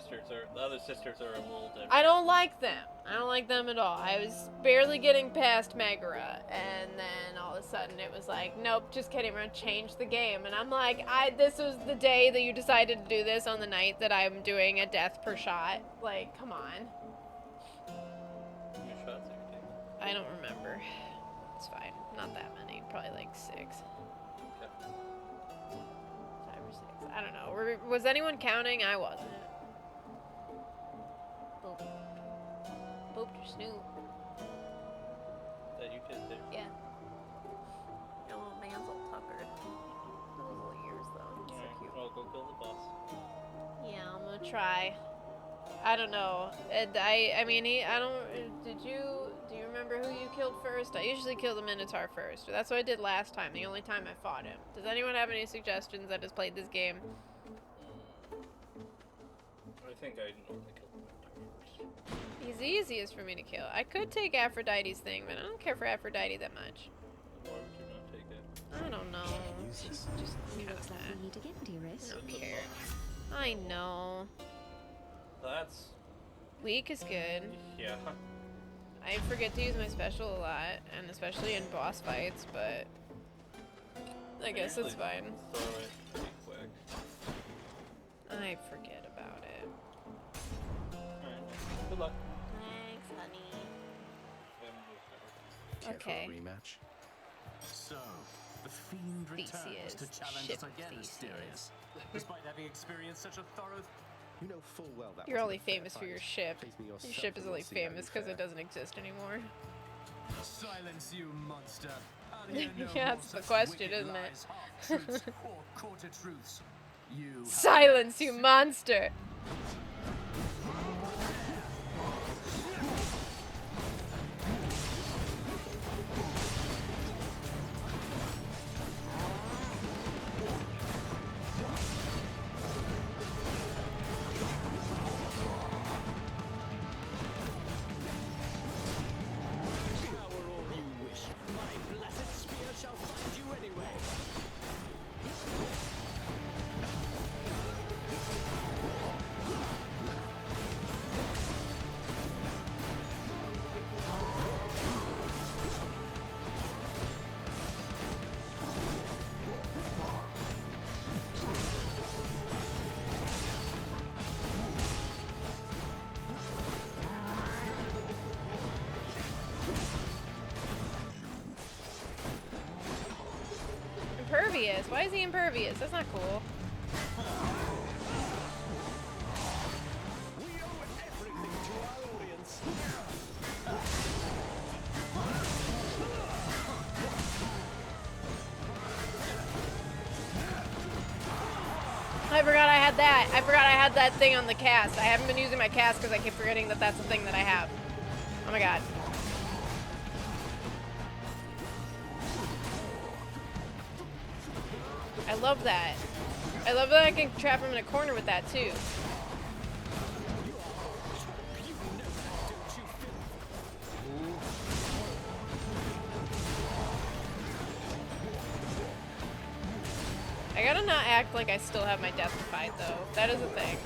other sisters are a little different.
I don't like them. I don't like them at all. I was barely getting past Megara, and then all of a sudden it was like, nope, just kidding, we're gonna change the game. And I'm like, this was the day that you decided to do this, on the night that I'm doing a death per shot. Like, come on. I don't remember. It's fine. Not that many. Probably like 6.
Okay.
5 or 6. I don't know. Was anyone counting? I wasn't. Boop. Boop to Snoop.
That you did there.
Yeah. Your little man's all tuckered. Those little ears, though. So cute.
Well, go kill the boss.
Yeah, I'm gonna try. I don't know. I mean, I don't. Do you remember who you killed first? I usually kill the Minotaur first. That's what I did last time. The only time I fought him. Does anyone have any suggestions that has played this game?
I think I normally kill the Minotaur first.
He's the easiest for me to kill. I could take Aphrodite's thing, but I don't care for Aphrodite that much.
Why would you not take it?
I don't know. Just
Looks like we need to get dearest.
I don't care. I know.
That's...
Weak is good.
Yeah.
I forget to use my special a lot, and especially in boss fights, but I guess it's fine.
Throw it pretty quick.
I forget about it.
Alright. Good luck.
Thanks, honey.
Care
Okay.
for a rematch?
So, the fiend returns
Theseus,
to challenge
ship
us again,
Theseus.
Asterius. Despite having experienced such a thorough...
You know full well that
You're
wasn't
only
a fair
famous for
fight.
your ship.
Face me
Your
yourself
ship is
and
only
we'll see how
famous
you
because
fare.
it doesn't exist anymore.
Silence, you monster. I'll hear no
Yeah,
more
that's the
such
question,
wicked
isn't it?
lies, half-truths, or quarter truths. You have
Silence, you monster!
power all you wish. My blessed spear shall find you anyway.
Impervious? Why is he impervious? That's not cool.
We owe everything to our audience.
I forgot I had that. I forgot I had that thing on the cast. I haven't been using my cast because I keep forgetting that that's the thing that I have. Oh my god. I love that. I love that I can trap him in a corner with that too. I gotta not act like I still have my death to fight though. That is a thing.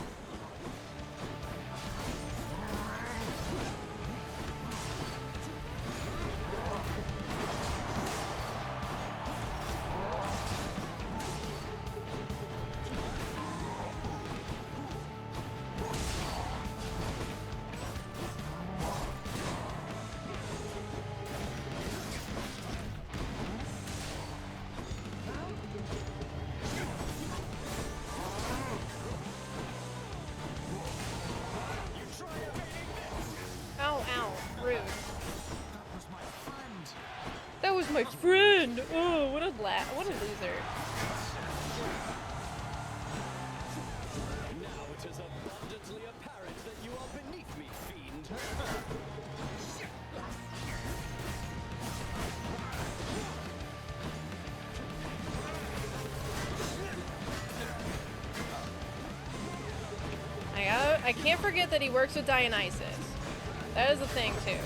Ow, ow, rude. That was my friend. Oh, what a what a loser.
Now it is abundantly apparent that you are beneath me, fiend.
I can't forget that he works with Dionysus. That is a thing too.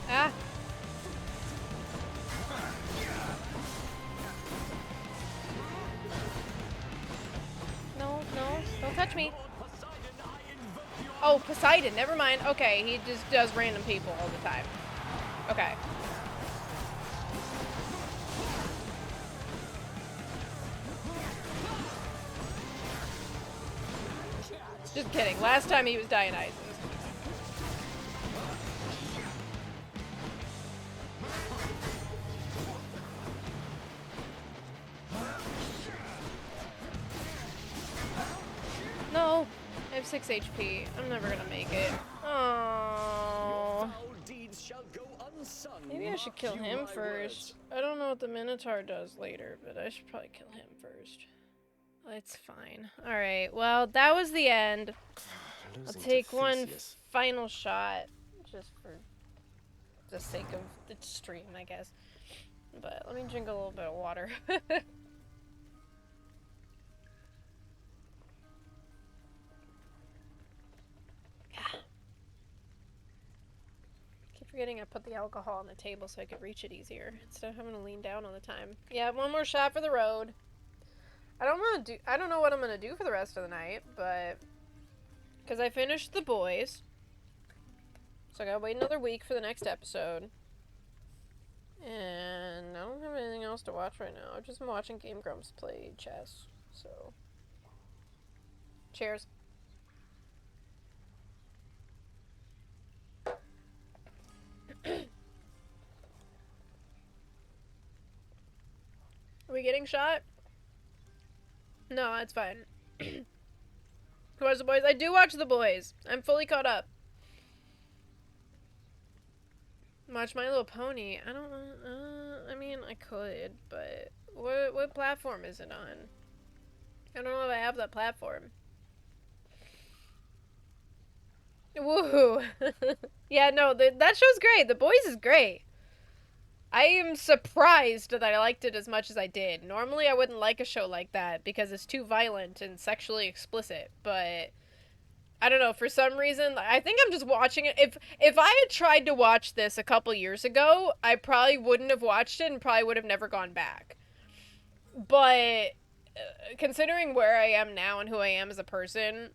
Ah. No, don't touch me. Oh, Poseidon, never mind. Okay, he just does random people all the time. Okay. Just kidding. Last time he was Dionysus. No, I have 6 HP. I'm never gonna make it. Oh. Maybe I should kill him first. I don't know what the Minotaur does later, but I should probably kill him first. It's fine. Alright, well, that was the end. I'll take one final shot, just for the sake of the stream, I guess. But let me drink a little bit of water. Keep forgetting I put the alcohol on the table so I could reach it easier instead of having to lean down all the time. Yeah, one more shot for the road. I don't know what I'm gonna do for the rest of the night, but because I finished The Boys, so I gotta wait another week for the next episode. And I don't have anything else to watch right now. I've just been watching Game Grumps play chess, so cheers. Are we getting shot? No, it's fine. Watch The Boys. I do watch The Boys. I'm fully caught up. Watch My Little Pony. I don't. I mean, I could, but what platform is it on? I don't know if I have that platform. Woohoo! Yeah, no, that show's great. The Boys is great. I am surprised that I liked it as much as I did. Normally I wouldn't like a show like that because it's too violent and sexually explicit, but I don't know, for some reason, I think I'm just watching it. If I had tried to watch this a couple years ago, I probably wouldn't have watched it and probably would have never gone back. But considering where I am now and who I am as a person,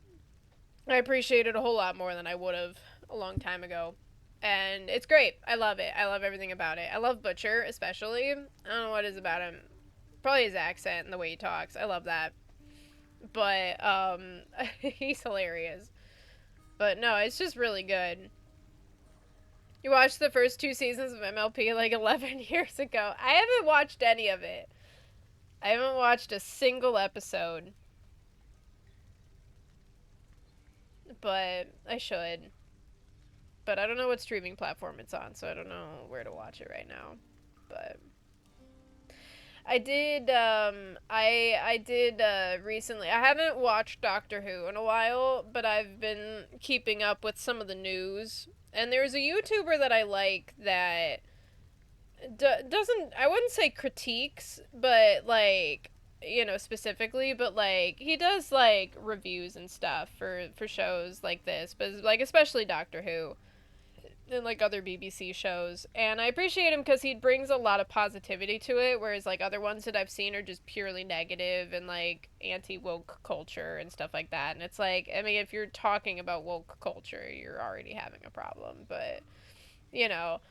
I appreciate it a whole lot more than I would have a long time ago. And it's great. I love it. I love everything about it. I love Butcher, especially. I don't know what it is about him. Probably his accent and the way he talks. I love that. But, he's hilarious. But no, it's just really good. You watched the first 2 seasons of MLP like 11 years ago. I haven't watched any of it. I haven't watched a single episode. But I should. But I don't know what streaming platform it's on, so I don't know where to watch it right now. But I did, recently, I haven't watched Doctor Who in a while, but I've been keeping up with some of the news. And there's a YouTuber that I like that doesn't, I wouldn't say critiques, but like, you know, specifically, but like, he does like reviews and stuff for shows like this, but like, especially Doctor Who. And like other BBC shows, and I appreciate him because he brings a lot of positivity to it, whereas like other ones that I've seen are just purely negative and like anti-woke culture and stuff like that. And it's like, I mean, if you're talking about woke culture, you're already having a problem, but you know,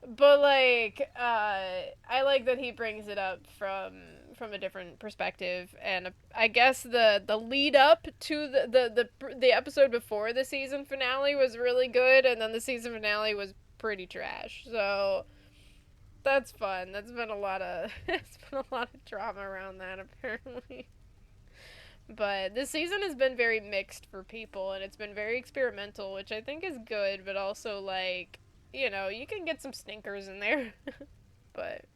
but like I like that he brings it up from a different perspective. And I guess the lead up to the episode before the season finale was really good, and then the season finale was pretty trash. So that's fun. That's been a lot of drama around that apparently. But this season has been very mixed for people, and it's been very experimental, which I think is good, but also like, you know, you can get some stinkers in there. But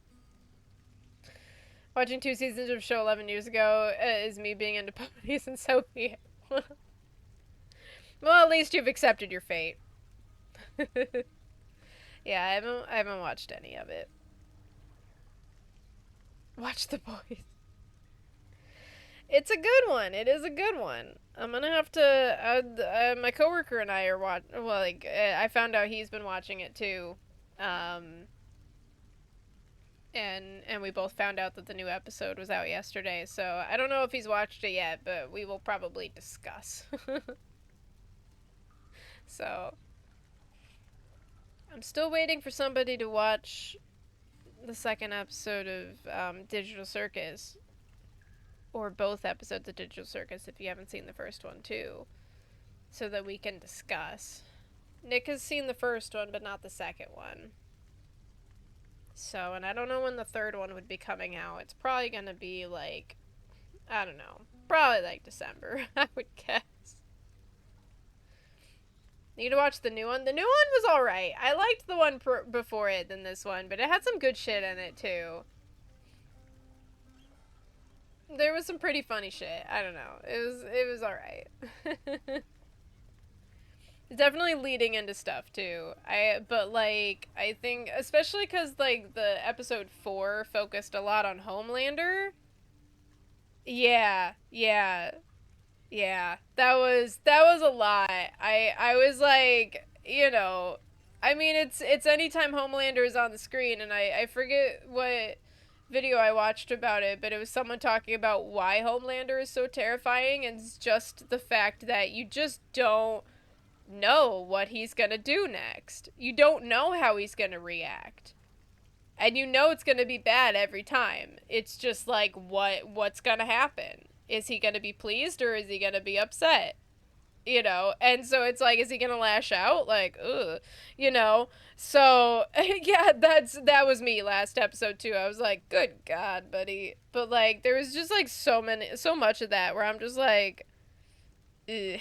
watching 2 seasons of a show 11 years ago is me being into ponies and Sophie. Well, at least you've accepted your fate. Yeah, I haven't watched any of it. Watch The Boys. It's a good one. It is a good one. I'm gonna have to. My coworker and I are I found out he's been watching it too. And we both found out that the new episode was out yesterday, so I don't know if he's watched it yet, but we will probably discuss. So I'm still waiting for somebody to watch the second episode of Digital Circus, or both episodes of Digital Circus if you haven't seen the first one too. so that we can discuss. Nick has seen the first one, but not the second one. So, and I don't know when the third one would be coming out. It's probably gonna be like, I don't know, probably like December, I would guess. Need to watch the new one. The new one was alright. I liked the one before it than this one, but it had some good shit in it too. There was some pretty funny shit. I don't know. It was alright. Definitely leading into stuff too. But like, I think, especially because like the episode 4 focused a lot on Homelander. Yeah. That was a lot. I was like, you know, I mean, it's anytime Homelander is on the screen, and I forget what video I watched about it, but it was someone talking about why Homelander is so terrifying, and it's just the fact that you just don't know what he's gonna do next. You don't know how he's gonna react. And you know it's gonna be bad every time. It's just like, what's gonna happen? Is he gonna be pleased or is he gonna be upset? You know? And so it's like, is he gonna lash out? Like, ugh. You know? So, yeah, that was me last episode too. I was like, good God, buddy. But like, there was just like so much of that where I'm just like, ugh.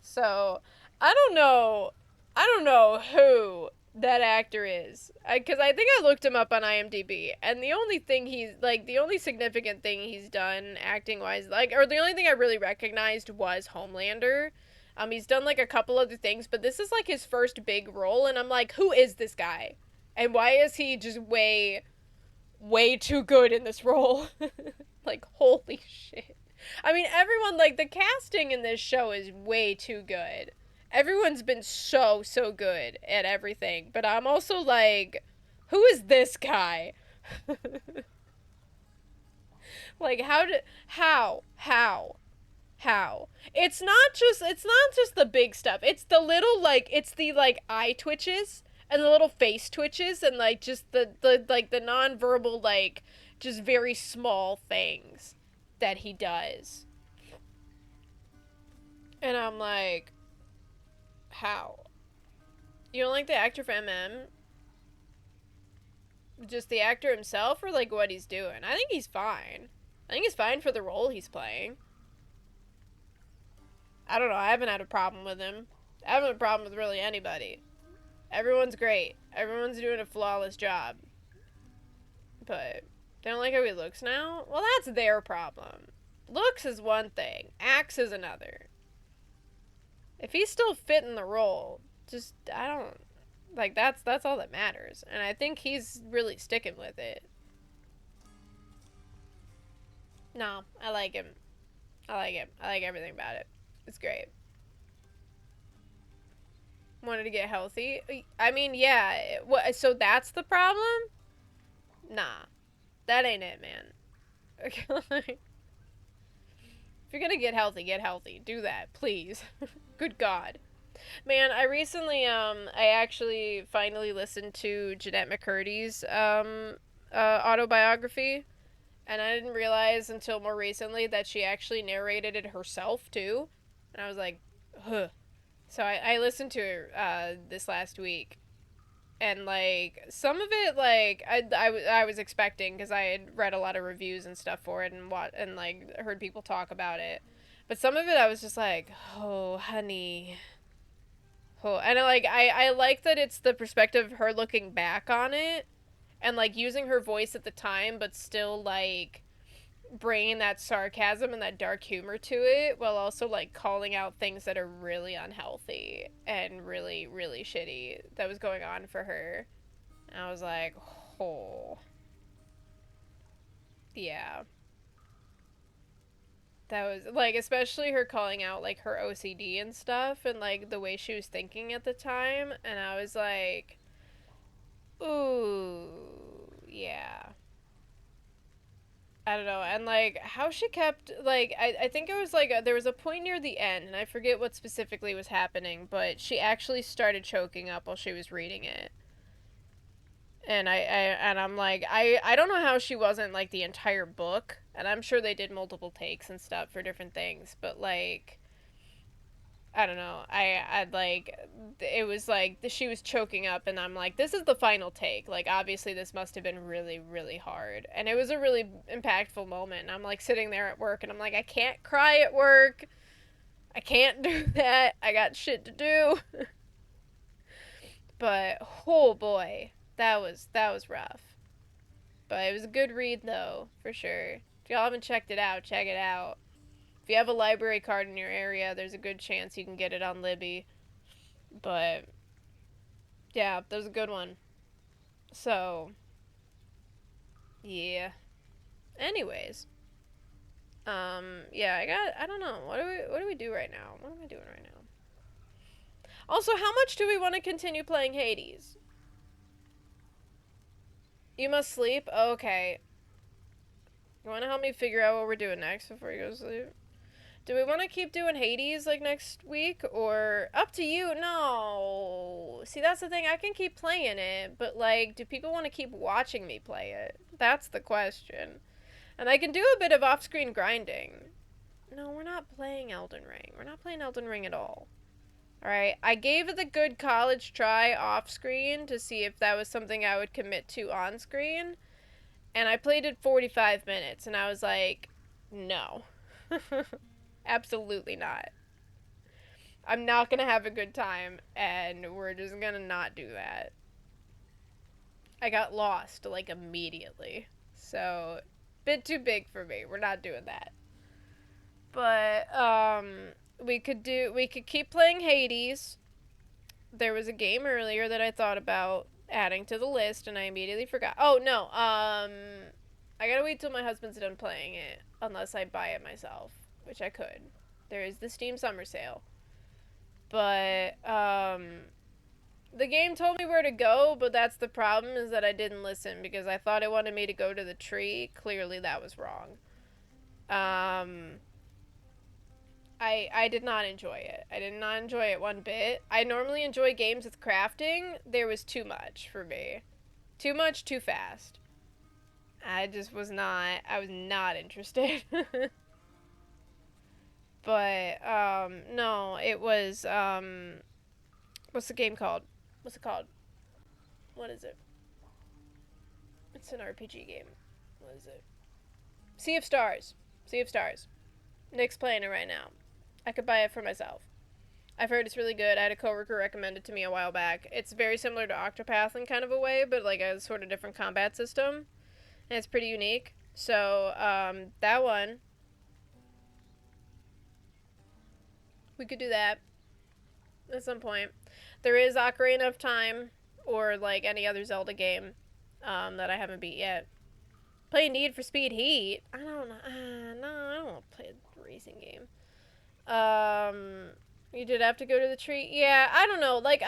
So, I don't know who that actor is. Because I think I looked him up on IMDb, and the only significant thing he's done acting-wise, like, or the only thing I really recognized was Homelander. He's done, like, a couple other things, but this is, like, his first big role, and I'm like, who is this guy? And why is he just way too good in this role? Like, holy shit. I mean, everyone, like, the casting in this show is way too good. Everyone's been so good at everything. But I'm also like, who is this guy? Like, how? It's not just the big stuff. It's the little, like, it's the, like, eye twitches and the little face twitches and, like, just the nonverbal, like, just very small things that he does. And I'm like, how? You don't like the actor for MM? Just the actor himself, or like what he's doing? I think he's fine. I think he's fine for the role he's playing. I don't know, I haven't had a problem with him. I haven't had a problem with really anybody. Everyone's great. Everyone's doing a flawless job. But they don't like how he looks now? Well, that's their problem. Looks is one thing. Acts is another. If he's still fitting the role, just, I don't, like, that's all that matters. And I think he's really sticking with it. No, I like him. I like everything about it. It's great. Wanted to get healthy. I mean, yeah. What? So that's the problem? Nah. That ain't it, man. If you're gonna get healthy. Do that, please. Good God. Man, I recently, I actually finally listened to Jeanette McCurdy's, autobiography. And I didn't realize until more recently that she actually narrated it herself, too. And I was like, huh. So I listened to it, this last week. And, like, some of it, like, I was expecting, because I had read a lot of reviews and stuff for it, and like, heard people talk about it. But some of it, I was just like, oh, honey. Oh, and, like, I like that it's the perspective of her looking back on it, and, like, using her voice at the time, but still, like, bringing that sarcasm and that dark humor to it, while also, like, calling out things that are really unhealthy and really, really shitty that was going on for her. And I was like, oh. Yeah. That was, like, especially her calling out, like, her OCD and stuff, and, like, the way she was thinking at the time, and I was like, ooh, yeah. I don't know, and, like, how she kept, like, I think it was, like, there was a point near the end, and I forget what specifically was happening, but she actually started choking up while she was reading it. And I'm like, I don't know how she wasn't, like, the entire book And I'm sure they did multiple takes and stuff for different things, but, like, I don't know. I'd like, it was like, she was choking up, and I'm like, this is the final take. Like, obviously this must have been really, really hard. And it was a really impactful moment. And I'm like sitting there at work, and I'm like, I can't cry at work. I can't do that. I got shit to do. But, oh boy, that was rough. But it was a good read, though, for sure. If y'all haven't checked it out, check it out. If you have a library card in your area, there's a good chance you can get it on Libby. But, yeah, that was a good one. So, yeah. Anyways. Yeah, I don't know. What do we do right now? What am I doing right now? Also, how much do we want to continue playing Hades? You must sleep? Oh, okay. You want to help me figure out what we're doing next before you go to sleep? Do we want to keep doing Hades, like, next week? Or, up to you? No. See, that's the thing. I can keep playing it, but, like, do people want to keep watching me play it? That's the question. And I can do a bit of off-screen grinding. No, we're not playing Elden Ring. We're not playing Elden Ring at all. Alright, I gave it the good college try off-screen to see if that was something I would commit to on-screen. And I played it 45 minutes, and I was like, no. Absolutely not. I'm not gonna have a good time, and we're just gonna not do that. I got lost, like, immediately. So, bit too big for me. We're not doing that. But, we could keep playing Hades. There was a game earlier that I thought about adding to the list, and I immediately forgot. Oh, no, I gotta wait till my husband's done playing it, unless I buy it myself, which I could. There is the Steam Summer Sale. But, the game told me where to go, but that's the problem, is that I didn't listen, because I thought it wanted me to go to the tree. Clearly that was wrong. I did not enjoy it. I did not enjoy it one bit. I normally enjoy games with crafting. There was too much for me. Too much, too fast. I was not interested. But, no, it was, what's the game called? What's it called? What is it? It's an RPG game. What is it? Sea of Stars. Sea of Stars. Nick's playing it right now. I could buy it for myself. I've heard it's really good. I had a coworker recommend it to me a while back. It's very similar to Octopath in kind of a way, but like a sort of different combat system. And it's pretty unique. So, that one. We could do that at some point. There is Ocarina of Time, or like any other Zelda game that I haven't beat yet. Play Need for Speed Heat. I don't know. No, I don't want to play a racing game. You did have to go to the tree? Yeah, I don't know. Like,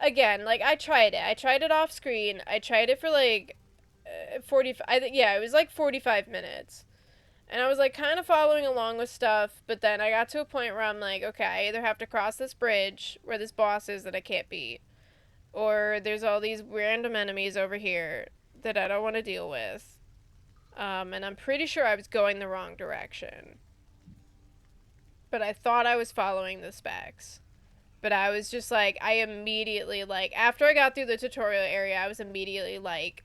again, like, I tried it. I tried it off screen. I tried it for like 45. Yeah, it was like 45 minutes. And I was, like, kind of following along with stuff, but then I got to a point where I'm like, okay, I either have to cross this bridge where this boss is that I can't beat, or there's all these random enemies over here that I don't want to deal with. And I'm pretty sure I was going the wrong direction. But I thought I was following the specs. But I was just, like, I immediately, like, after I got through the tutorial area, I was immediately like,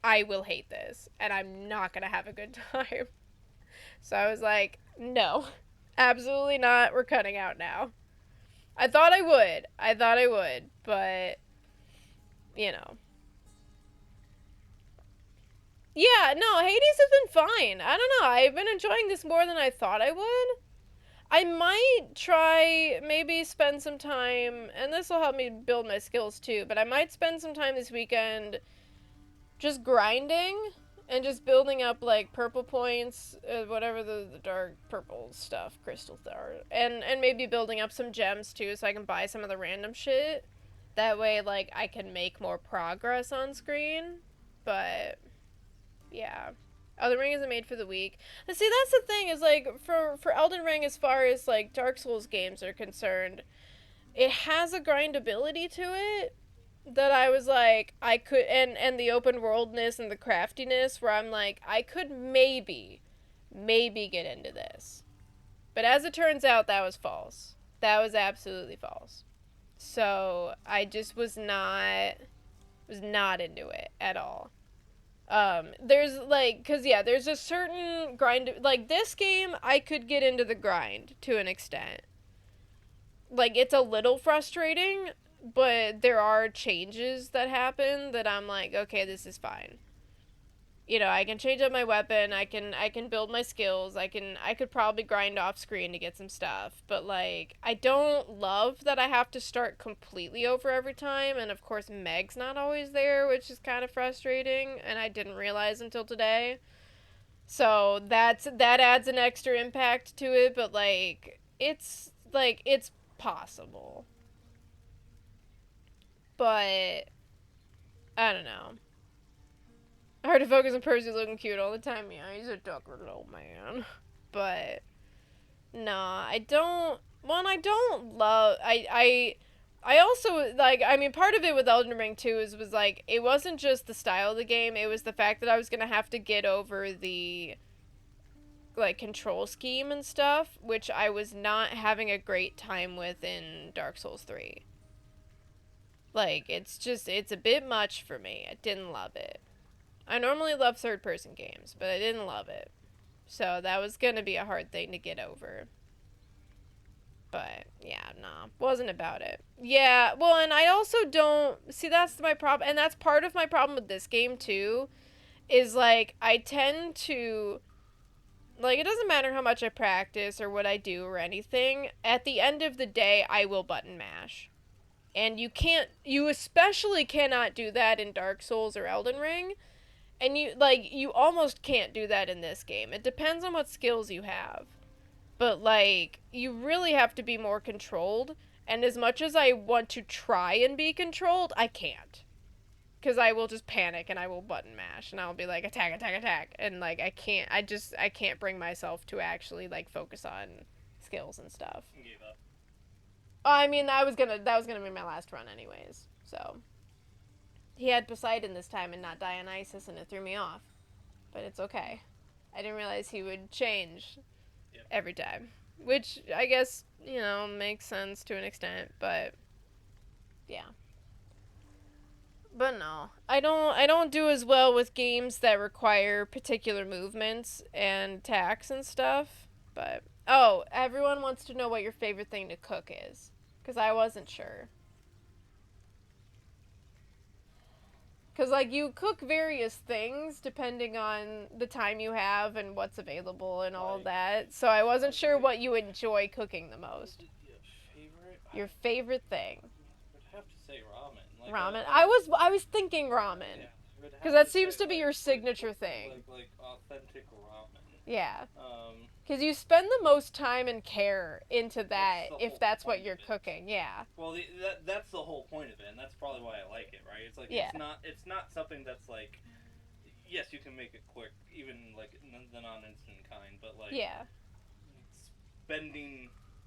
I will hate this, and I'm not gonna have a good time. So I was like, no, absolutely not. We're cutting out now. I thought I would, but, you know. Yeah, no, Hades has been fine. I don't know. I've been enjoying this more than I thought I would. I might try, maybe spend some time, and this will help me build my skills too, but I might spend some time this weekend just grinding. And just building up, like, purple points, whatever the dark purple stuff, crystals are. And maybe building up some gems, too, so I can buy some of the random shit. That way, like, I can make more progress on screen. But, yeah. Elden Ring isn't made for the weak. And see, that's the thing, is, like, for Elden Ring, as far as, like, Dark Souls games are concerned, it has a grindability to it. That I was like, I could, and the open worldness and the craftiness, where I'm like, I could maybe maybe get into this. But as it turns out, that was false. That was absolutely false. So I just was not into it at all. There's like, cause yeah, there's a certain grind, like this game, I could get into the grind to an extent. Like, it's a little frustrating, but there are changes that happen that I'm like, okay, this is fine. You know, I can change up my weapon, I can build my skills, I could probably grind off screen to get some stuff, but like, I don't love that I have to start completely over every time, and of course Meg's not always there, which is kind of frustrating, and I didn't realize until today. So that adds an extra impact to it, but like, it's possible. But I don't know. Hard to focus on Percy looking cute all the time. Yeah, he's a ducker little man. But nah, I don't love I also, like, I mean, part of it with Elden Ring too was like, it wasn't just the style of the game, it was the fact that I was gonna have to get over the like control scheme and stuff, which I was not having a great time with in Dark Souls 3. Like, it's a bit much for me. I didn't love it. I normally love third-person games, but I didn't love it. So that was gonna be a hard thing to get over. But, yeah, nah, wasn't about it. Yeah, well, and I also don't... See, that's my problem, and that's part of my problem with this game, too, is, like, I tend to... Like, it doesn't matter how much I practice or what I do or anything. At the end of the day, I will button mash. And you especially cannot do that in Dark Souls or Elden Ring. And you almost can't do that in this game. It depends on what skills you have. But, like, you really have to be more controlled. And as much as I want to try and be controlled, I can't. Because I will just panic and I will button mash. And I'll be like, attack, attack, attack. And, like, I can't bring myself to actually, like, focus on skills and stuff.
You gave up.
I mean, that was gonna be my last run anyways, so. He had Poseidon this time and not Dionysus, and it threw me off. But it's okay. I didn't realize he would change every time. Which, I guess, you know, makes sense to an extent, but yeah. But no. I don't do as well with games that require particular movements and attacks and stuff, but... Oh, everyone wants to know what your favorite thing to cook is. Because I wasn't sure. Because, like, you cook various things depending on the time you have and what's available and all of that. So I wasn't sure what you enjoy cooking the most. Your favorite thing.
I'd have to say ramen. Like,
ramen? I was thinking ramen. Because that seems to be your signature thing.
Like authentic ramen.
Yeah. Because you spend the most time and care into that if that's what you're cooking, yeah.
Well, that's the whole point of it, and that's probably why I like it, right? It's like, it's not something that's like, yes, you can make it quick, even like the non-instant kind, but like,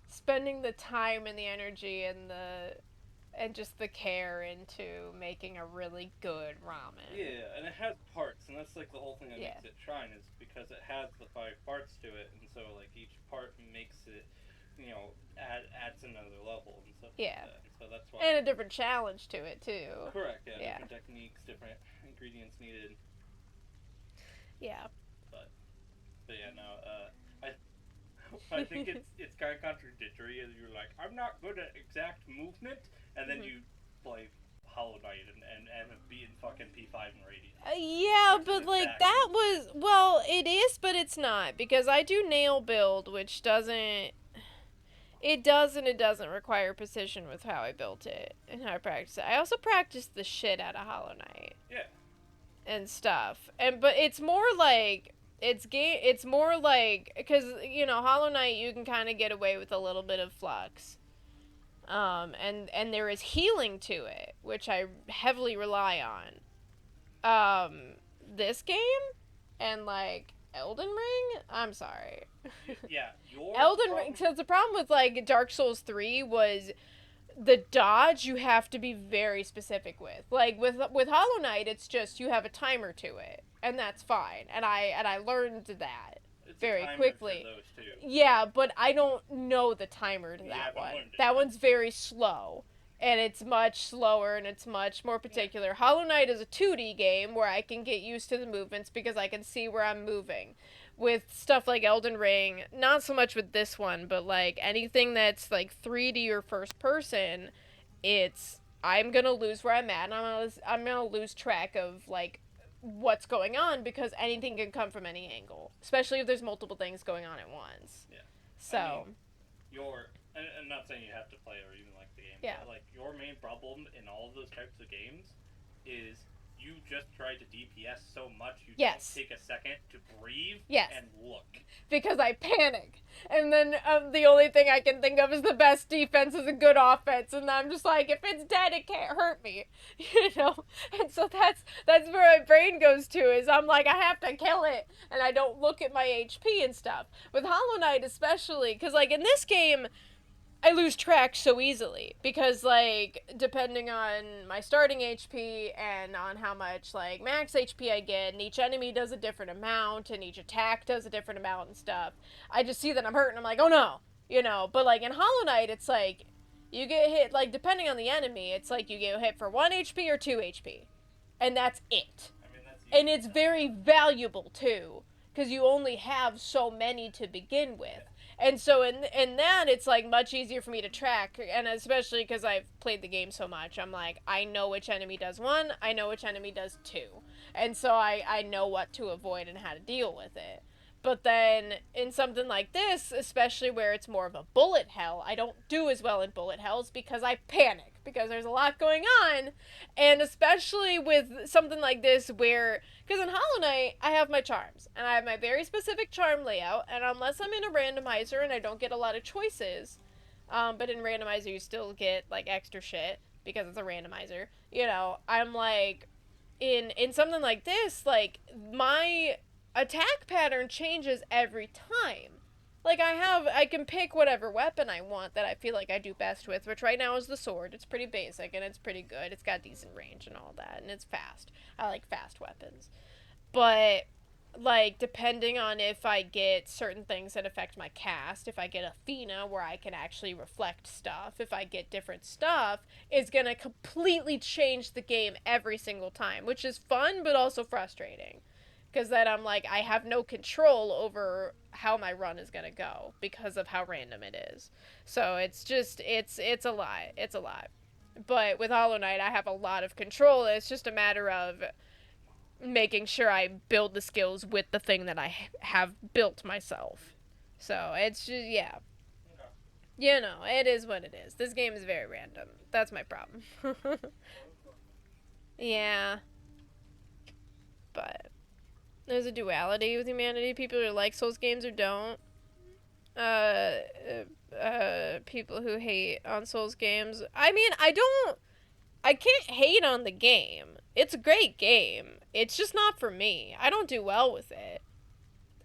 spending the time and the energy and just the care into making a really good ramen. Yeah, and it has parts, and that's like the whole thing that makes it shine, is because it has the 5 parts to it, and so like each part makes it, you know, adds another level and stuff like that. So that's why.
And a different challenge to it too.
Correct. Yeah. Different techniques, different ingredients needed.
Yeah.
But yeah, no. I think it's kind of contradictory. As you're like, I'm not good at exact movement, and then you play Hollow Knight and have beaten fucking P5 and Radiant.
Yeah, but like that was, well, it is, but it's not, because I do nail build, which doesn't. It doesn't require precision with how I built it and how I practice it. I also practiced the shit out of Hollow Knight.
Yeah.
And stuff, but it's more like. It's more like, because, you know, Hollow Knight, you can kind of get away with a little bit of flux. And there is healing to it, which I heavily rely on. This game, and, like, Elden Ring? I'm sorry.
Yeah,
Elden Ring, because the problem with, like, Dark Souls 3 was the dodge you have to be very specific with. Like, with Hollow Knight, it's just you have a timer to it. And that's fine. And I learned that. very
timer
quickly.
for those two.
Yeah, but I don't know the timer to that one. That one's very slow. And it's much slower and it's much more particular. Yeah. Hollow Knight is a 2D game where I can get used to the movements because I can see where I'm moving. With stuff like Elden Ring, not so much with this one, but like anything that's like 3D or first person, I'm gonna lose where I'm at, and I'm gonna lose track of like what's going on because anything can come from any angle, especially if there's multiple things going on at once.
Yeah.
So.
I'm not saying you have to play or even like the game.
Yeah.
But, like, your main problem in all of those types of games is you just try to DPS so much you don't take a second to breathe and look.
Because I panic. And then the only thing I can think of is the best defense is a good offense. And I'm just like, if it's dead, it can't hurt me. You know? And so that's where my brain goes to, is I'm like, I have to kill it. And I don't look at my HP and stuff. With Hollow Knight especially, because, like, in this game, I lose track so easily because, like, depending on my starting HP and on how much, like, max HP I get, and each enemy does a different amount, and each attack does a different amount and stuff, I just see that I'm hurt, and I'm like, oh no, you know, but, like, in Hollow Knight, it's like, you get hit, like, depending on the enemy, it's like you get hit for 1 HP or 2 HP, and that's it. And it's very valuable, too, because you only have so many to begin with. And so in that, it's, like, much easier for me to track, and especially because I've played the game so much, I'm like, I know which enemy does 1, I know which enemy does 2. And so I know what to avoid and how to deal with it. But then, in something like this, especially where it's more of a bullet hell, I don't do as well in bullet hells because I panic, because there's a lot going on, and especially with something like this where, because in Hollow Knight, I have my charms, and I have my very specific charm layout, and unless I'm in a randomizer and I don't get a lot of choices, but in randomizer you still get, like, extra shit, because it's a randomizer, you know, I'm like, in something like this, like, my attack pattern changes every time. Like, I can pick whatever weapon I want that I feel like I do best with, which right now is the sword. It's pretty basic, and it's pretty good. It's got decent range and all that, and it's fast. I like fast weapons. But, like, depending on if I get certain things that affect my cast, if I get Athena, where I can actually reflect stuff, if I get different stuff, it's gonna completely change the game every single time, which is fun, but also frustrating. Because then I'm like, I have no control over how my run is going to go because of how random it is. So it's just, it's a lot. It's a lot. But with Hollow Knight, I have a lot of control. It's just a matter of making sure I build the skills with the thing that I have built myself. So it's just, yeah. You know, it is what it is. This game is very random. That's my problem. Yeah. But there's a duality with humanity. People who like Souls games or don't. People who hate on Souls games. I mean, I can't hate on the game. It's a great game. It's just not for me. I don't do well with it.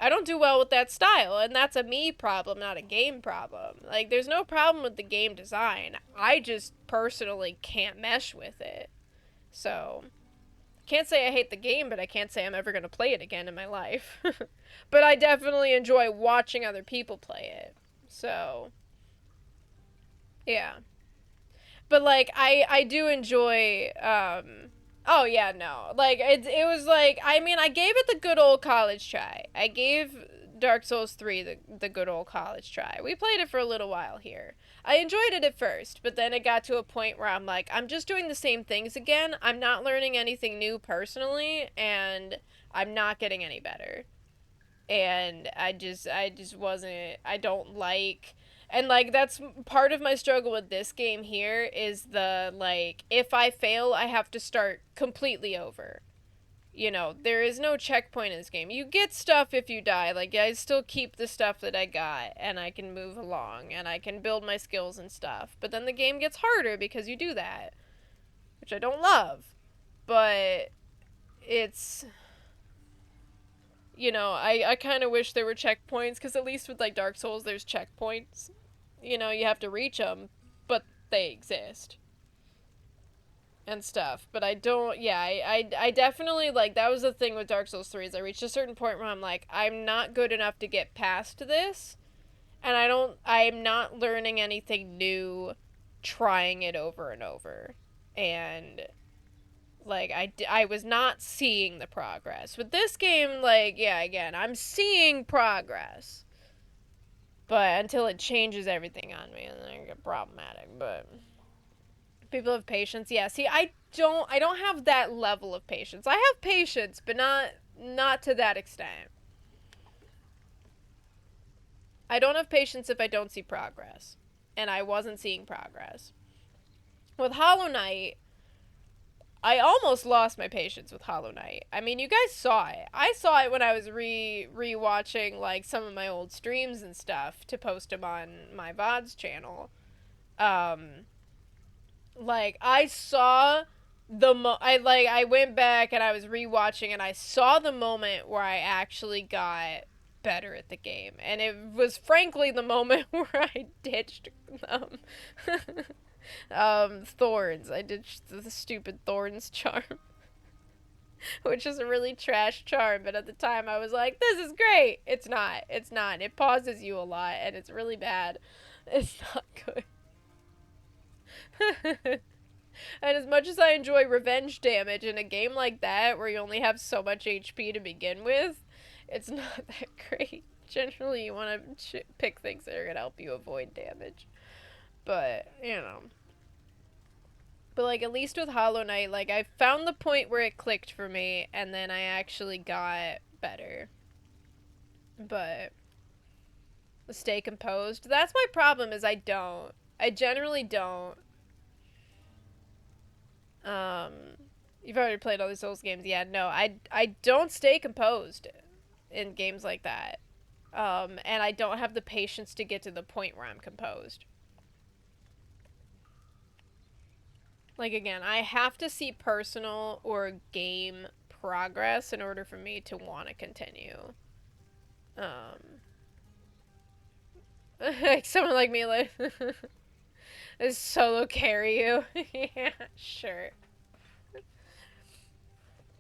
I don't do well with that style, and that's a me problem, not a game problem. Like, there's no problem with the game design. I just personally can't mesh with it. So, can't say I hate the game, but I can't say I'm ever going to play it again in my life. But I definitely enjoy watching other people play it. So, yeah. But, like, I do enjoy, oh, yeah, no. Like, it was like, I mean, I gave it the good old college try. I gave Dark Souls 3 the good old college try. We played it for a little while here. I enjoyed it at first, but then it got to a point where I'm like, I'm just doing the same things again. I'm not learning anything new personally, and I'm not getting any better. And I just wasn't, I don't like, and, like, that's part of my struggle with this game here is the, like, if I fail, I have to start completely over. You know, there is no checkpoint in this game. You get stuff if you die. Like, I still keep the stuff that I got, and I can move along, and I can build my skills and stuff. But then the game gets harder because you do that, which I don't love. But it's, you know, I kind of wish there were checkpoints, because at least with, like, Dark Souls, there's checkpoints. You know, you have to reach them, but they exist. and stuff, but I don't, yeah, I definitely, like, that was the thing with Dark Souls 3, is I reached a certain point where I'm like, I'm not good enough to get past this, and I'm not learning anything new trying it over and over, and, like, I was not seeing the progress. With this game, like, yeah, again, I'm seeing progress, but until it changes everything on me, and then I get problematic, but... People have patience. Yeah, see, I don't have that level of patience. I have patience, but not to that extent. I don't have patience if I don't see progress. And I wasn't seeing progress. With Hollow Knight, I almost lost my patience with Hollow Knight. I mean, you guys saw it. I saw it when I was re-watching, like, some of my old streams and stuff to post them on my VODs channel. Like, I saw I went back and I was rewatching and I saw the moment where I actually got better at the game. And it was frankly the moment where I ditched Thorns. I ditched the stupid Thorns charm. Which is a really trash charm, but at the time I was like, this is great! It's not. It's not. It pauses you a lot and it's really bad. It's not good. And as much as I enjoy revenge damage in a game like that, where you only have so much HP to begin with, it's not that great. Generally, you want to pick things that are going to help you avoid damage. But, you know. But, like, at least with Hollow Knight, like, I found the point where it clicked for me, and then I actually got better. But, stay composed. That's my problem, is I don't. I generally don't. You've already played all these Souls games. Yeah, no, I don't stay composed in games like that. And I don't have the patience to get to the point where I'm composed. Like, again, I have to see personal or game progress in order for me to want to continue. Like, someone like me, like... Is solo carry you? Yeah, sure.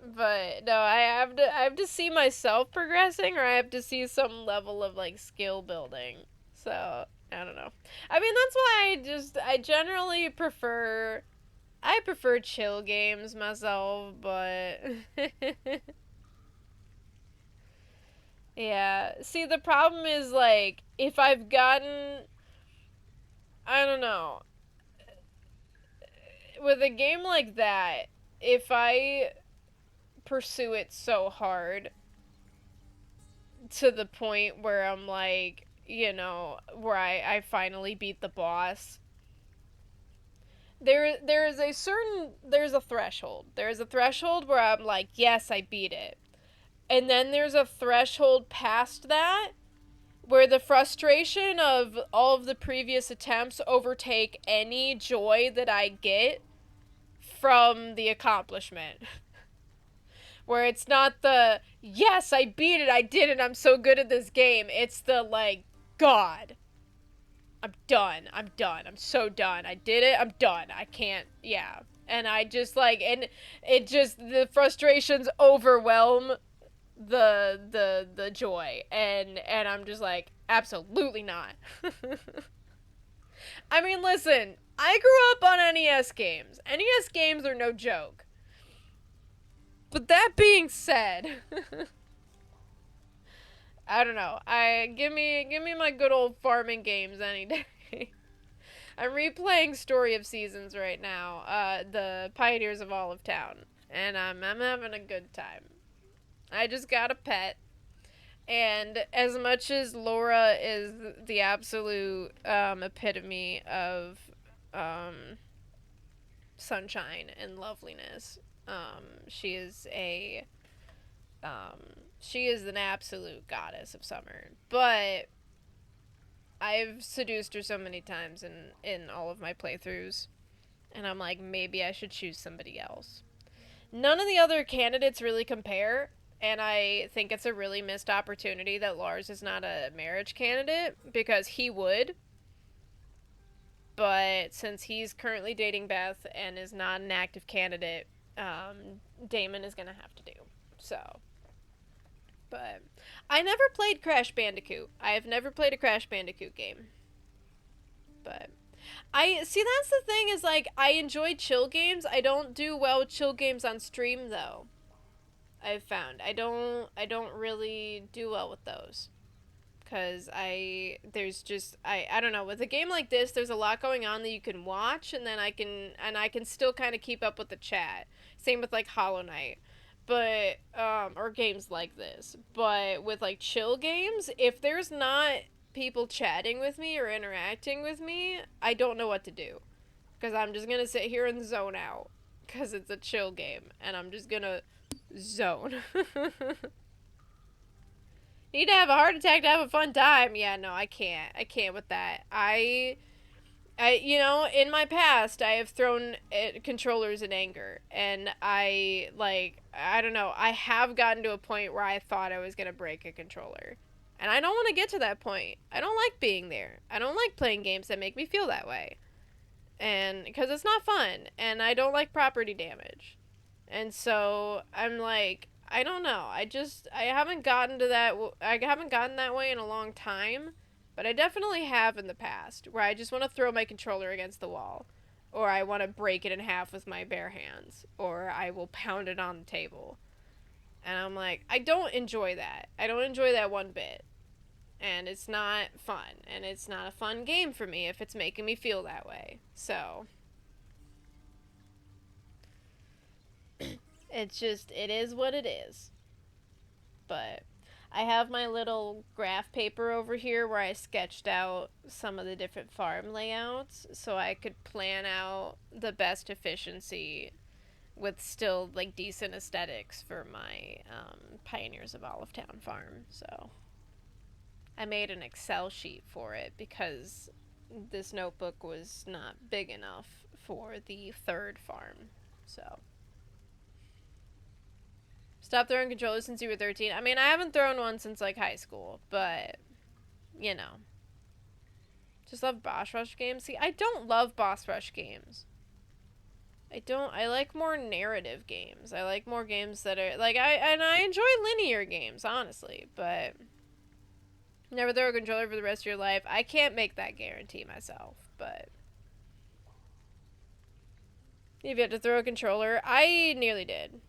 But no, I have to see myself progressing, or I have to see some level of like skill building. So I don't know. I mean, that's why I generally prefer chill games myself, but yeah. See, the problem is like if I've gotten, I don't know. With a game like that, if I pursue it so hard to the point where I'm like, you know, where I finally beat the boss, there's a threshold. There's a threshold where I'm like, yes, I beat it. And then there's a threshold past that where the frustration of all of the previous attempts overtake any joy that I get from the accomplishment. Where it's not the, yes, I beat it, I did it, I'm so good at this game. It's the, like, God, I'm done, I'm so done. I did it, I'm done. I can't, yeah. And I just, like, and it just, the frustrations overwhelm the joy, and I'm just like, absolutely not. I mean, listen, I grew up on NES games. NES games are no joke. But that being said, I don't know. Give me my good old farming games any day. I'm replaying Story of Seasons right now, the Pioneers of Olive Town, and I'm having a good time. I just got a pet, and as much as Laura is the absolute epitome of sunshine and loveliness, she is an absolute goddess of summer. But I've seduced her so many times in all of my playthroughs, and I'm like, maybe I should choose somebody else. None of the other candidates really compare, and I think it's a really missed opportunity that Lars is not a marriage candidate, because he would. but since he's currently dating Beth and is not an active candidate, Damon is gonna have to do. So, but I never played Crash Bandicoot. I have never played a Crash Bandicoot game. But I see, that's the thing, is like, I enjoy chill games. I don't do well with chill games on stream though. I've found I don't really do well with those. Cause I don't know, with a game like this, there's a lot going on that you can watch, and then I can still kind of keep up with the chat. Same with like Hollow Knight, but or games like this. But with like chill games, if there's not people chatting with me or interacting with me, I don't know what to do, cause I'm just gonna sit here and zone out, cause it's a chill game, and I'm just gonna zone. Need to have a heart attack to have a fun time. Yeah, no, I can't with that. I you know, in my past, I have thrown controllers in anger, and I don't know, I have gotten to a point where I thought I was gonna break a controller, and I don't want to get to that point. I don't like being there. I don't like playing games that make me feel that way, and because it's not fun, and I don't like property damage, and so I'm like, I don't know. I haven't gotten to that. I haven't gotten that way in a long time, but I definitely have in the past, where I just want to throw my controller against the wall, or I want to break it in half with my bare hands, or I will pound it on the table. And I'm like, I don't enjoy that. I don't enjoy that one bit. And it's not fun, and it's not a fun game for me if it's making me feel that way. So it's just, it is what it is. But I have my little graph paper over here where I sketched out some of the different farm layouts so I could plan out the best efficiency with still like decent aesthetics for my Pioneers of Olivetown farm. So I made an Excel sheet for it because this notebook was not big enough for the third farm. So stop throwing controllers since you were 13. I mean, I haven't thrown one since, like, high school, but, you know. Just love boss rush games. See, I don't love boss rush games. I like more narrative games. I like more games that are, like, I enjoy linear games, honestly, but never throw a controller for the rest of your life. I can't make that guarantee myself, but if you had to throw a controller, I nearly did.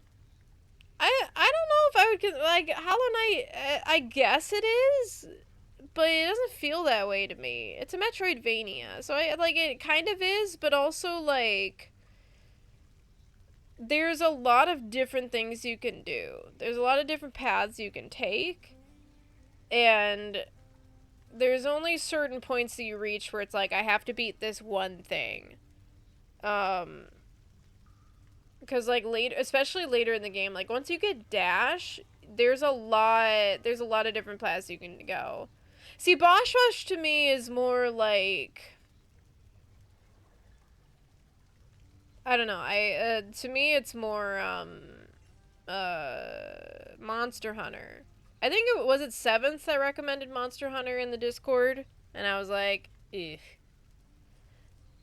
I don't know if I would, like, Hollow Knight, I guess it is, but it doesn't feel that way to me. It's a Metroidvania, so it kind of is, but also, like, there's a lot of different things you can do. There's a lot of different paths you can take, and there's only certain points that you reach where it's like, I have to beat this one thing. Because, like, especially later in the game, like, once you get Dash, there's a lot of different paths you can go. See, Boss Rush to me is more like, I don't know, to me it's more, Monster Hunter. I think was it 7th that recommended Monster Hunter in the Discord? And I was like, ugh.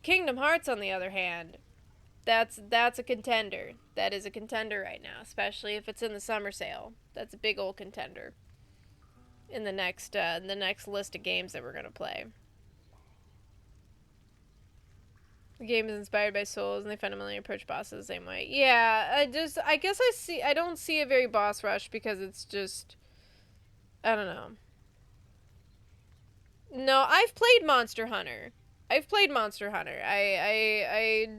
Kingdom Hearts, on the other hand, that's a contender. That is a contender right now, especially if it's in the summer sale. That's a big old contender in the next list of games that we're gonna play. The game is inspired by Souls, and they fundamentally approach bosses the same way. Yeah, I guess I don't see a very boss rush because it's just, I don't know. No, I've played Monster Hunter. I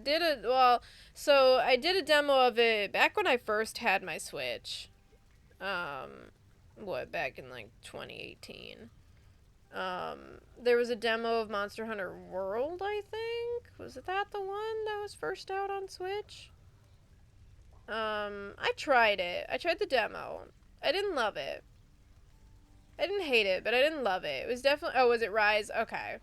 did I did a demo of it back when I first had my Switch. Back in, like, 2018. There was a demo of Monster Hunter World, I think? Was that the one that was first out on Switch? I tried it. I tried the demo. I didn't love it. I didn't hate it, but I didn't love it. It was definitely, oh, was it Rise? Okay.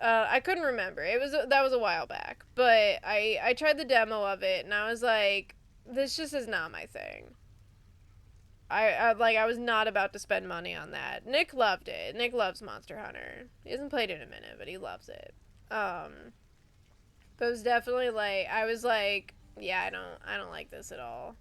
I couldn't remember. That was a while back. But I tried the demo of it, and I was like, this just is not my thing. I was not about to spend money on that. Nick loved it. Nick loves Monster Hunter. He hasn't played it in a minute, but he loves it. But it was definitely like, I was like, yeah, I don't like this at all.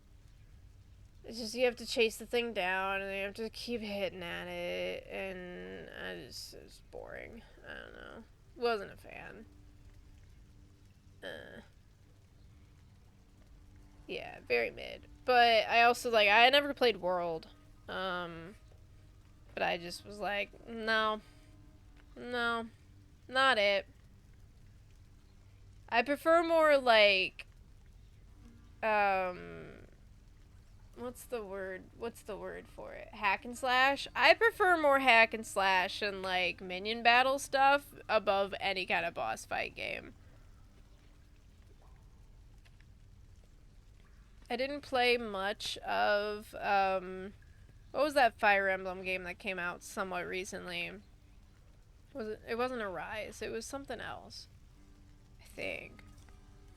It's just, you have to chase the thing down, and you have to keep hitting at it, and it's boring. I don't know. Wasn't a fan. Yeah, very mid. But I also, like, I never played World. But I just was like, no, not it. I prefer more like, what's the word for it? Hack and slash? I prefer more hack and slash and like minion battle stuff above any kind of boss fight game. I didn't play much of, what was that Fire Emblem game that came out somewhat recently? It wasn't Arise, it was something else. I think.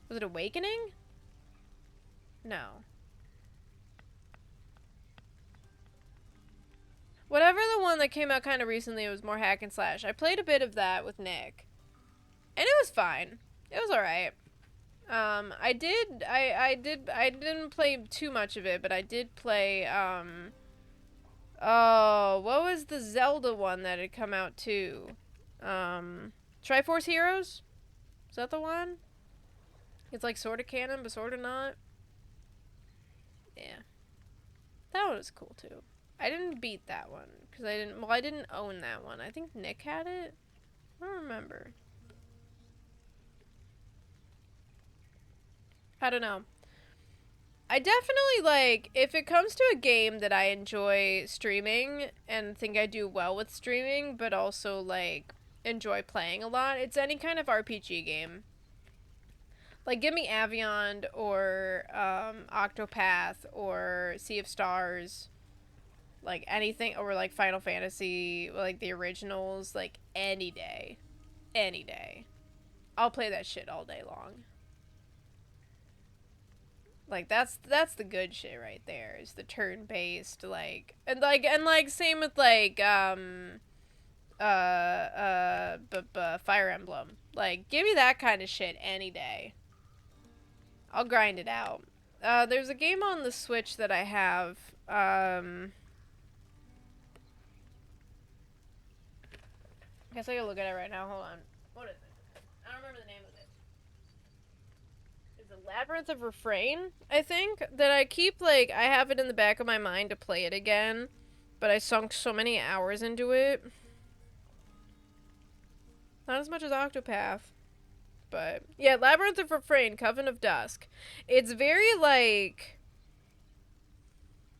Was it Awakening? No. Whatever the one that came out kind of recently, it was more hack and slash. I played a bit of that with Nick. And it was fine. It was alright. I didn't play too much of it, but I did play, oh, what was the Zelda one that had come out too? Triforce Heroes? Is that the one? It's like sort of canon, but sort of not. Yeah. That one was cool too. I didn't beat that one, because I didn't own that one. I think Nick had it? I don't remember. I don't know. I definitely, like, if it comes to a game that I enjoy streaming and think I do well with streaming, but also, like, enjoy playing a lot, it's any kind of RPG game. Like, give me Avion or Octopath or Sea of Stars, like anything, or like Final Fantasy, like the originals, like any day. Any day. I'll play that shit all day long. Like, that's the good shit right there, is the turn-based, like, and same with, like, Fire Emblem. Like, give me that kind of shit any day. I'll grind it out. There's a game on the Switch that I have, I guess I can look at it right now, hold on. What is it? I don't remember the name of it. Is it Labyrinth of Refrain, I think? That I keep, like, I have it in the back of my mind to play it again, but I sunk so many hours into it. Not as much as Octopath. But, yeah, Labyrinth of Refrain, Coven of Dusk. It's very, like,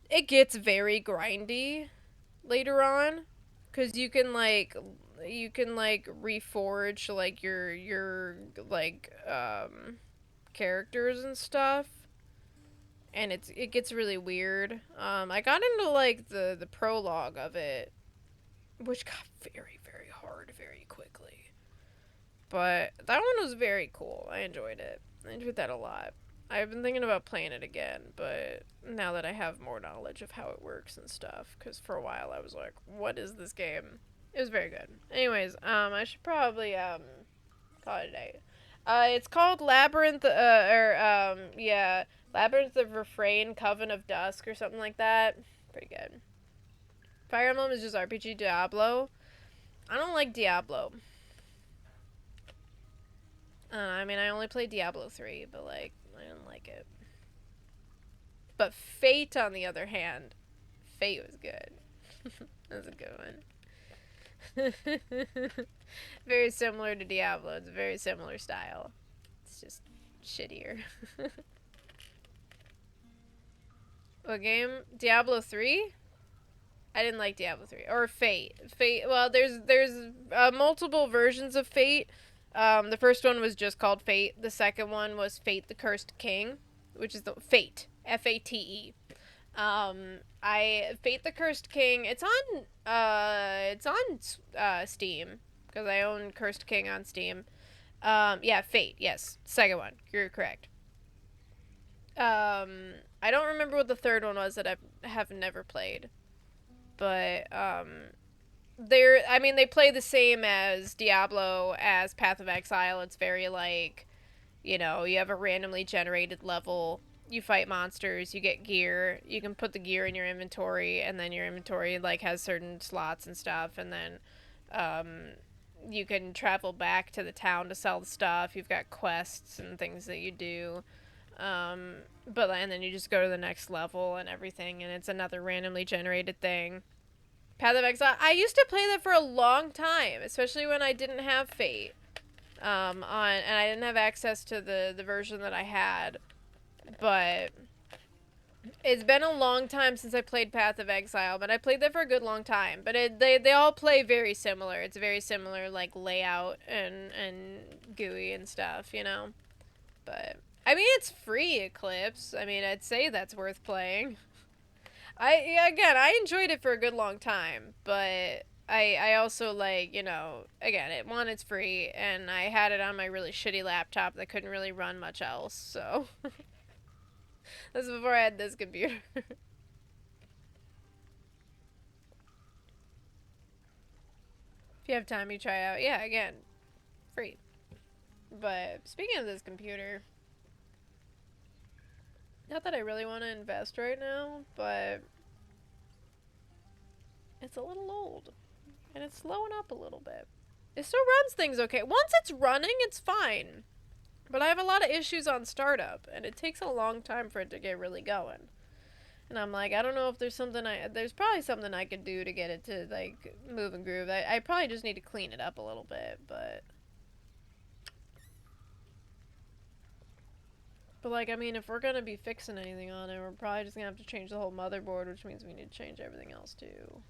it gets very grindy later on, because you can, like, reforge, like, your, like, characters and stuff, and it gets really weird. I got into, like, the prologue of it, which got very, very hard very quickly. But that one was very cool. I enjoyed it. I enjoyed that a lot. I've been thinking about playing it again, but now that I have more knowledge of how it works and stuff, because for a while I was like, what is this game? It was very good. Anyways, I should probably, call it a day. It's called Labyrinth, Labyrinth of Refrain, Coven of Dusk, or something like that. Pretty good. Fire Emblem is just RPG Diablo. I don't like Diablo. I mean, I only played Diablo 3, but, like, I didn't like it. But Fate, on the other hand, Fate was good. That was a good one. Very similar to Diablo. It's a very similar style. It's just shittier. What game? Diablo 3? I didn't like Diablo 3. Or Fate. Fate, well, there's multiple versions of Fate. The first one was just called Fate. The second one was Fate the Cursed King, which is the Fate, F-A-T-E. Fate the Cursed King, it's on Steam, because I own Cursed King on Steam. Yeah, Fate, yes, second one, you're correct. I don't remember what the third one was that I have never played, but, they play the same as Diablo, as Path of Exile. It's very, like, You know, you have a randomly generated level, you fight monsters, you get gear, you can put the gear in your inventory, and then your inventory, like, has certain slots and stuff, and then, you can travel back to the town to sell the stuff. You've got quests and things that you do. And then you just go to the next level and everything, and it's another randomly generated thing. Path of Exile, I used to play that for a long time, especially when I didn't have Fate, and I didn't have access to the version that I had, but it's been a long time since I played Path of Exile, but I played that for a good long time, but they all play very similar. It's very similar, like, layout and GUI and stuff, you know, but... I mean, it's free, Eclipse. I mean, I'd say that's worth playing. I enjoyed it for a good long time, but I also, like, you know, again, it's free, and I had it on my really shitty laptop that couldn't really run much else, so. This was before I had this computer. If you have time, you try out. Yeah, again, free. But, speaking of this computer... Not that I really want to invest right now, but it's a little old, and it's slowing up a little bit. It still runs things okay. Once it's running, it's fine, but I have a lot of issues on startup, and it takes a long time for it to get really going. And I'm like, I don't know if there's something there's probably something I could do to get it to, like, move and groove. I probably just need to clean it up a little bit, but... But, like, I mean, if we're gonna be fixing anything on it, we're probably just gonna have to change the whole motherboard, which means we need to change everything else, too.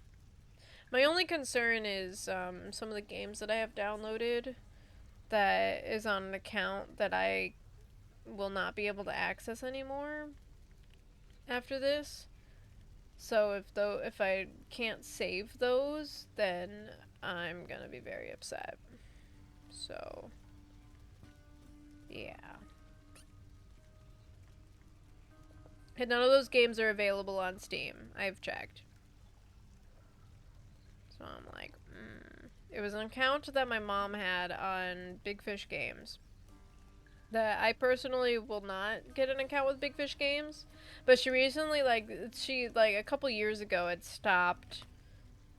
My only concern is, some of the games that I have downloaded that is on an account that I will not be able to access anymore after this. So if I can't save those, then I'm gonna be very upset. So, yeah. And none of those games are available on Steam. I've checked. So I'm like, It was an account that my mom had on Big Fish Games. That I personally will not get an account with Big Fish Games. But she recently, like, a couple years ago had stopped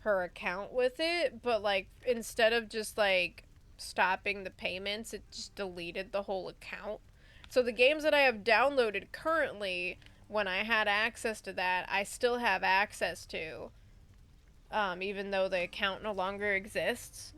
her account with it. But, like, instead of just, like, stopping the payments, it just deleted the whole account. So the games that I have downloaded currently... When I had access to that, I still have access to, even though the account no longer exists,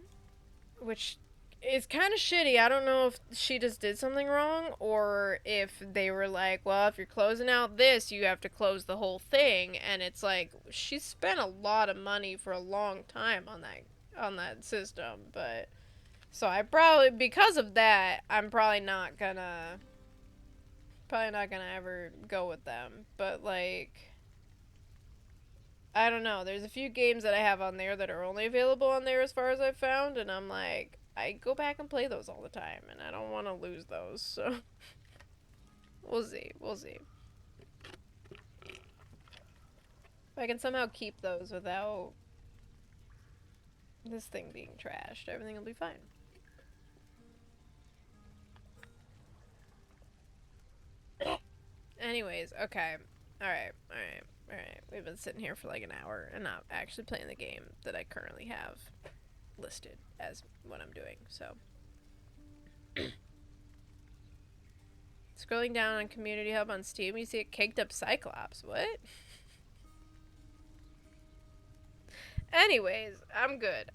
which is kind of shitty. I don't know if she just did something wrong, or if they were like, well, if you're closing out this, you have to close the whole thing, and it's like, she spent a lot of money for a long time on that system, but, so I probably, because of that, I'm probably not gonna ever go with them, but, like, I don't know, there's a few games that I have on there that are only available on there as far as I've found, and I'm like, I go back and play those all the time, and I don't want to lose those, so, we'll see. If I can somehow keep those without this thing being trashed, everything will be fine. Anyways, okay. Alright. We've been sitting here for like an hour and not actually playing the game that I currently have listed as what I'm doing, so. Scrolling down on Community Hub on Steam, you see a caked up Cyclops. What? Anyways, I'm good.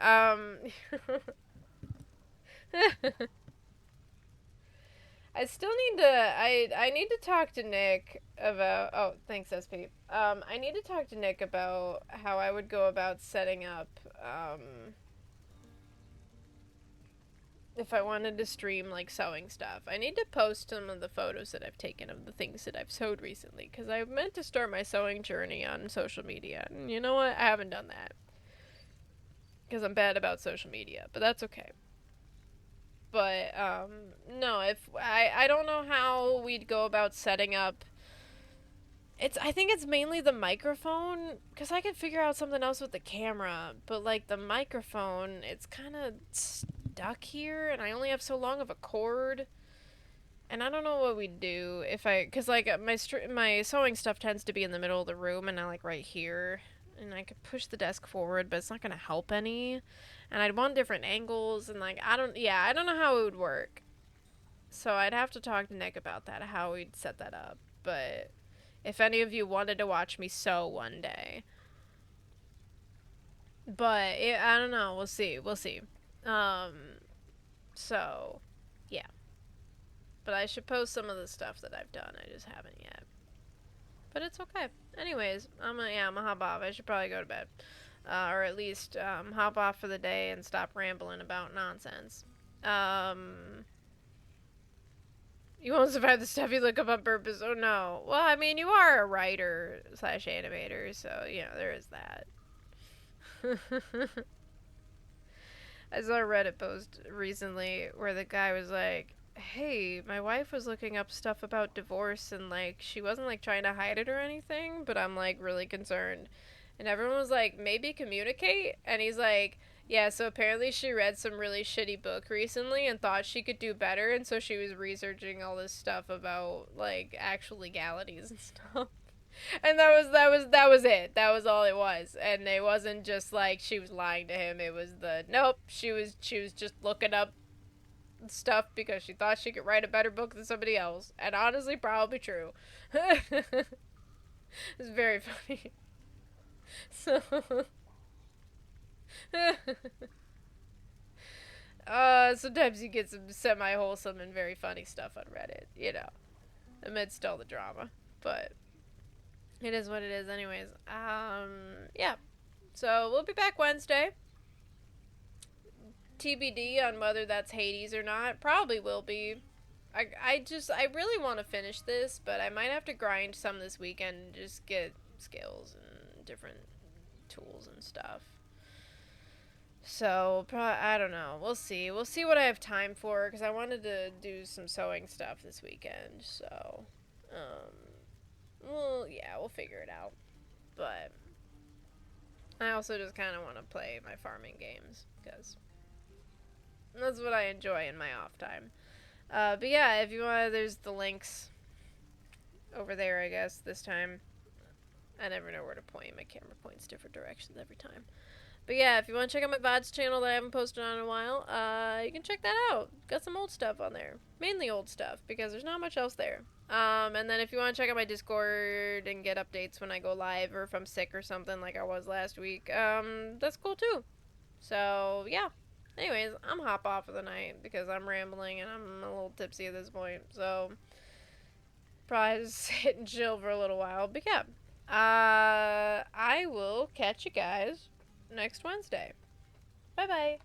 I still need to, I need to talk to Nick about, oh, thanks, SP. I need to talk to Nick about how I would go about setting up, if I wanted to stream, like, sewing stuff. I need to post some of the photos that I've taken of the things that I've sewed recently, because I meant to start my sewing journey on social media, and you know what? I haven't done that. Because I'm bad about social media, but that's okay. But, no, I don't know how we'd go about setting up, I think it's mainly the microphone, because I could figure out something else with the camera, but, like, the microphone, it's kind of stuck here, and I only have so long of a cord, And I don't know what we'd do if cause like my sewing stuff tends to be in the middle of the room and I like right here, and I could push the desk forward, but it's not gonna help any, and I'd want different angles, and like I don't know how it would work, so I'd have to talk to Nick about that, how we'd set that up. But if any of you wanted to watch me sew one day, but I don't know, we'll see. So yeah. But I should post some of the stuff that I've done. I just haven't yet. But it's okay. Anyways, I'm gonna hop off. I should probably go to bed. Or at least hop off for the day and stop rambling about nonsense. You won't survive the stuff you look up on purpose. Oh no. Well, I mean, you are a writer / animator, so, you know, there is that. I saw a Reddit post recently where the guy was like, hey, my wife was looking up stuff about divorce and, like, she wasn't, like, trying to hide it or anything, but I'm, like, really concerned. And everyone was like, maybe communicate? And he's like, yeah, so apparently she read some really shitty book recently and thought she could do better, and so she was researching all this stuff about, like, actual legalities and stuff. And that was it. That was all it was. And it wasn't just, like, she was lying to him. It was nope, she was just looking up stuff because she thought she could write a better book than somebody else, and honestly probably true. It's very funny. So sometimes you get some semi-wholesome and very funny stuff on Reddit, you know, amidst all the drama, but it is what it is anyways. Yeah, so we'll be back Wednesday. TBD on whether that's Hades or not. Probably will be. I really want to finish this, but I might have to grind some this weekend and just get skills and different tools and stuff. So, I don't know. We'll see. We'll see what I have time for, because I wanted to do some sewing stuff this weekend, so, well, yeah, we'll figure it out. But I also just kind of want to play my farming games, because that's what I enjoy in my off time. But yeah, if you want, there's the links over there, I guess, this time. I never know where to point. My camera points different directions every time. But yeah, if you want to check out my VODs channel that I haven't posted on in a while, you can check that out. Got some old stuff on there. Mainly old stuff, because there's not much else there. And then if you want to check out my Discord and get updates when I go live, or if I'm sick or something like I was last week, that's cool too. So, yeah. Anyways, I'm hop off for the night because I'm rambling and I'm a little tipsy at this point. So, probably just sit and chill for a little while. But yeah, I will catch you guys next Wednesday. Bye-bye.